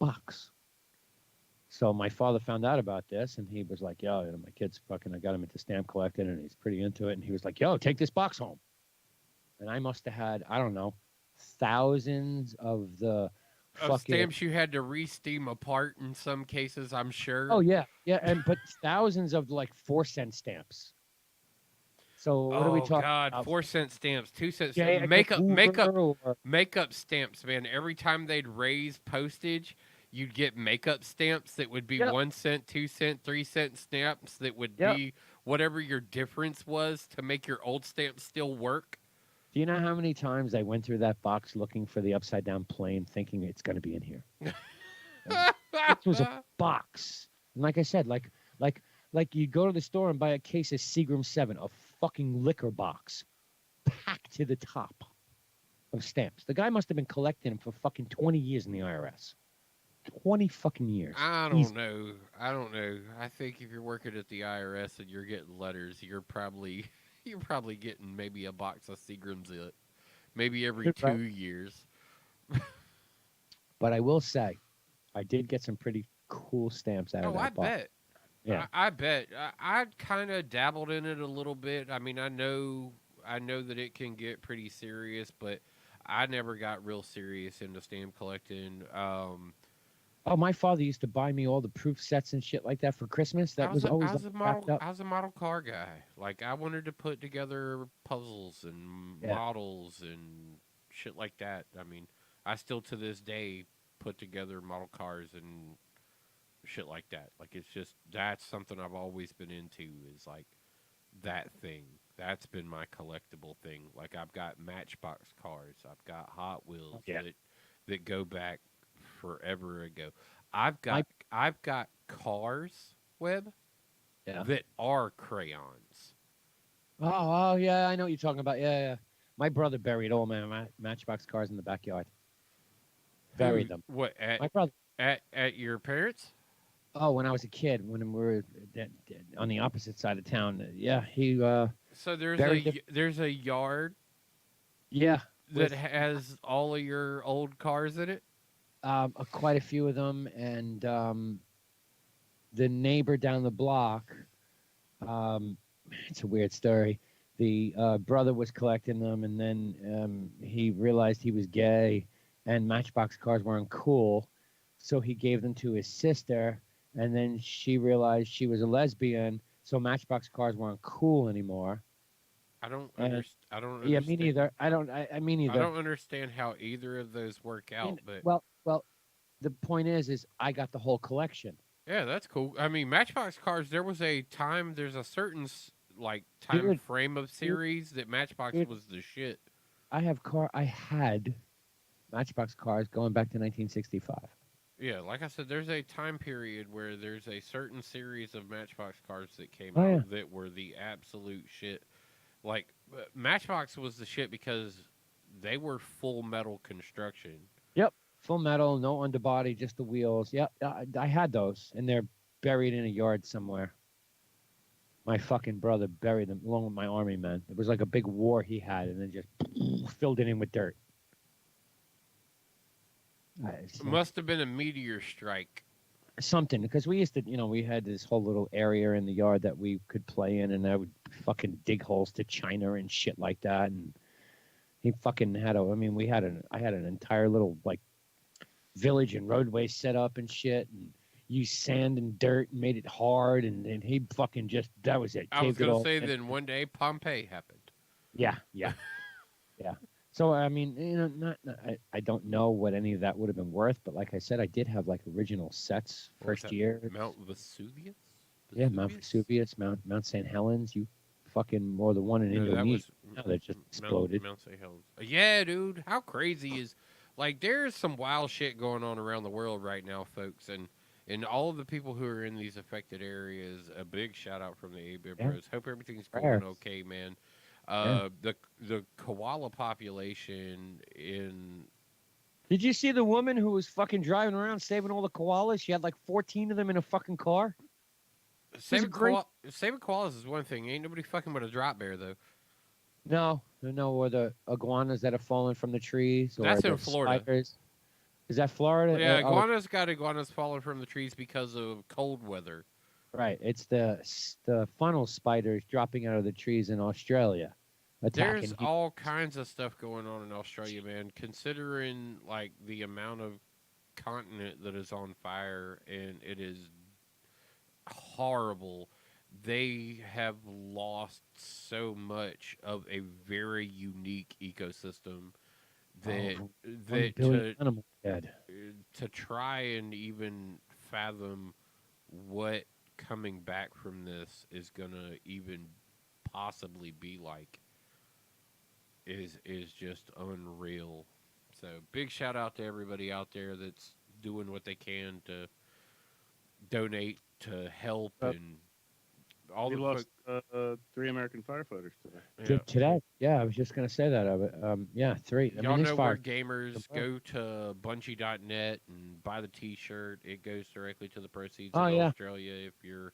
box. So my father found out about this, and he was like, yo, my kid's fucking, I got him into stamp collecting, and he's pretty into it. And he was like, yo, take this box home. And I must have had, I don't know, thousands of the stamps you had to re-steam apart in some cases, I'm sure. Oh, yeah. Yeah, but thousands of like 4-cent stamps. So what are we talking about? 4-cent stamps, 2-cent Yeah, stamps. Makeup stamps, man. Every time they'd raise postage, you'd get makeup stamps that would be 1 cent, 2 cent, 3 cent stamps that would be whatever your difference was to make your old stamps still work. Do you know how many times I went through that box looking for the upside down plane, thinking it's going to be in here? It was a box. And like I said, like you go to the store and buy a case of Seagram 7, a fucking liquor box, packed to the top of stamps. The guy must have been collecting them for fucking 20 years in the IRS. 20 fucking years. I don't know. I think if you're working at the IRS and you're getting letters, you're probably getting maybe a box of Seagrams maybe every 2 years. But I will say, I did get some pretty cool stamps out of that box. Bet. Yeah, I bet. I kind of dabbled in it a little bit. I mean, I know that it can get pretty serious, but I never got real serious into stamp collecting. Oh, my father used to buy me all the proof sets and shit like that for Christmas. That was always I was a model car guy. Like, I wanted to put together puzzles and models and shit like that. I mean, I still to this day put together model cars and shit like that. Like, it's just, that's something I've always been into, is like that thing. That's been my collectible thing. Like, I've got Matchbox cars. I've got Hot Wheels that go back forever ago. I've got cars, Webb, that are crayons. Oh yeah, I know what you're talking about. Yeah. My brother buried all my Matchbox cars in the backyard. Buried them. What? My brother at your parents'? Oh, when I was a kid, when we were on the opposite side of town. Yeah, he. So there's a yard. Yeah. That has all of your old cars in it. Quite a few of them, and the neighbor down the block. It's a weird story. The brother was collecting them, and then he realized he was gay, and Matchbox cars weren't cool, so he gave them to his sister, and then she realized she was a lesbian, so Matchbox cars weren't cool anymore. I don't understand. Yeah, me neither. I mean either. I don't understand how either of those work out. But well, the point is I got the whole collection. Yeah, that's cool. I mean, Matchbox cars. There's a certain like time frame of series that Matchbox was the shit. I had Matchbox cars going back to 1965. Yeah, like I said, there's a time period where there's a certain series of Matchbox cars that came Oh, out yeah. that were the absolute shit. Like Matchbox was the shit because they were full metal construction. Yep. Full metal, no underbody, just the wheels. Yep. I had those, and they're buried in a yard somewhere. My fucking brother buried them along with my army men. It was like a big war he had, and then just filled it in with dirt. It's It like must have been a meteor strike. something because we used to, we had this whole little area in the yard that we could play in, and I would fucking dig holes to China and shit like that. And he fucking had I had an entire little like village and roadway set up and shit, and used sand and dirt and made it hard, and he fucking just that was it. I was Caved it gonna all say in. then one day Pompeii happened. Yeah, yeah, yeah. So I mean, I don't know what any of that would have been worth, but like I said, I did have like original sets What was first that, year. Mount Vesuvius? Yeah, Mount Vesuvius, Mount St. Helens. You fucking or the one in No, that Indonesia was that just exploded. Mount St. Helens. Yeah, dude. How crazy is like there's some wild shit going on around the world right now, folks, and all of the people who are in these affected areas. A big shout out from the A-Bib Yeah. Bros. Hope everything's Prayers. going okay, man. Yeah. The koala population in Did you see the woman who was fucking driving around saving all the koalas? She had like 14 of them in a fucking car. saving, great- saving koalas is one thing. Ain't nobody fucking with a drop bear though. No, or the iguanas that have fallen from the trees. Or That's the in Florida. spiders. Is that Florida? Yeah, Oh, iguanas got iguanas falling from the trees because of cold weather. right. It's the funnel spiders dropping out of the trees in Australia. Attacking There's people. all kinds of stuff going on in Australia, man. Considering like the amount of continent that is on fire, and it is horrible. They have lost so much of a very unique ecosystem that Oh, 1 that billion animals dead. to try and even fathom what coming back from this is gonna even possibly be like is just unreal. So big shout out to everybody out there that's doing what they can to donate to help and all We the lost 3 American firefighters today. Yeah. Today, yeah, I was just gonna say that of it. Yeah, 3. I Y'all mean, know this where fire. gamers go to Bungie.net and buy the T-shirt. It goes directly to the proceeds Oh, of yeah. Australia. If you're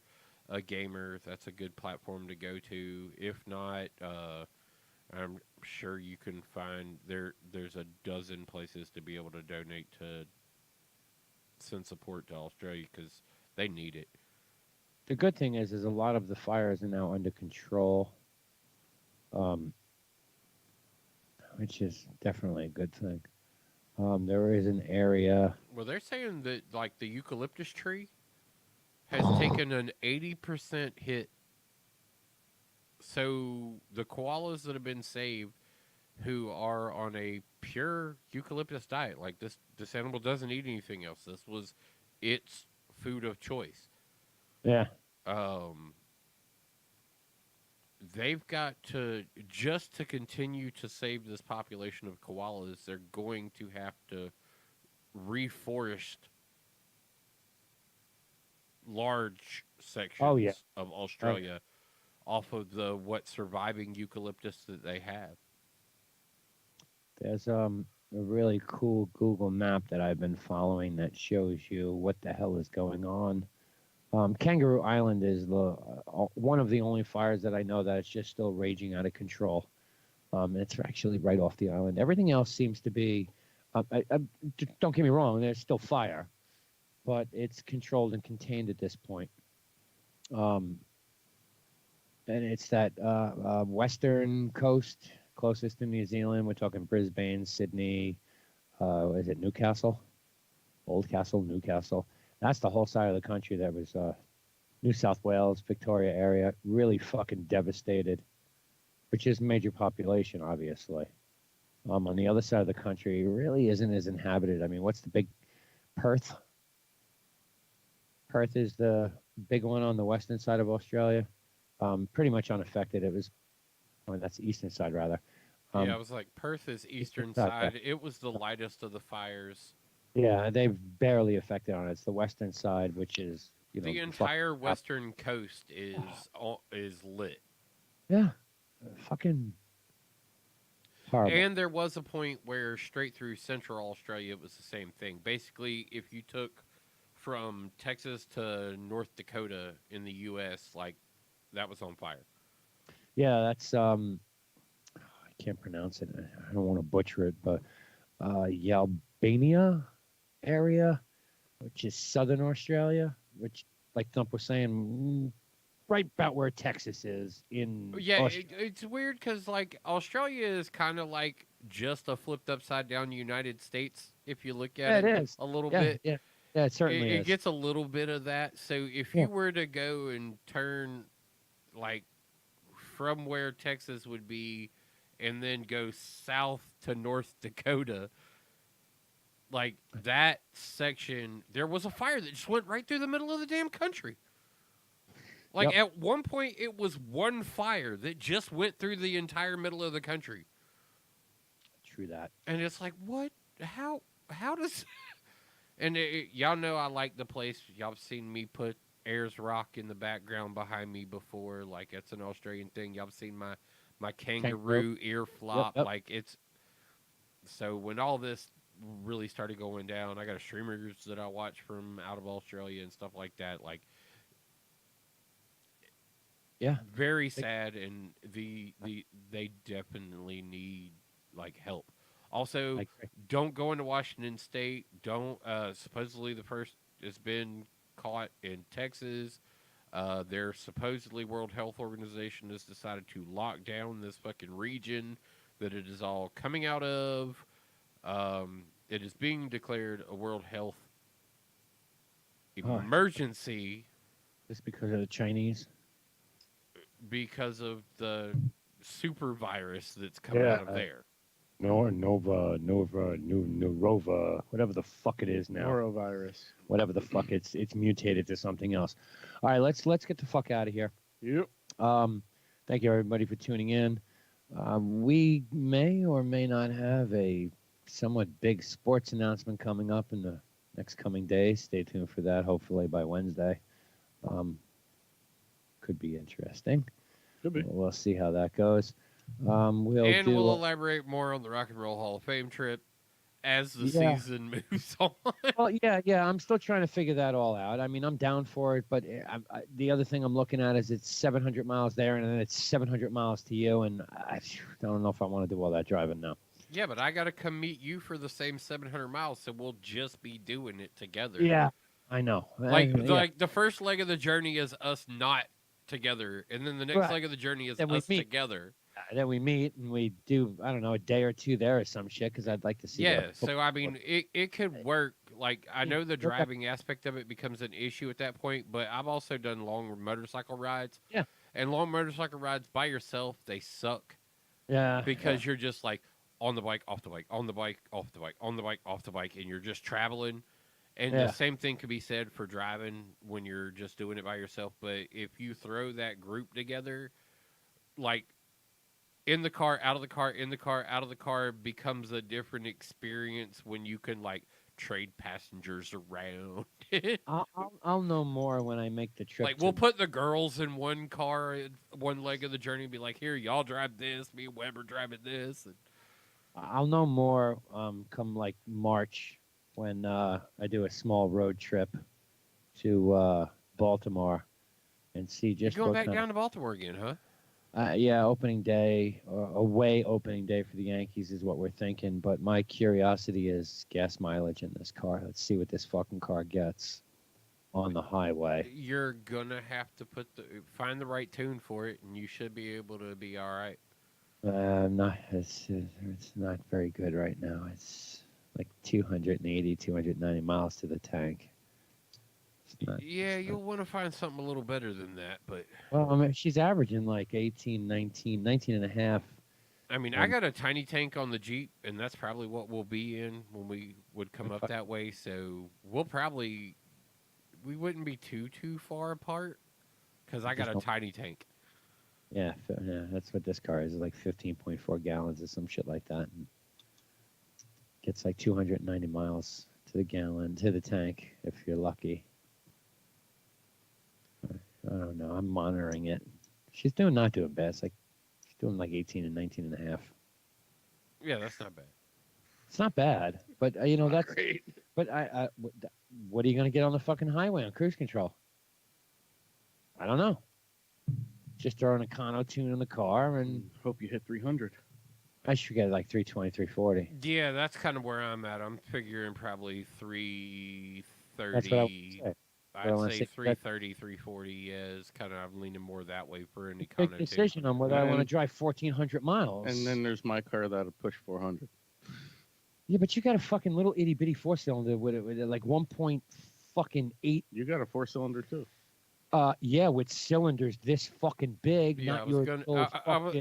a gamer, that's a good platform to go to. If not, I'm sure you can find there's a dozen places to be able to donate to send support to Australia because they need it. The good thing is a lot of the fires are now under control, which is definitely a good thing. There is an area. Well, they're saying that like the eucalyptus tree has taken an 80% hit. So the koalas that have been saved, who are on a pure eucalyptus diet, like this animal doesn't eat anything else. This was its food of choice. Yeah. They've got to just to continue to save this population of koalas. They're going to have to reforest large sections of Australia off of the what surviving eucalyptus that they have. There's a really cool Google map that I've been following that shows you what the hell is going on. Kangaroo Island is the one of the only fires that I know that it's just still raging out of control. It's actually right off the island. Everything else seems to be. Don't get me wrong. There's still fire, but it's controlled and contained at this point. And it's that western coast closest to New Zealand. We're talking Brisbane, Sydney. Is it Newcastle? Oldcastle, Newcastle. That's the whole side of the country that was New South Wales, Victoria area, really fucking devastated, which is major population, obviously. On the other side of the country, it really isn't as inhabited. I mean, what's the big Perth? Perth is the big one on the western side of Australia. Pretty much unaffected. It was, that's the eastern side, rather. Yeah, I was like, Perth is eastern side. It was the lightest of the fires. Yeah, they've barely affected on it. It's the western side, which is The entire western coast is lit. Yeah, fucking horrible. And there was a point where straight through Central Australia it was the same thing. Basically, if you took from Texas to North Dakota in the U.S., like that was on fire. Yeah, that's I can't pronounce it. I don't want to butcher it, but Yalbania area, which is southern Australia, which, like Thump was saying, right about where Texas is in. Yeah, it's weird because like Australia is kind of like just a flipped upside down United States if you look at Yeah, it is. a little Yeah, bit. yeah, yeah. It certainly It is. gets a little bit of that. So if Yeah. you were to go and turn like from where Texas would be and then go south to North Dakota, like that section, there was a fire that just went right through the middle of the damn country. Like at one point, it was one fire that just went through the entire middle of the country. True that. And it's like, what? How does? And y'all know I like the place. Y'all have seen me put Ayers Rock in the background behind me before. Like it's an Australian thing. Y'all have seen my kangaroo ear flop. Yep. Like it's. So when all this really started going down, I got streamers that I watch from out of Australia and stuff like that. Like. Yeah. Very sad, and they definitely need like help. Also, don't go into Washington State. Don't supposedly the first has been caught in Texas. Their supposedly World Health Organization has decided to lock down this fucking region that it is all coming out of. It is being declared a World Health emergency. Just because of the Chinese? Because of the super virus that's coming out of there. Nova, whatever the fuck it is now. Norovirus. Whatever the fuck it's mutated to something else. All right, let's get the fuck out of here. Yep. Thank you everybody for tuning in. We may or may not have a somewhat big sports announcement coming up in the next coming days. Stay tuned for that. Hopefully by Wednesday. Could be interesting. Could be. We'll see how that goes. We'll elaborate more on the Rock and Roll Hall of Fame trip as the season moves on. Well, yeah. I'm still trying to figure that all out. I mean, I'm down for it, but the other thing I'm looking at is it's 700 miles there, and then it's 700 miles to you, and I don't know if I want to do all that driving now. Yeah, but I got to come meet you for the same 700 miles, so we'll just be doing it together. Yeah, I know. Like the first leg of the journey is us not together, and then the next leg of the journey is us together. Then we meet and we do, I don't know, a day or two there or some shit, because I'd like to see. Yeah, so I mean, it could work. Like I know the driving aspect of it becomes an issue at that point, but I've also done long motorcycle rides. Yeah, and long motorcycle rides by yourself, they suck. Yeah, because you're just like on the bike, off the bike, on the bike, off the bike, on the bike, off the bike, and you're just traveling. And the same thing could be said for driving when you're just doing it by yourself. But if you throw that group together, like in the car, out of the car, in the car, out of the car, becomes a different experience when you can like trade passengers around. I'll know more when I make the trip. Like we'll put the girls in one car, one leg of the journey, and be like, "Here, y'all drive this. Me and Weber driving this." And I'll know more come like March, when I do a small road trip to Baltimore and see just. You're going back down to Baltimore again, huh? Yeah, opening day, away opening day for the Yankees is what we're thinking. But my curiosity is gas mileage in this car. Let's see what this fucking car gets on the highway. You're gonna have to find the right tune for it, and you should be able to be all right. It's not very good right now. It's like 280, 290 miles to the tank. You'll want to find something a little better than that, but... Well, I mean, she's averaging like 18, 19 and a half. I mean, I got a tiny tank on the Jeep, and that's probably what we'll be in when we would come up that way, so we wouldn't be too far apart, because I got a tiny tank. Yeah, that's what this car is, like 15.4 gallons or some shit like that. And gets like 290 miles to to the tank, if you're lucky. I don't know. I'm monitoring it. She's not doing bad. It's like she's doing like 18 and 19 and a half. Yeah, that's not bad. It's not bad, but that's great. But what are you going to get on the fucking highway on cruise control? I don't know. Just throwing a Kano tune in the car and hope you hit 300. I should get like 320, 340. Yeah, that's kind of where I'm at. I'm figuring probably 330. That's what I would say. I'd say 330, 340 is kind of, I'm leaning more that way for any kind Big of decision on whether I want to drive 1,400 miles. And then there's my car that'll push 400. Yeah, but you got a fucking little itty bitty 4-cylinder with like 1.8. You got a 4-cylinder too. Yeah, with cylinders this fucking big. Yeah, not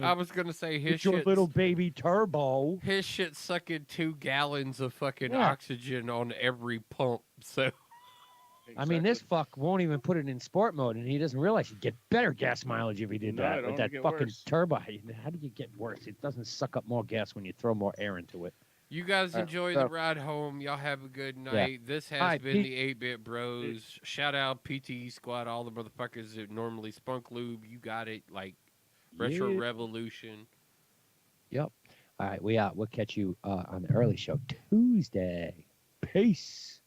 I was gonna say his your shit's- little baby turbo. His shit sucking 2 gallons of fucking Yeah. oxygen on every pump. So, I mean, this fuck won't even put it in sport mode, and he doesn't realize he'd get better gas mileage if he did No, that it with only that get fucking worse. turbo. How do you get worse? It doesn't suck up more gas when you throw more air into it. you guys enjoy so- the ride home. Y'all have a good night. This has All right, been Pete- the 8-Bit Bros. Shout out PTE Squad, all the motherfuckers that normally Spunk Lube. You got it. Like Retro Yeah. Revolution. Yep. All right, we out. We'll catch you on the early show Tuesday. Peace.